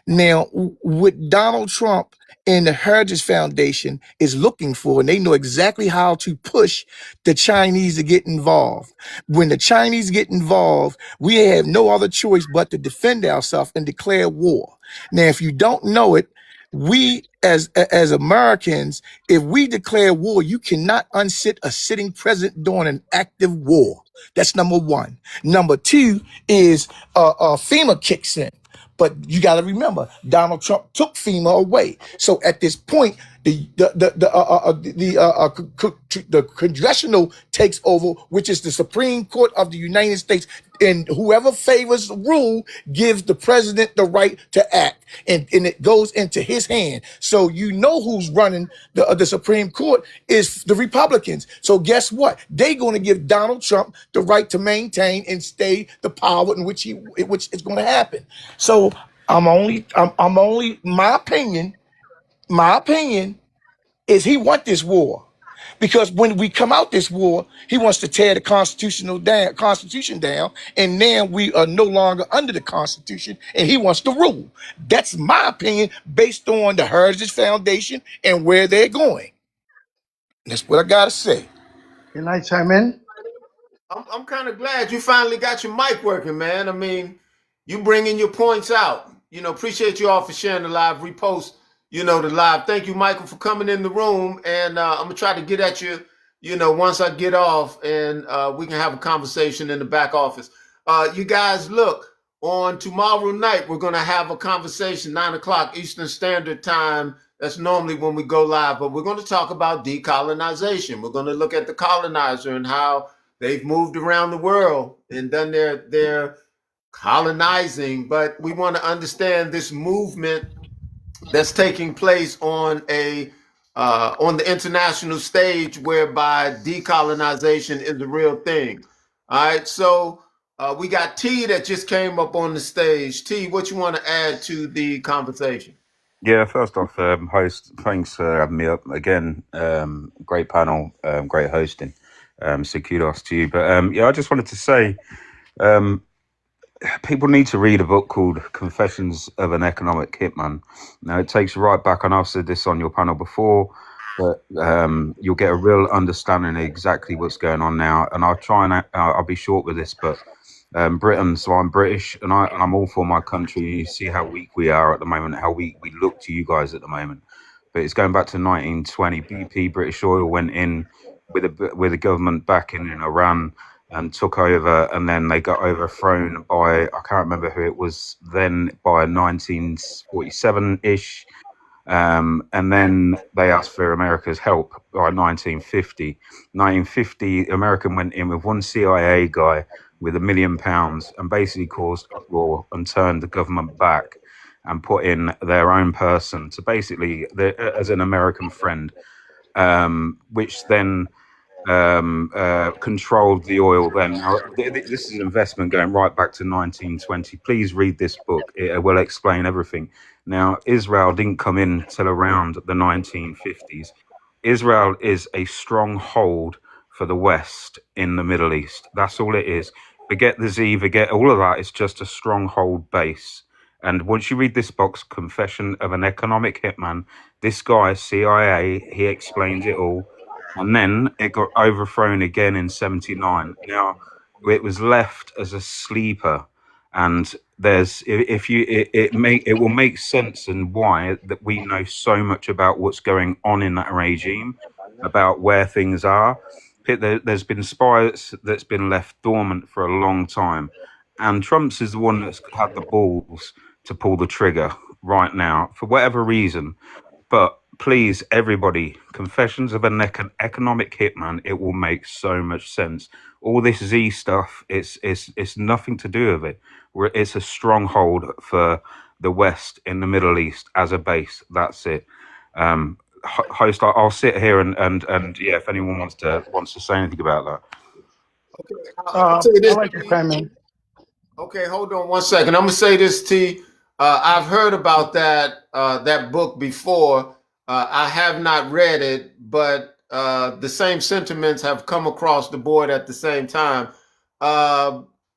Now, what Donald Trump and the Heritage Foundation is looking for, and they know exactly how to push the Chinese to get involved. When the Chinese get involved, we have no other choice but to defend ourselves and declare war. Now, if you don't know it, we as Americans, if we declare war, you cannot unsit a sitting president during an active war. That's number one. Number two is FEMA kicks in. But you got to remember, Donald Trump took FEMA away. So at this point, the congressional takes over, which is the Supreme Court of the United States, and whoever favors the rule gives the president the right to act, and it goes into his hand. So you know who's running the Supreme Court is the Republicans. So guess what? They're going to give Donald Trump the right to maintain and stay the power in which is going to happen. So I'm only my opinion is he want this war. Because when we come out this war, he wants to tear the Constitution down, and now we are no longer under the Constitution, and he wants to rule. That's my opinion based on the Heritage Foundation and where they're going. That's what I gotta say. Can I chime in? I'm kind of glad you finally got your mic working, man. I mean, you bringing your points out. Appreciate you all for sharing the live, repost, the live. Thank you, Michael, for coming in the room. And I'm going to try to get at you, once I get off, and we can have a conversation in the back office. You guys, look, on tomorrow night, we're going to have a conversation, 9 o'clock Eastern Standard Time. That's normally when we go live, but we're going to talk about decolonization. We're going to look at the colonizer and how they've moved around the world and done their colonizing, but we want to understand this movement that's taking place on a on the international stage whereby decolonization is the real thing. All right, so we got T that just came up on the stage. T, what you want to add to the conversation? Yeah, first off, host, thanks for having me up again. Great panel, great hosting. So kudos to you. But yeah, I just wanted to say, um, people need to read a book called Confessions of an Economic Hitman. Now, it takes you right back, and I've said this on your panel before, but you'll get a real understanding of exactly what's going on now. And I'll try and I'll be short with this, but Britain, so I'm British, and I'm all for my country. You see how weak we are at the moment, how weak we look to you guys at the moment. But it's going back to 1920. BP, British Oil, went in with a government backing in Iran and took over, and then they got overthrown by, I can't remember who it was then, by 1947-ish. And then they asked for America's help by 1950. 1950, America went in with one CIA guy with £1 million and basically caused uproar and turned the government back and put in their own person to basically, as an American friend, which then controlled the oil then. Now, this is an investment going right back to 1920. Please read this book. It will explain everything. Now, Israel didn't come in till around the 1950s. Israel is a stronghold for the West in the Middle East. That's all it is. Forget the Z, forget all of that. It's just a stronghold base. And once you read this book, Confession of an Economic Hitman, this guy, CIA, he explains it all. And then it got overthrown again in 79. Now, it was left as a sleeper. And there's, if you, it will make sense and why that we know so much about what's going on in that regime, about where things are. There's been spies that's been left dormant for a long time. And Trump's is the one that's had the balls to pull the trigger right now for whatever reason. But please, everybody, Confessions of an Economic Hitman, it will make so much sense. All this Z stuff, it's nothing to do with it. It's a stronghold for the West in the Middle East as a base. That's it. Host, I'll sit here and yeah, if anyone wants to say anything about that. I like to chime in. Okay, hold on one second. I'm gonna say this, T. I've heard about that book before. I have not read it, but the same sentiments have come across the board at the same time.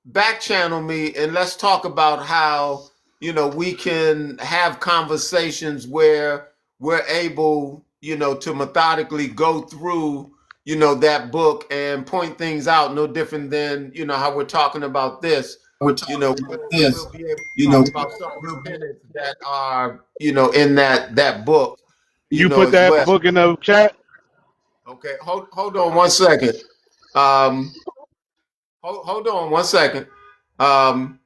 Back channel me and let's talk about how we can have conversations where we're able to methodically go through that book and point things out, no different than how we're talking about this. We'll be able to talk about some real tenets that are in that book You put as that well. book in the chat? Okay, hold on one second. Hold on one second. And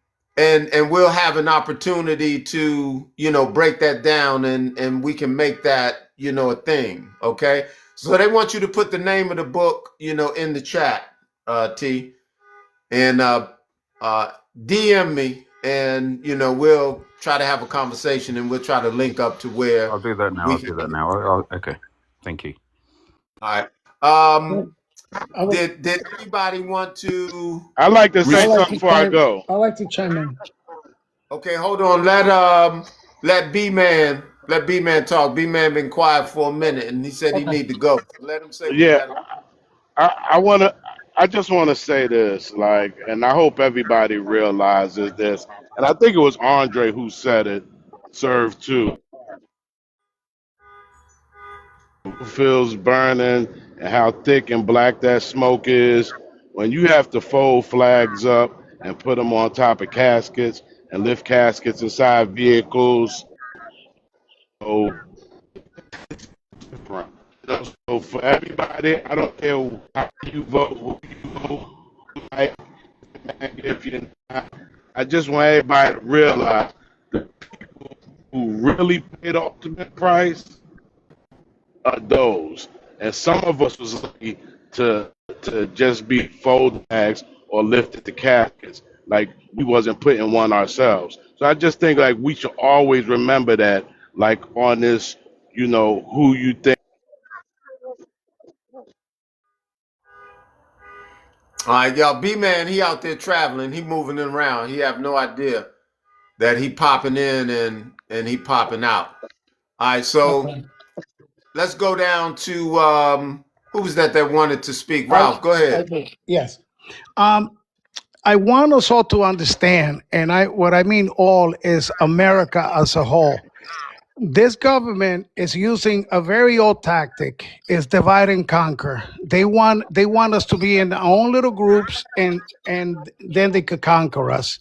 we'll have an opportunity to break that down and we can make that a thing. Okay, so they want you to put the name of the book in the chat, T, and DM me, and we'll try to have a conversation and we'll try to link up to where I'll do that now. I'll do that now. Okay, thank you. All right. Did anybody want to? I like to say something before I go. I like to chime in. Okay, hold on. Let B man talk. B man been quiet for a minute and he said he need to go. Let him say. Yeah, I just want to say this, and I hope everybody realizes this. And I think it was Andre who said it. Served too. Feels burning and how thick and black that smoke is. When you have to fold flags up and put them on top of caskets and lift caskets inside vehicles. So for everybody, I don't care how you vote, who you vote, if you I just want everybody to realize the people who really pay the ultimate price are those. And some of us was lucky to just be fold bags or lifted the caskets. Like we wasn't putting one ourselves. So I just think we should always remember that on this, who you think All right, y'all. B man, he out there traveling. He moving around. He have no idea that he popping in and he popping out. All right, so Okay. let's go down to who was that wanted to speak? I, Ralph, go I ahead. do. Yes. Um, I want us all to understand, and what I mean all is America as a whole. This government is using a very old tactic: is divide and conquer. They want us to be in our own little groups, and then they could conquer us.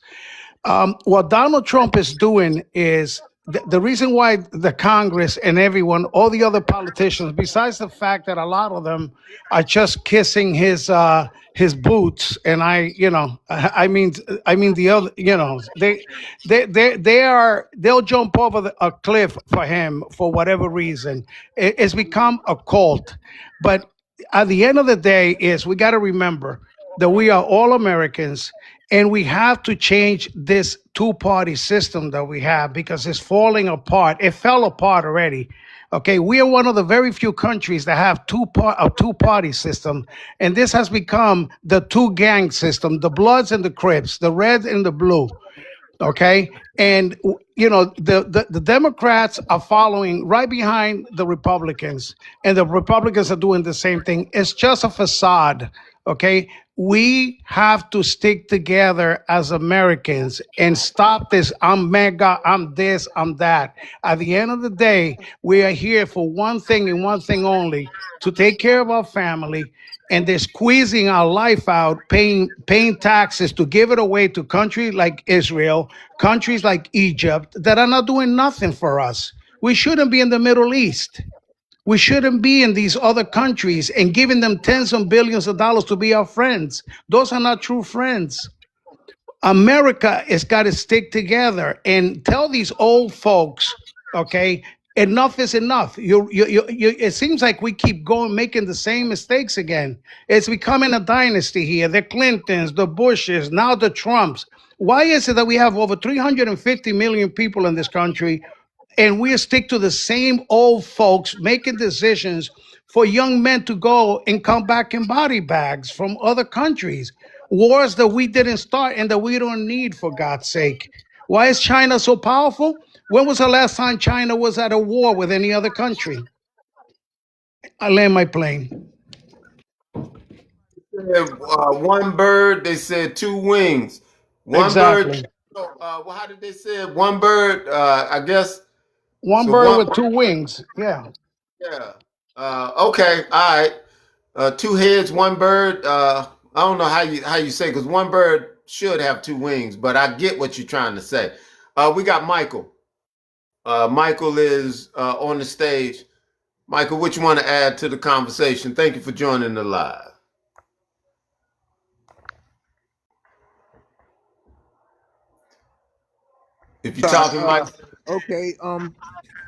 What Donald Trump is doing is the reason why the Congress and everyone, all the other politicians, besides the fact that a lot of them are just kissing his boots, and I mean the other, they'll jump over a cliff for him for whatever reason. It's become a cult, but at the end of the day, is we got to remember that we are all Americans, and we have to change this two-party system that we have because it's falling apart. It fell apart already. Okay, we are one of the very few countries that have a two-party system, and this has become the two-gang system: the Bloods and the Crips, the Red and the Blue. Okay, and the Democrats are following right behind the Republicans, and the Republicans are doing the same thing. It's just a facade. Okay, we have to stick together as Americans and stop this: I'm mega, I'm this, I'm that. At the end of the day, we are here for one thing and one thing only: to take care of our family. And they're squeezing our life out, paying taxes to give it away to countries like Israel, countries like Egypt that are not doing nothing for us. We shouldn't be in the Middle East. We shouldn't be in these other countries and giving them tens of billions of dollars to be our friends. Those are not true friends. America has got to stick together and tell these old folks, okay, enough is enough. It seems like we keep going, making the same mistakes again. It's becoming a dynasty here. The Clintons, the Bushes, now the Trumps. Why is it that we have over 350 million people in this country, and we stick to the same old folks making decisions for young men to go and come back in body bags from other countries? Wars that we didn't start and that we don't need, for God's sake. Why is China so powerful? When was the last time China was at a war with any other country? I land my plane. One bird, they said two wings. One bird. Exactly. Well, how did they say it? One bird. I guess One so. bird One. with two wings. Yeah. Yeah. Okay. All right. Two heads, one bird. I don't know how you say, because one bird should have two wings, but I get what you're trying to say. We got Michael. Michael is on the stage. Michael, what you want to add to the conversation? Thank you for joining the live. If you're Sorry. talking, Michael. Okay.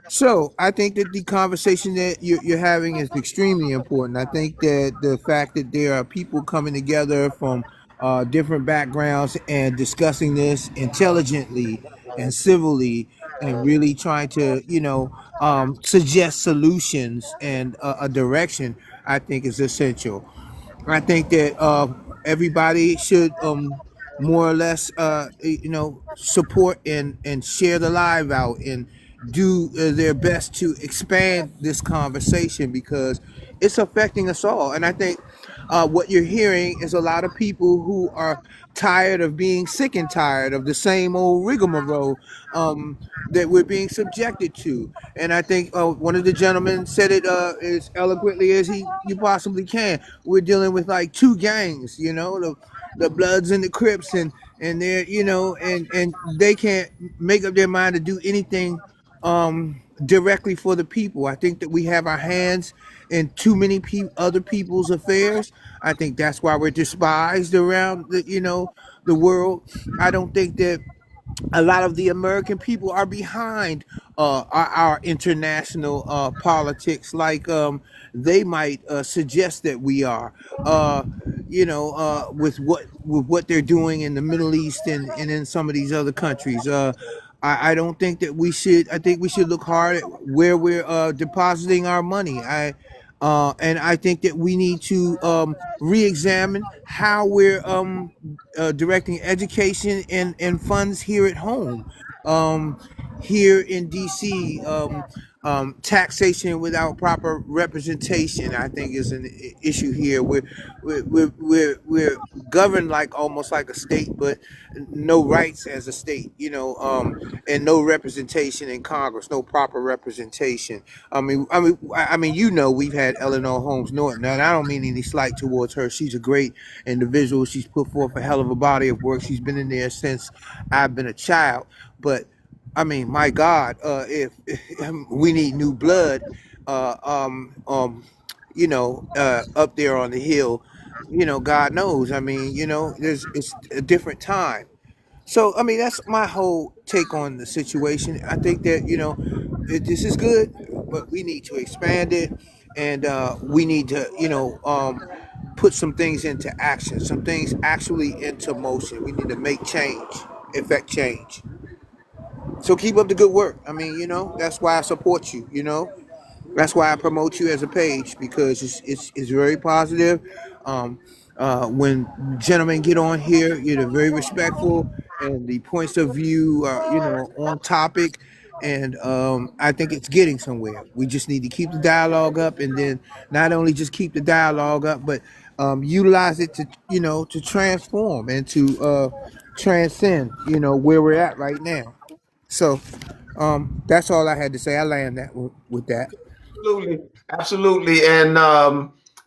So I think that the conversation that you're having is extremely important. I think that the fact that there are people coming together from different backgrounds and discussing this intelligently and civilly and really trying to, suggest solutions and a direction, I think is essential. I think that everybody should more or less support and share the live out and do their best to expand this conversation because it's affecting us all. And I think what you're hearing is a lot of people who are tired of being sick and tired of the same old rigmarole that we're being subjected to. And I think one of the gentlemen said it as eloquently as you possibly can. We're dealing with like two gangs, the Bloods and the Crips, and they're and they can't make up their mind to do anything directly for the people. I think that we have our hands in too many other people's affairs. I think that's why we're despised around the world. I don't think that a lot of the American people are behind our international politics, like they might suggest that we are. With what they're doing in the Middle East and in some of these other countries. I don't think that we should. I think we should look hard at where we're depositing our money. And I think that we need to re-examine how we're directing education and funds here at home. Um, Here in DC, taxation without proper representation, I think, is an issue here. We're governed like almost like a state, but no rights as a state, and no representation in Congress, no proper representation. We've had Eleanor Holmes Norton, and I don't mean any slight towards her. She's a great individual. She's put forth a hell of a body of work. She's been in there since I've been a child. But my God, if we need new blood, uh, um, um, up there on the hill, God knows. It's a different time. So, that's my whole take on the situation. I think that, this is good, but we need to expand it, and we need to, put some things into action, some things actually into motion. We need to make change, effect change. So keep up the good work. That's why I support you, that's why I promote you as a page, because it's very positive. Um, when gentlemen get on here, you're very respectful, and the points of view are, on topic. And I think it's getting somewhere. We just need to keep the dialogue up, and then not only just keep the dialogue up, but utilize it to, to transform and to transcend, where we're at right now. So that's all I had to say. I land that with that. Absolutely, absolutely, and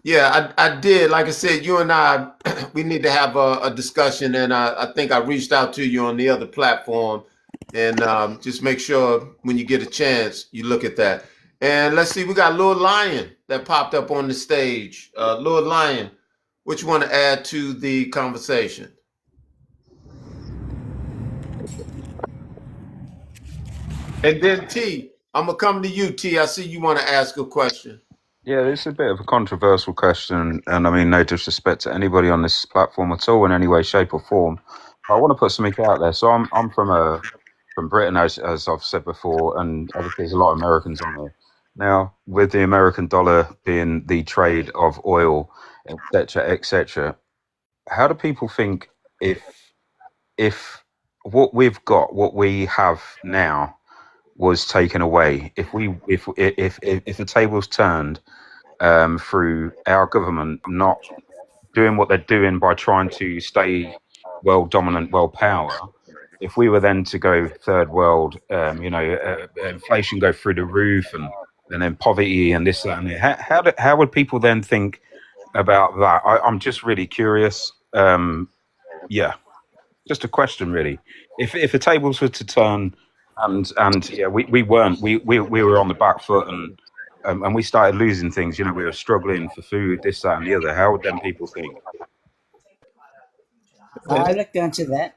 yeah, I did. Like I said, you and I, we need to have a discussion, and I think I reached out to you on the other platform, and just make sure when you get a chance, you look at that. And let's see, we got Lord Lion that popped up on the stage. Lord Lion, what you want to add to the conversation? And then T, I'm gonna come to you, T. I see you want to ask a question. Yeah, it's a bit of a controversial question, and I mean, no disrespect to anybody on this platform at all in any way, shape, or form. I want to put something out there. So I'm from Britain, as I've said before, and obviously there's a lot of Americans on there. Now, with the American dollar being the trade of oil, etc., etc., how do people think if if what we've got, what we have now, was taken away? If the tables turned through our government not doing what they're doing by trying to stay world dominant, world power. If we were then to go third world, inflation go through the roof, and then poverty and this, that, and that, how would people then think about that? I'm just really curious. Yeah, just a question, really. If the tables were to turn, and yeah, we weren't, we were on the back foot, and we started losing things. We were struggling for food, this, that, and the other. How would then people think? I'd like to answer that.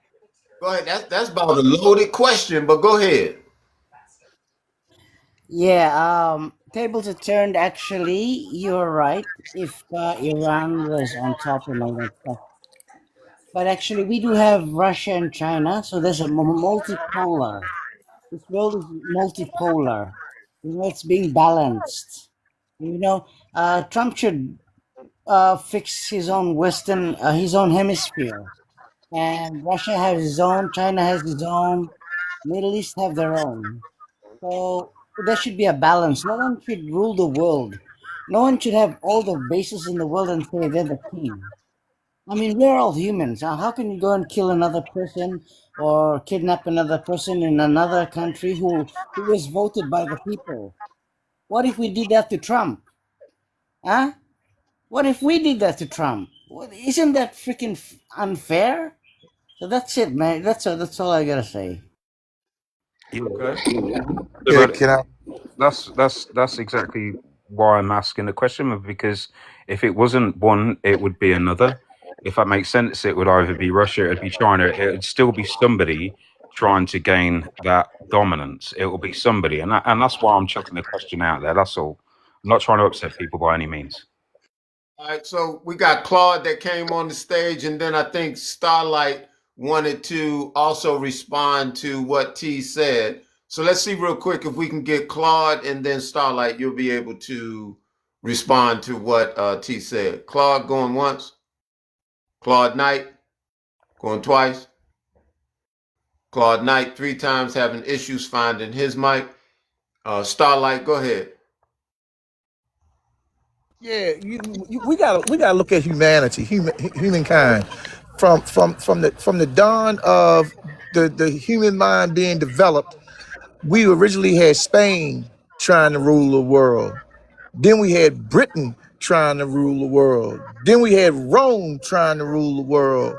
Go ahead. That's about a loaded question, but go ahead. Yeah, tables are turned. Actually, you're right. If Iran was on top and all that stuff, but actually, we do have Russia and China, so there's a multipolar. This world is multipolar. It's being balanced. Trump should fix his own his own hemisphere, and Russia has his own, China has his own, Middle East have their own. So there should be a balance. No one should rule the world. No one should have all the bases in the world and say they're the king. We're all humans. How can you go and kill another person or kidnap another person in another country who was voted by the people? What if we did that to Trump? Huh? What if we did that to Trump? Isn't that freaking unfair? So that's it, man. That's all I gotta say. Yeah, Okay. Yeah, but can I? that's exactly why I'm asking the question, because if it wasn't one, it would be another. If that makes sense, it would either be Russia, it'd be China, it would still be somebody trying to gain that dominance. It will be somebody, and that's why I'm chucking the question out there. That's all. I'm not trying to upset people by any means. All right, so we got Claude that came on the stage, and then I think Starlight wanted to also respond to what T said. So let's see real quick if we can get Claude and then Starlight. You'll be able to respond to what T said. Claude going once. Claude Knight going twice. Claude Knight 3 times having issues finding his mic. Starlight, go ahead. Yeah, we gotta look at humanity, humankind, from the dawn of the human mind being developed. We originally had Spain trying to rule the world. Then we had Britain trying to rule the world. Then we had Rome trying to rule the world.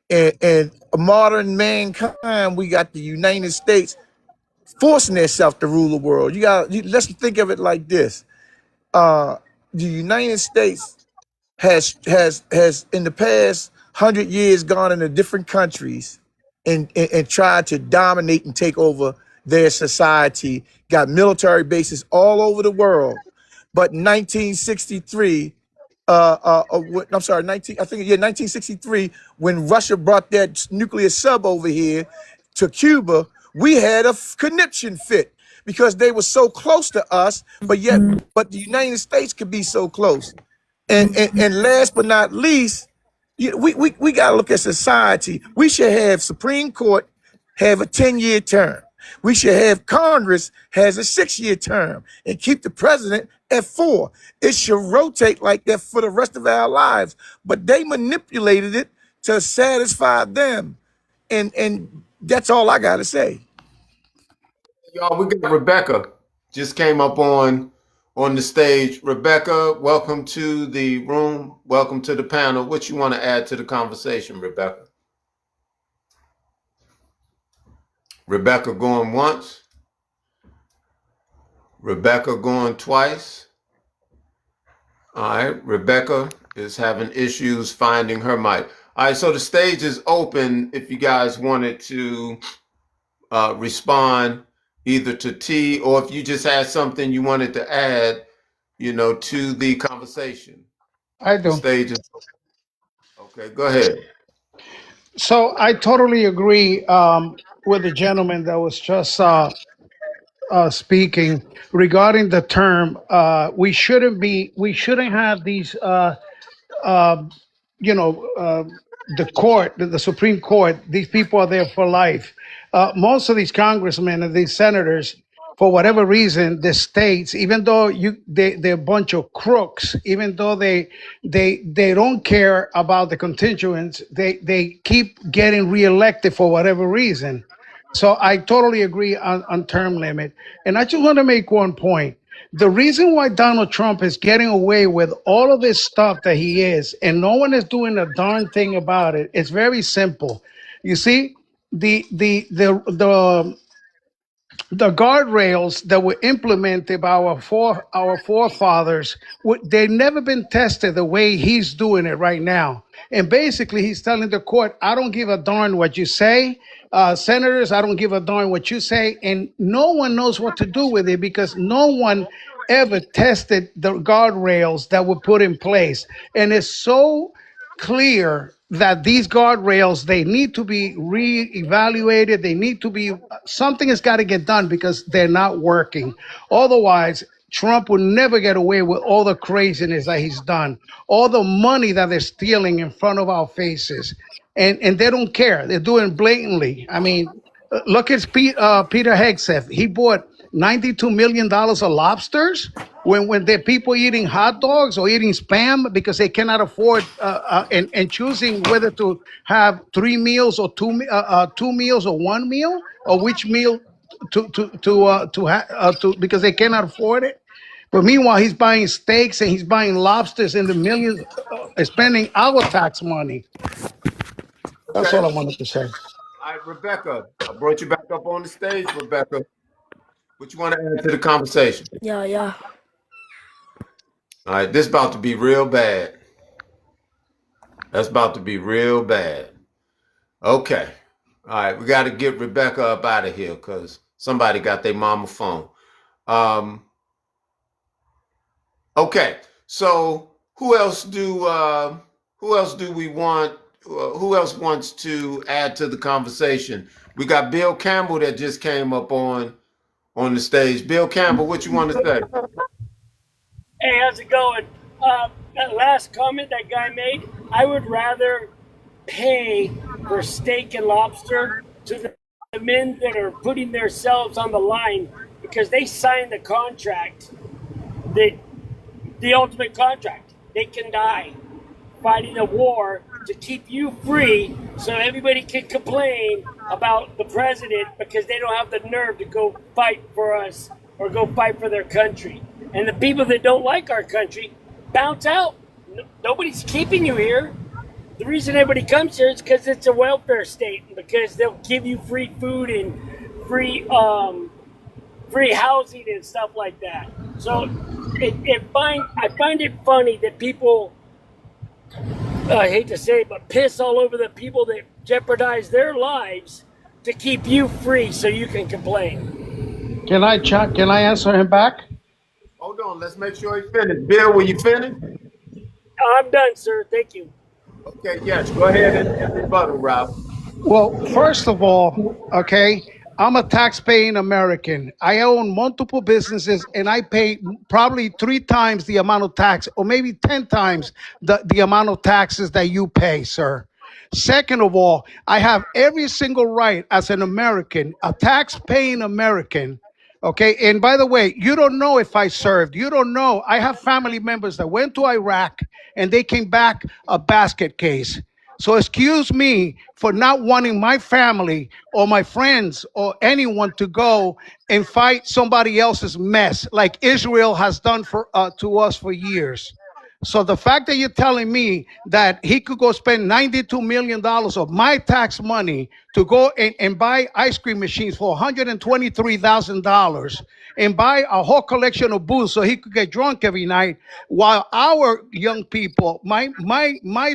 And modern mankind, we got the United States forcing itself to rule the world. Let's think of it like this. The United States has in the past 100 years gone into different countries and tried to dominate and take over their society, got military bases all over the world. But 1963, I'm sorry, 1963, when Russia brought that nuclear sub over here to Cuba, we had a conniption fit because they were so close to us, but the United States could be so close. And last but not least, we got to look at society. We should have Supreme Court have a 10-year term. We should have Congress has a 6-year term and keep the president at 4. It should rotate like that for the rest of our lives. But they manipulated it to satisfy them. And that's all I got to say. Y'all, we got Rebecca just came up on the stage. Rebecca, welcome to the room. Welcome to the panel. What you want to add to the conversation, Rebecca? Rebecca going once. Rebecca going twice. All right, Rebecca is having issues finding her mic. All right, so the stage is open if you guys wanted to respond either to T or if you just had something you wanted to add, to the conversation. I The do. stage is okay. Go ahead. So I totally agree with the gentleman that was just speaking regarding the term. We shouldn't have these. Uh, you know, the court, the Supreme Court, these people are there for life. Most of these congressmen and these senators, for whatever reason, the states, even though they're a bunch of crooks, even though they don't care about the constituents, they keep getting reelected for whatever reason. So I totally agree on term limit. And I just want to make one point. The reason why Donald Trump is getting away with all of this stuff that he is, and no one is doing a darn thing about it, it's very simple. You see, the guardrails that were implemented by our forefathers, they've never been tested the way he's doing it right now. And basically, he's telling the court, "I don't give a darn what you say, senators. I don't give a darn what you say," and no one knows what to do with it because no one ever tested the guardrails that were put in place, and it's so clear that these guardrails, they need to be re-evaluated. They need to be, something has got to get done because they're not working. Otherwise, Trump will never get away with all the craziness that he's done, all the money that they're stealing in front of our faces, and they don't care. They're doing blatantly. I mean, look at Peter Hegseth. He bought $92 million of lobsters when there are people eating hot dogs or eating spam because they cannot afford and choosing whether to have 3 meals or two meals or 1 meal, or which meal to because they cannot afford it. But meanwhile, he's buying steaks and he's buying lobsters in the millions, spending our tax money. That's Okay. all I wanted to say. All right, Rebecca, I brought you back up on the stage, Rebecca. What you want to add to the conversation? Yeah. All right, this about to be real bad. That's about to be real bad. Okay. All right, we got to get Rebecca up out of here because somebody got their mama phone. Okay, so who else do we want? Who else wants to add to the conversation? We got Bill Campbell that just came up on the stage. Bill Campbell, what you want to say? Hey, how's it going? That last comment that guy made, I would rather pay for steak and lobster to the men that are putting themselves on the line because they signed the contract, the, the ultimate contract. They can die fighting a war to keep you free so everybody can complain about the president because they don't have the nerve to go fight for us or go fight for their country. And the people that don't like our country bounce out. Nobody's keeping you here. The reason everybody comes here is because it's a welfare state and because they'll give you free food and free housing and stuff like that. So I find it funny that people, I hate to say it, but piss all over the people that jeopardize their lives to keep you free so you can complain. Can I answer him back? Hold on, let's make sure he's finished. Bill, will you finish? I'm done, sir. Thank you. Okay, yes, go ahead and rebuttal, Ralph. Well, first of all, okay, I'm a tax-paying American. I own multiple businesses, and I pay probably 3 times the amount of tax, or maybe 10 times the amount of taxes that you pay, sir. Second of all, I have every single right as an American, a tax-paying American. Okay, and by the way, you don't know if I served. You don't know. I have family members that went to Iraq and they came back a basket case. So excuse me for not wanting my family or my friends or anyone to go and fight somebody else's mess like Israel has done for to us for years. So the fact that you're telling me that he could go spend $92 million of my tax money to go and buy ice cream machines for $123,000 and buy a whole collection of booze so he could get drunk every night, while our young people, my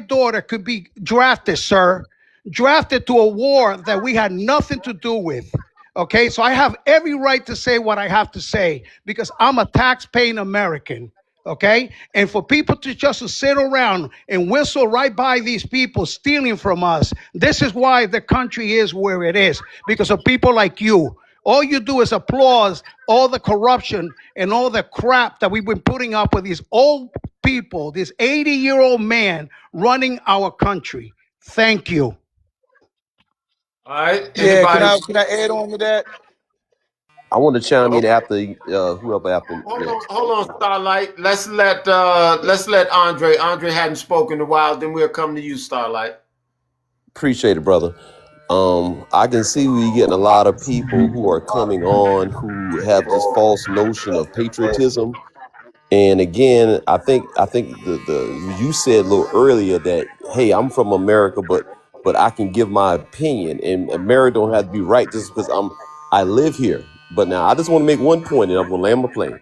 daughter could be drafted, sir, drafted to a war that we had nothing to do with. Okay, so I have every right to say what I have to say because I'm a tax-paying American. Okay, and for people to just sit around and whistle right by these people stealing from us, this is why the country is where it is, because of people like you. All you do is applaud all the corruption and all the crap that we've been putting up with these old people, this 80-year-old man running our country. Thank you. All right, Yeah, anybody? can I add on to that? I want to chime in Okay. after whoever after next. Hold on, Starlight. Let's let Andre. Andre hadn't spoken in a while. Then we'll come to you, Starlight. Appreciate it, brother. I can see we getting a lot of people who are coming on who have this false notion of patriotism. And again, I think the you said a little earlier that hey, I'm from America, but I can give my opinion, and America don't have to be right just because I live here. But now I just want to make one point, and I'm gonna land my plane.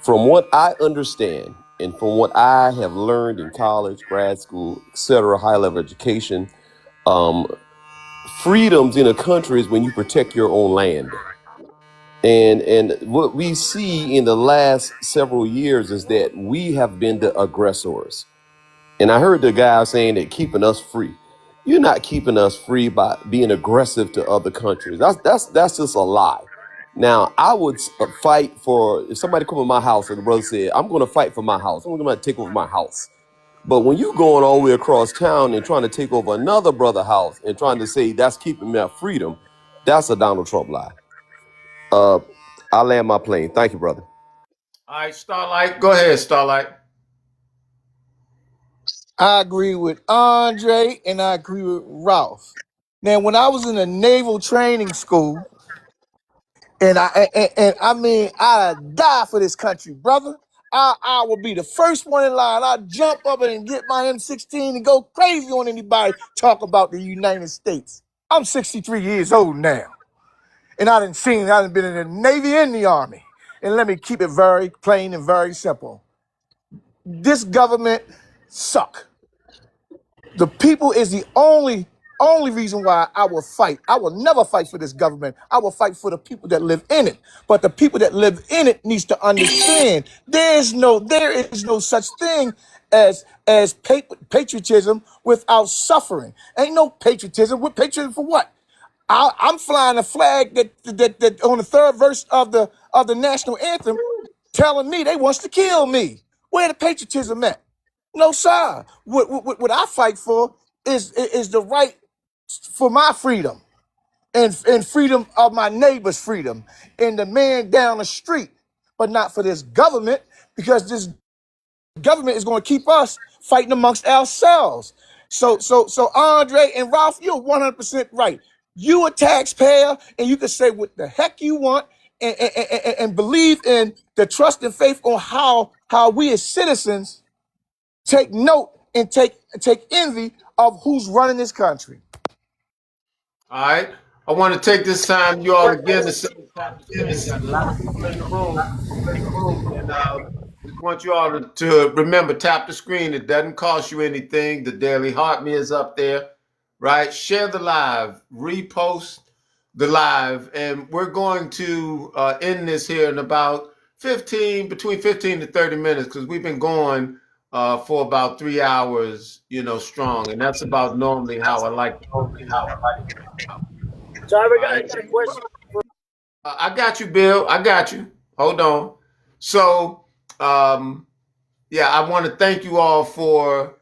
From what I understand, and from what I have learned in college, grad school, etc., high level education, um, freedoms in a country is when you protect your own land. And what we see in the last several years is that we have been the aggressors. And I heard the guy saying that keeping us free. You're not keeping us free by being aggressive to other countries. That's just a lie. Now, I would fight for if somebody come to my house and the brother said, "I'm going to fight for my house. I'm going to take over my house." But when you going all the way across town and trying to take over another brother house and trying to say that's keeping my freedom, that's a Donald Trump lie. Uh, I land my plane. Thank you, brother. All right, Starlight. Go ahead, Starlight. I agree with Andre and I agree with Ralph. Now, when I was in a naval training school, and I mean, I'd die for this country, brother. I would be the first one in line. I'd jump up and get my M16 and go crazy on anybody talk about the United States. I'm 63 years old now, and I done been in the Navy and the Army. And let me keep it very plain and very simple. This government suck. The people is the only reason why I will fight. I will never fight for this government. I will fight for the people that live in it. But the people that live in it needs to understand there is no such thing as patriotism without suffering. Ain't no patriotism. With patriotism for what? I'm flying a flag that on the third verse of the national anthem telling me they wants to kill me. Where the patriotism at? No, sir. What I fight for is the right for my freedom and freedom of my neighbor's freedom and the man down the street, but not for this government, because this government is going to keep us fighting amongst ourselves. So Andre and Ralph, you're 100% right. You a taxpayer, and you can say what the heck you want, and believe in the trust and faith on how we as citizens take note and take envy of who's running this country. All right. I want to take this time, you all, again to say tap the screen. We got a lot of people in the room. And just want you all to remember, tap the screen. It doesn't cost you anything. The Daily Heart Me is up there, right? Share the live, repost the live, and we're going to end this here in about between 15 to 30 minutes, because we've been going for about 3 hours, strong, and that's about normally how I like to do things. So I All got right. a question. I got you, Bill. I got you. Hold on. So, yeah, I want to thank you all for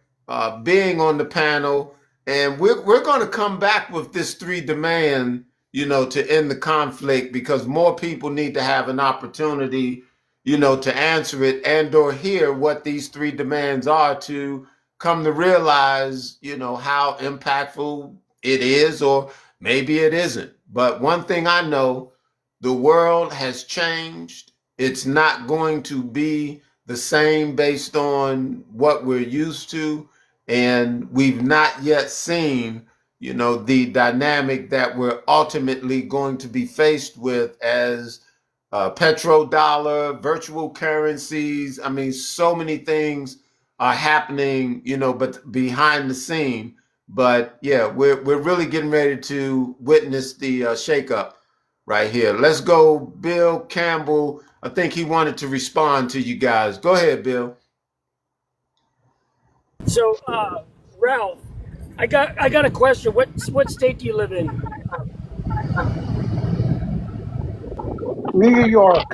being on the panel, and we're going to come back with this 3 demand, to end the conflict, because more people need to have an opportunity, to answer it and or hear what these 3 demands are, to come to realize, how impactful it is, or maybe it isn't. But one thing I know, the world has changed. It's not going to be the same based on what we're used to. And we've not yet seen, the dynamic that we're ultimately going to be faced with as petrodollar, virtual currencies. I mean, so many things are happening, but behind the scene. But yeah, we're really getting ready to witness the shakeup right here. Let's go, Bill Campbell. I think he wanted to respond to you guys. Go ahead, Bill. So, Ralph, I got a question. What state do you live in? New York,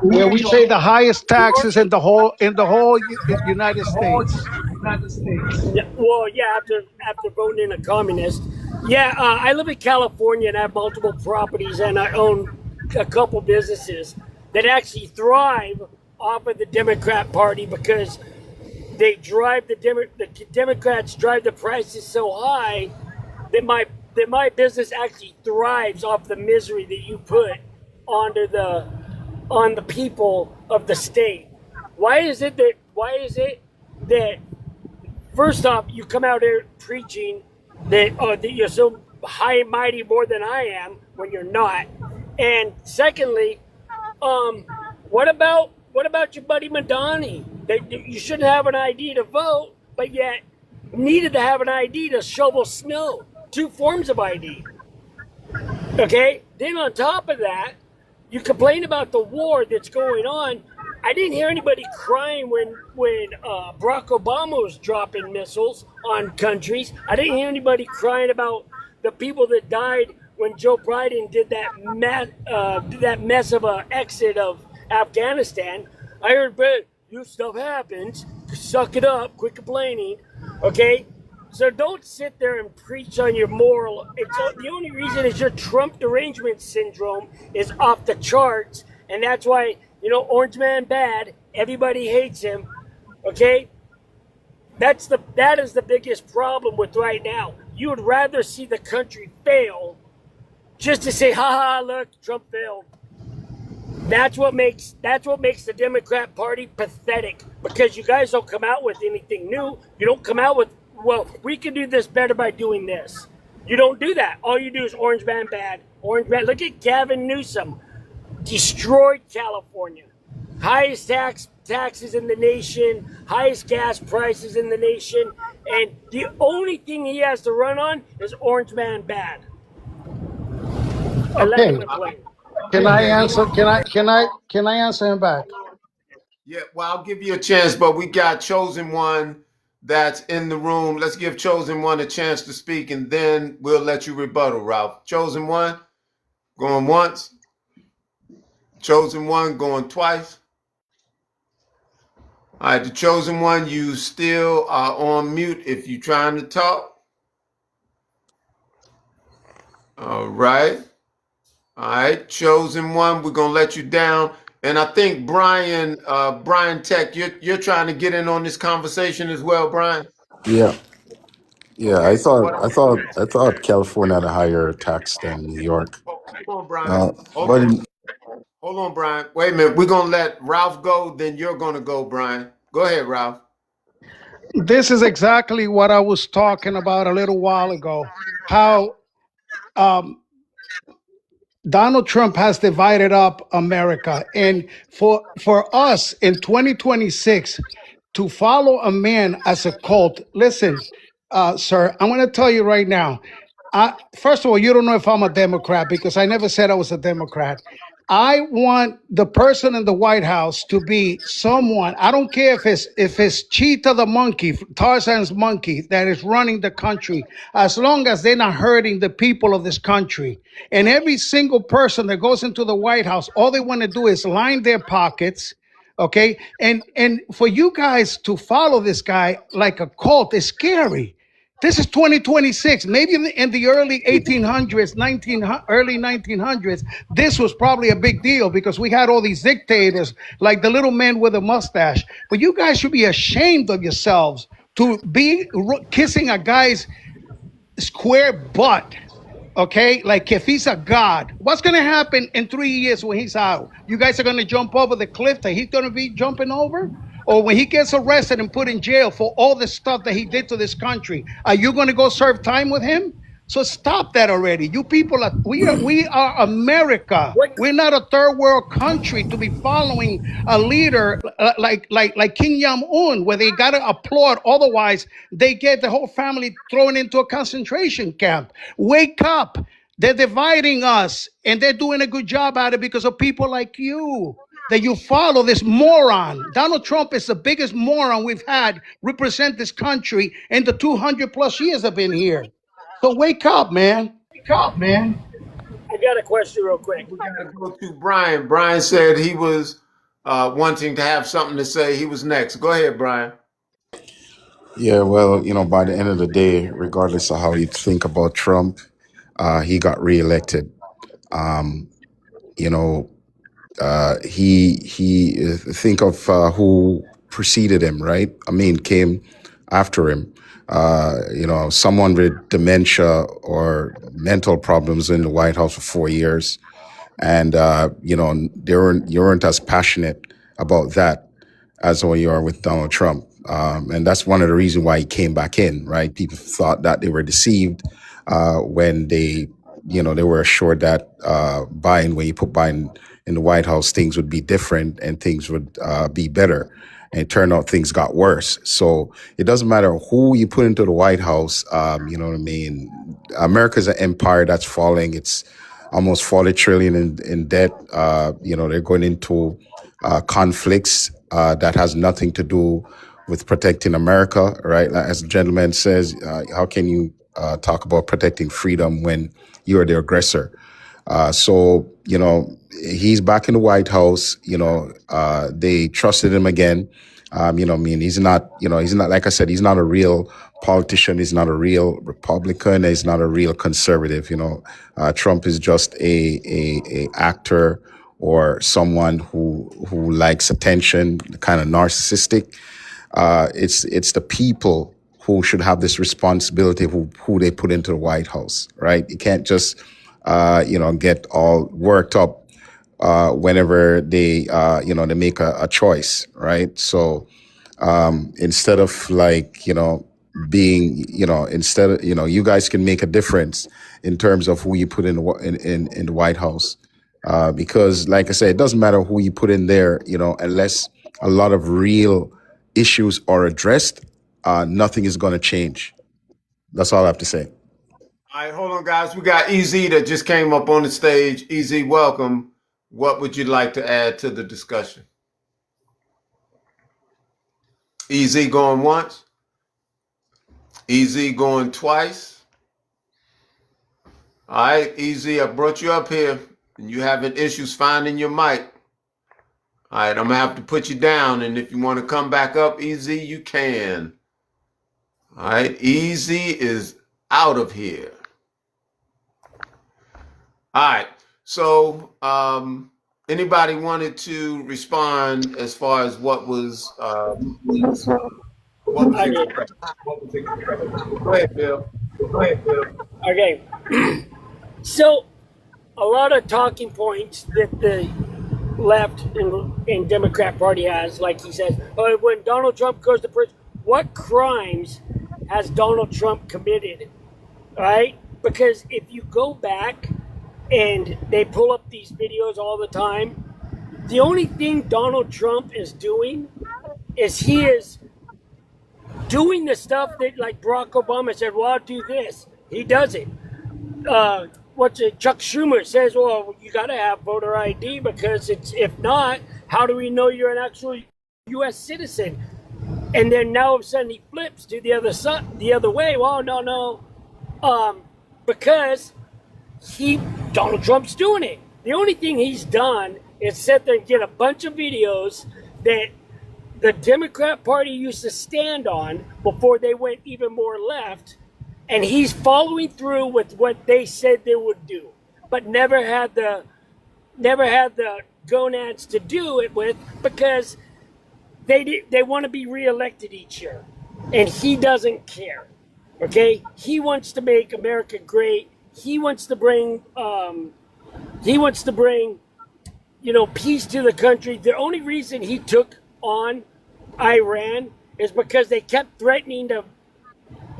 where we pay the highest taxes in the whole United States. Yeah, well, yeah, after voting in a communist. Yeah, I live in California and I have multiple properties, and I own a couple businesses that actually thrive off of the Democrat Party, because they drive the Democrats drive the prices so high that my business actually thrives off the misery that you put on the people of the state. Why is it that first off, you come out here preaching that you're so high and mighty more than I am, when you're not? And secondly, what about your buddy Madani? That you shouldn't have an ID to vote, but yet needed to have an ID to shovel snow. 2 forms of ID. Okay. Then on top of that, you complain about the war that's going on. I didn't hear anybody crying when Barack Obama was dropping missiles on countries. I didn't hear anybody crying about the people that died when Joe Biden did that mess of a exit of Afghanistan. I heard, but stuff happens. Suck it up. Quit complaining. Okay. So don't sit there and preach on your moral. The only reason is your Trump derangement syndrome is off the charts, and that's why, Orange Man bad. Everybody hates him. Okay, that is the biggest problem with right now. You would rather see the country fail just to say, "Ha ha! Look, Trump failed." That's what makes the Democrat Party pathetic, because you guys don't come out with anything new. You don't come out with, well, we can do this better by doing this. You don't do that. All you do is Orange Man bad. Orange Man. Look at Gavin Newsom. Destroyed California. Highest taxes in the nation, highest gas prices in the nation, and the only thing he has to run on is Orange Man bad. And let Okay. him complain. Can I answer? Can I answer him back? Yeah, well, I'll give you a chance, but we got Chosen One that's in the room. Let's give Chosen One a chance to speak, and then we'll let you rebuttal, Ralph. Chosen One, going once. Chosen One, going twice. All right, the chosen one, you still are on mute if you're trying to talk. All right. All right, chosen one, we're gonna let you down. And I think Brian Tech, you're trying to get in on this conversation as well, Brian. Yeah, yeah. Okay. I thought California had a higher tax than New York. Hold on, Brian. Hold But on. in, Hold on, Brian. Wait a minute. We're gonna let Ralph go, then you're gonna go, Brian. Go ahead, Ralph. This is exactly what I was talking about a little while ago. How um, Donald Trump has divided up America, and for us in 2026 to follow a man as a cult. Listen, sir, I'm going to tell you right now. First of all, you don't know if I'm a Democrat because I never said I was a Democrat. I want the person in the White House to be someone. I don't care if it's Cheetah the monkey, Tarzan's monkey that is running the country, as long as they're not hurting the people of this country. And every single person that goes into the White House, all they want to do is line their pockets. Okay, and for you guys to follow this guy like a cult is scary. This is 2026. Maybe in the early 1800s, early 1900s, this was probably a big deal because we had all these dictators like the little man with a mustache. But you guys should be ashamed of yourselves to be kissing a guy's square butt. Okay, like if he's a god, what's gonna happen in 3 years when he's out? You guys are gonna jump over the cliff that he's gonna be jumping over? Or when he gets arrested and put in jail for all the stuff that he did to this country, are you gonna go serve time with him? So stop that already. You people are we are America. What We're not a third world country to be following a leader like Kim Jong Un, where they gotta applaud. Otherwise, they get the whole family thrown into a concentration camp. Wake up! They're dividing us, and they're doing a good job at it because of people like you. That you follow this moron. Donald Trump is the biggest moron we've had represent this country in the 200 plus years I've been here. So wake up, man. Cop, man. I got a question real quick. We gotta go to Brian. Brian said he was wanting to have something to say. He was next. Go ahead, Brian. yeah, well, by the end of the day, regardless of how you think about Trump, he got reelected. Um, you know, he think of who preceded him, right? I mean, came after him. Someone with dementia or mental problems in the White House for 4 years, and you weren't as passionate about that as when you are with Donald Trump. And that's one of the reasons why he came back in, right? People thought that they were deceived when they were assured that when you put Biden in the White House, things would be different and things would be better. And it turned out things got worse. So it doesn't matter who you put into the White House. You know what I mean? America's an empire that's falling. It's almost 40 trillion in debt. They're going into conflicts that has nothing to do with protecting America, right? As the gentleman says, how can you talk about protecting freedom when you're the aggressor? He's back in the White House. They trusted him again. He's not, like I said, he's not a real politician. He's not a real Republican. He's not a real conservative. Trump is just a actor or someone who likes attention, kind of narcissistic. It's the people who should have this responsibility who they put into the White House, right? You can't just get all worked up whenever they make a choice, right? So instead of you guys can make a difference in terms of who you put in the White House, because like I said, it doesn't matter who you put in there, unless a lot of real issues are addressed, nothing is going to change. That's all I have to say. All right, hold on, guys. We got EZ that just came up on the stage. EZ, welcome. What would you like to add to the discussion? EZ going once? EZ going twice? All right, EZ, I brought you up here, and you having issues finding your mic. All right, I'm gonna have to put you down, and if you want to come back up, Easy, you can. All right, Easy is out of here. All right, so anybody wanted to respond as far as what was I did. expressed? Go ahead, Bill. Okay. So, a lot of talking points that the left and Democrat Party has, like he says, oh, when Donald Trump goes to prison, what crimes has Donald Trump committed? Right? Because if you go back and they pull up these videos all the time, the only thing Donald Trump is doing is he is doing the stuff that, like Barack Obama said, well, I'll do this. He does it. What's it? Chuck Schumer says, well, you got to have voter ID because it's if not, how do we know you're an actual U.S. citizen? And then now all of a sudden he flips to the other side, the other way. Well, no, because Donald Trump's doing it. The only thing he's done is sit there and get a bunch of videos that the Democrat Party used to stand on before they went even more left, and he's following through with what they said they would do, but never had the gonads to do it with because they want to be reelected each year, and he doesn't care. Okay, he wants to make America great. He wants to bring peace to the country. The only reason he took on Iran is because they kept threatening to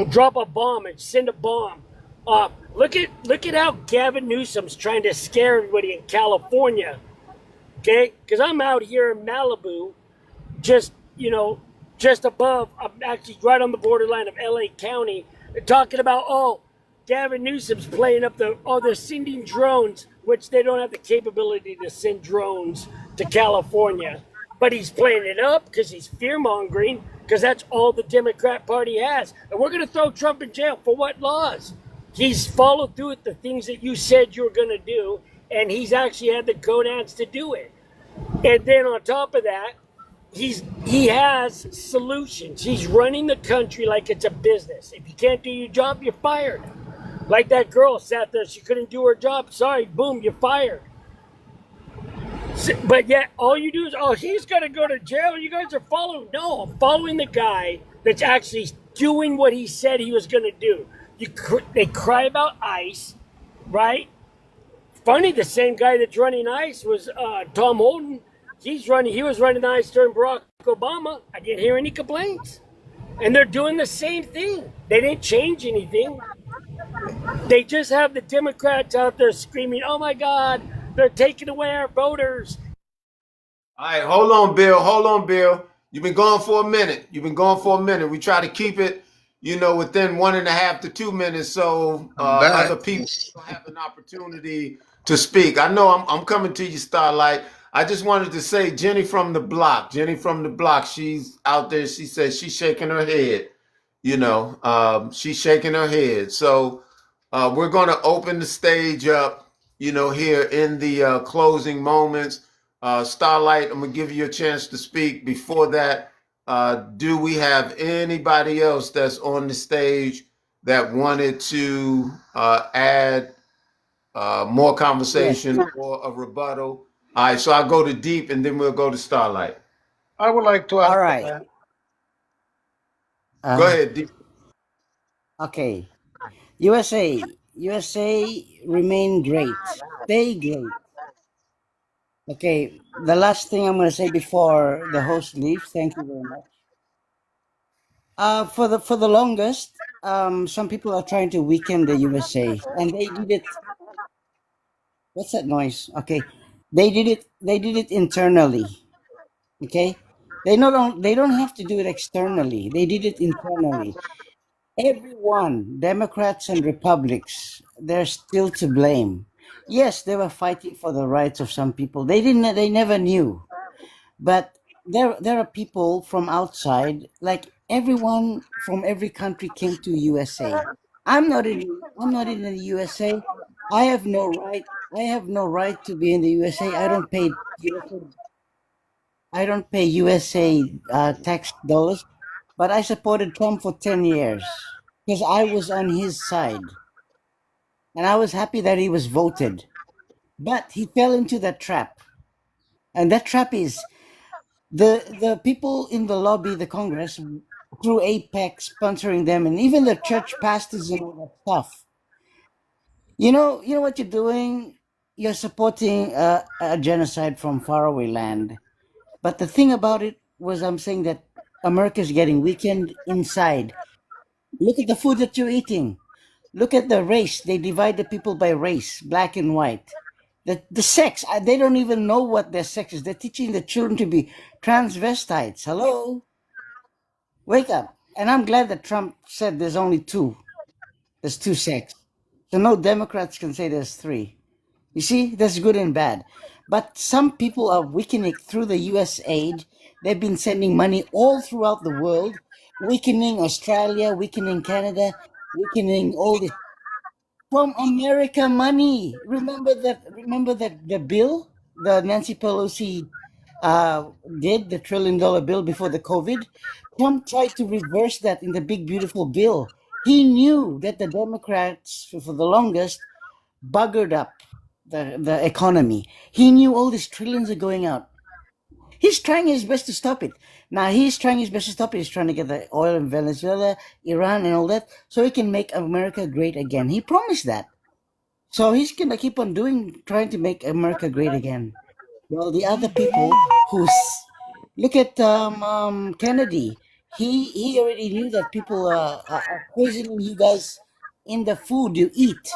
drop a bomb and send a bomb. Look at how Gavin Newsom's trying to scare everybody in California. Okay, because I'm out here in Malibu, just above. I'm actually right on the borderline of LA County. They're talking about Gavin Newsom's playing up they're sending drones, which they don't have the capability to send drones to California. But he's playing it up because he's fear-mongering, because that's all the Democrat Party has. And we're going to throw Trump in jail for what laws? He's followed through with the things that you said you were going to do, and he's actually had the gonads to do it. And then on top of that, he has solutions. He's running the country like it's a business. If you can't do your job, you're fired. Like that girl sat there, she couldn't do her job. Sorry, boom, you're fired. But yet, all you do is, he's going to go to jail. You guys are following. No, I'm following the guy that's actually doing what he said he was going to do. They cry about ICE, right? Funny, the same guy that's running ICE was Tom Holden. He was running ICE during Barack Obama. I didn't hear any complaints. And they're doing the same thing. They didn't change anything. They just have the Democrats out there screaming, oh my God, they're taking away our voters. All right, hold on, Bill. You've been gone for a minute. We try to keep it, within 1.5 to 2 minutes, so other people have an opportunity to speak. I know I'm coming to you, Starlight. I just wanted to say, Jenny from the block, she's out there. She says she's shaking her head. She's shaking her head. So we're going to open the stage up, here in the closing moments. Starlight, I'm going to give you a chance to speak. Before that, do we have anybody else that's on the stage that wanted to add more conversation or a rebuttal? All right, so I'll go to Deep and then we'll go to Starlight. I would like to ask. All right. Go ahead, Deep. Okay. USA remain great. Stay great. Okay. The last thing I'm going to say before the host leaves. Thank you very much. For the longest, some people are trying to weaken the USA, and they did it. What's that noise? Okay, they did it. They did it internally. Okay, they don't have to do it externally. They did it internally. Everyone, Democrats and Republicans, they're still to blame. Yes, they were fighting for the rights of some people. They never knew. But there are people from outside, like everyone from every country came to USA. I'm not in the USA. I have no right to be in the USA. I don't pay USA. I don't pay USA tax dollars, but I supported Trump for 10 years because I was on his side. And I was happy that he was voted. But he fell into that trap. And that trap is the people in the lobby, the Congress, through APEC sponsoring them, and even the church pastors and all that stuff. You know what you're doing? You're supporting a genocide from faraway land. But the thing about it was, I'm saying that America's getting weakened inside. Look at the food that you're eating. Look at the race. They divide the people by race, black and white. The sex, they don't even know what their sex is. They're teaching the children to be transvestites. Hello? Wake up. And I'm glad that Trump said there's only two. There's two sex. So no Democrats can say there's three. You see, that's good and bad. But some people are weakening through the US aid. They've been sending money all throughout the world, weakening Australia, weakening Canada, weakening all the from America money. Remember that the bill the Nancy Pelosi did, the $1 trillion bill before the COVID. Trump tried to reverse that in the big beautiful bill. He knew that the Democrats for the longest buggered up the economy. He knew all these trillions are going out. He's trying his best to stop it. Now he's trying his best to stop it. He's trying to get the oil in Venezuela, Iran, and all that, so he can make America great again. He promised that. So he's gonna keep on trying to make America great again. Well, the other people look at Kennedy. He already knew that people are poisoning you guys in the food you eat.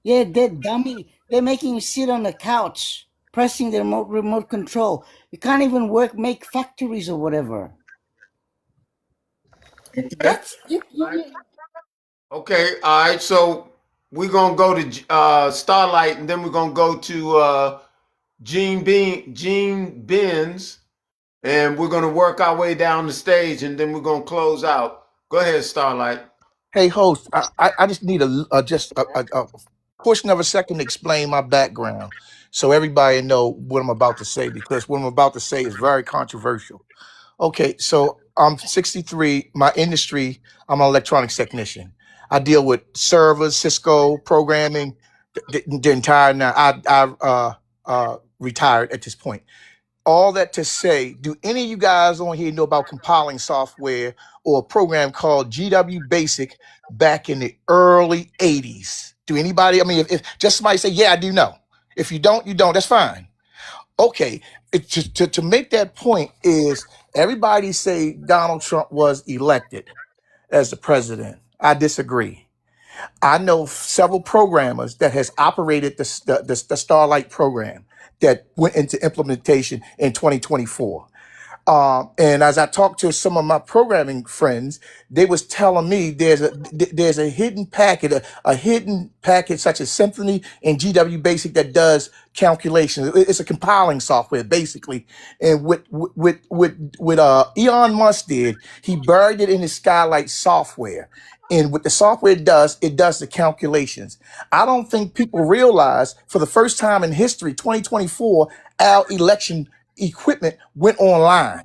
Yeah, they're dumbing. They're making you sit on the couch, pressing the remote control. You can't even make factories or whatever. Okay. That's Okay. All right. So we're gonna go to Starlight, and then we're gonna go to Gene Benz, and we're gonna work our way down the stage, and then we're gonna close out. Go ahead, Starlight. Hey, host, I just need just a portion of a second to explain my background so everybody know what I'm about to say, because what I'm about to say is very controversial. Okay, so I'm 63. My industry, I'm an electronics technician. I deal with servers, Cisco programming, the entire now. I retired at this point. All that to say, do any of you guys on here know about compiling software or a program called GW Basic back in the early 80s? Do anybody, I mean, if just somebody say, yeah, I do know. If you don't, you don't, that's fine. Okay, to make that point is everybody say Donald Trump was elected as the president. I disagree. I know several programmers that has operated the Starlight program that went into implementation in 2024. And as I talked to some of my programming friends, they was telling me there's a hidden packet, a hidden packet such as Symphony and GW Basic that does calculations. It's a compiling software basically. And with Elon Musk did, he buried it in his Skylight software. And what the software does, it does the calculations. I don't think people realize for the first time in history, 2024, our election equipment went online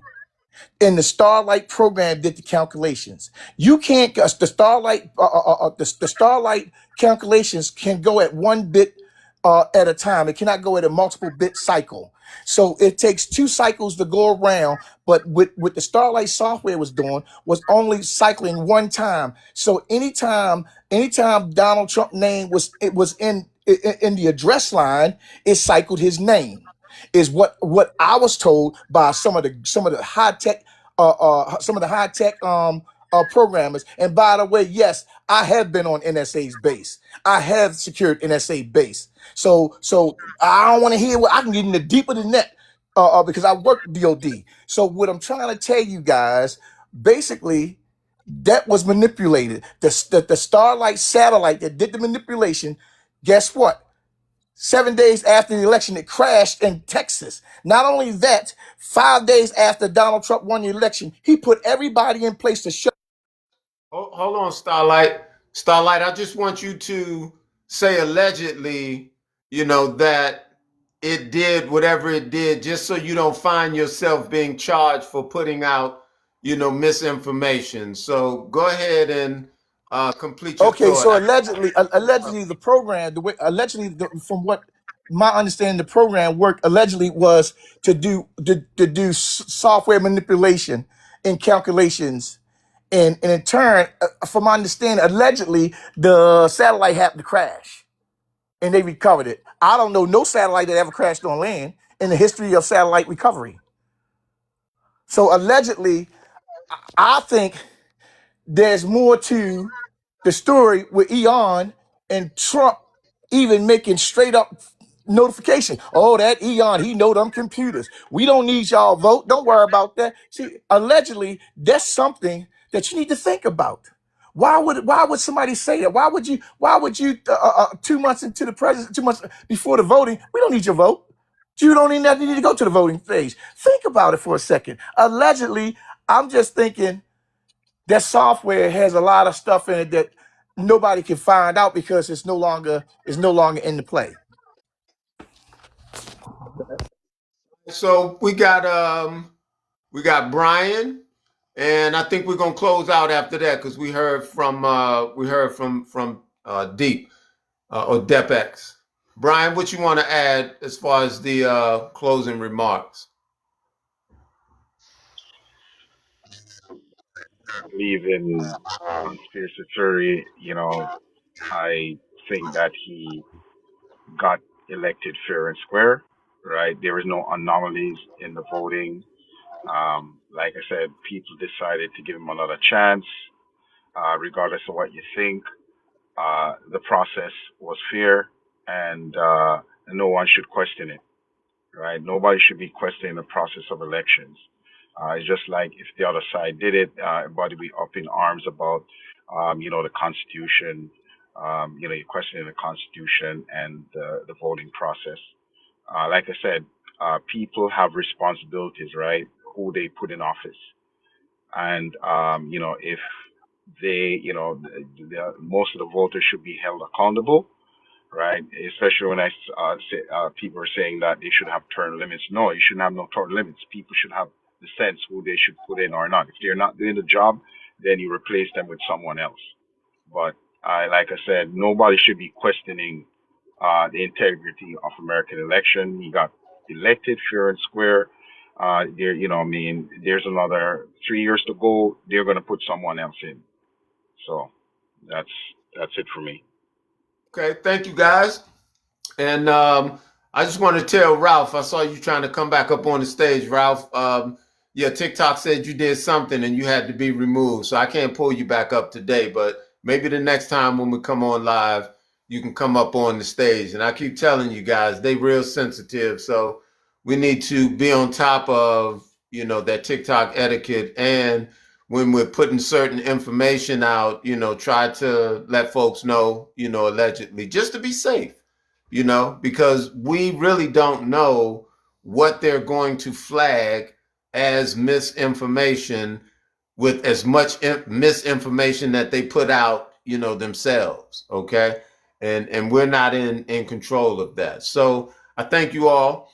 and the Starlight program did the calculations. You can't the Starlight the Starlight calculations can go at 1 bit at a time. It cannot go at a multiple bit cycle. So it takes 2 cycles to go around. But what the Starlight software was doing was only cycling 1 time. So anytime Donald Trump name was in the address line, it cycled his name. Is what I was told by some of the high tech programmers. And by the way, yes, I have been on NSA's base. I have secured NSA base. So I don't want to hear what I can get into deeper than that because I work DoD. So what I'm trying to tell you guys, basically, that was manipulated. The Starlight satellite that did the manipulation. Guess what? 7 days after the election, it crashed in Texas. Not only that, 5 days after Donald Trump won the election, he put everybody in place to shut. Hold on, Starlight. Starlight, I just want you to say allegedly, that it did whatever it did, just so you don't find yourself being charged for putting out, misinformation. So go ahead and complete your Okay, thought. so allegedly the program, from what my understanding, the program worked allegedly was to do software manipulation and calculations, and in turn, from my understanding, allegedly the satellite happened to crash and they recovered it. I don't know no satellite that ever crashed on land in the history of satellite recovery. So allegedly, I think there's more to the story with Eon and Trump even making straight up notification. Oh, that Eon, he know them computers. We don't need y'all vote. Don't worry about that. See, allegedly, that's something that you need to think about. Why would somebody say that? Why would you 2 months into the president, 2 months before the voting, we don't need your vote. You don't even need to go to the voting phase. Think about it for a second. Allegedly, I'm just thinking that software has a lot of stuff in it that nobody can find out because it's no longer in the play. So we got Brian, and I think we're gonna close out after that because we heard from Deep or DepX. Brian, what you want to add as far as the closing remarks? Believe in conspiracy theory. I think that he got elected fair and square, right? There was no anomalies in the voting. Like I said, people decided to give him another chance, regardless of what you think. The process was fair, and no one should question it, right? Nobody should be questioning the process of elections. It's just like if the other side did it, everybody be up in arms about, the Constitution. You're questioning the Constitution and the voting process. Like I said, people have responsibilities, right? Who they put in office, and if they, most of the voters should be held accountable, right? Especially when people are saying that they should have term limits. No, you shouldn't have no term limits. People should have the sense who they should put in or not. If they're not doing the job, then you replace them with someone else. But like I said, nobody should be questioning the integrity of American election. He got elected fair and square. There's another 3 years to go. They're going to put someone else in. So that's that's it for me. Okay, thank you guys. And I just want to tell Ralph, I saw you trying to come back up on the stage, Ralph. Yeah, TikTok said you did something and you had to be removed. So I can't pull you back up today, but maybe the next time when we come on live, you can come up on the stage. And I keep telling you guys, they real sensitive. So we need to be on top of, that TikTok etiquette. And when we're putting certain information out, try to let folks know, allegedly, just to be safe, because we really don't know what they're going to flag as misinformation with as much misinformation that they put out, themselves. Okay. And we're not in control of that. So I thank you all.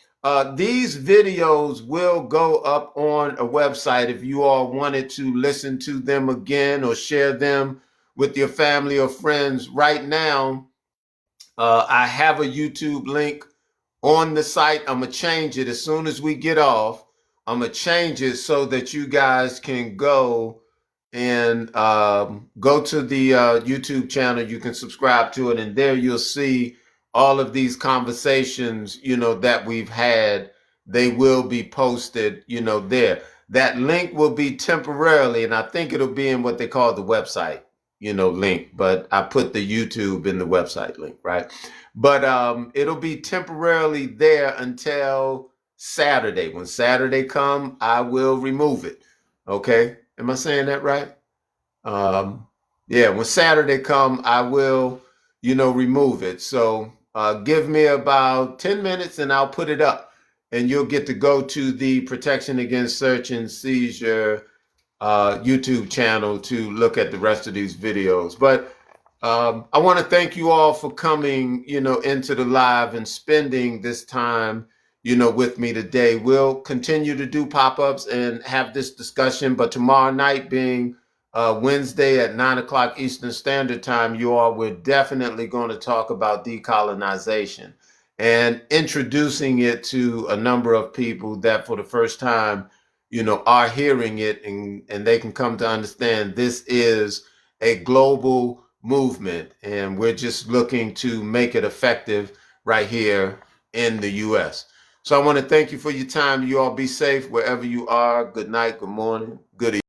These videos will go up on a website if you all wanted to listen to them again or share them with your family or friends. Right now, I have a YouTube link on the site. I'm going to change it as soon as we get off. I'm going to change it so that you guys can go and go to the YouTube channel. You can subscribe to it, and there you'll see all of these conversations, that we've had. They will be posted, there. That link will be temporarily, and I think it'll be in what they call the website, link, but I put the YouTube in the website link, right? But it'll be temporarily there until Saturday. When Saturday come, I will remove it. Okay? Am I saying that right? Um, yeah, when Saturday come, I will, remove it. So give me about 10 minutes and I'll put it up. And you'll get to go to the Protection Against Search and Seizure YouTube channel to look at the rest of these videos. But I want to thank you all for coming, into the live and spending this time, with me today. We'll continue to do pop-ups and have this discussion, but tomorrow night being Wednesday at 9 o'clock Eastern Standard Time, we're definitely going to talk about decolonization and introducing it to a number of people that for the first time, are hearing it and they can come to understand this is a global movement, and we're just looking to make it effective right here in the U.S. So I want to thank you for your time. You all be safe wherever you are. Good night, good morning, good evening.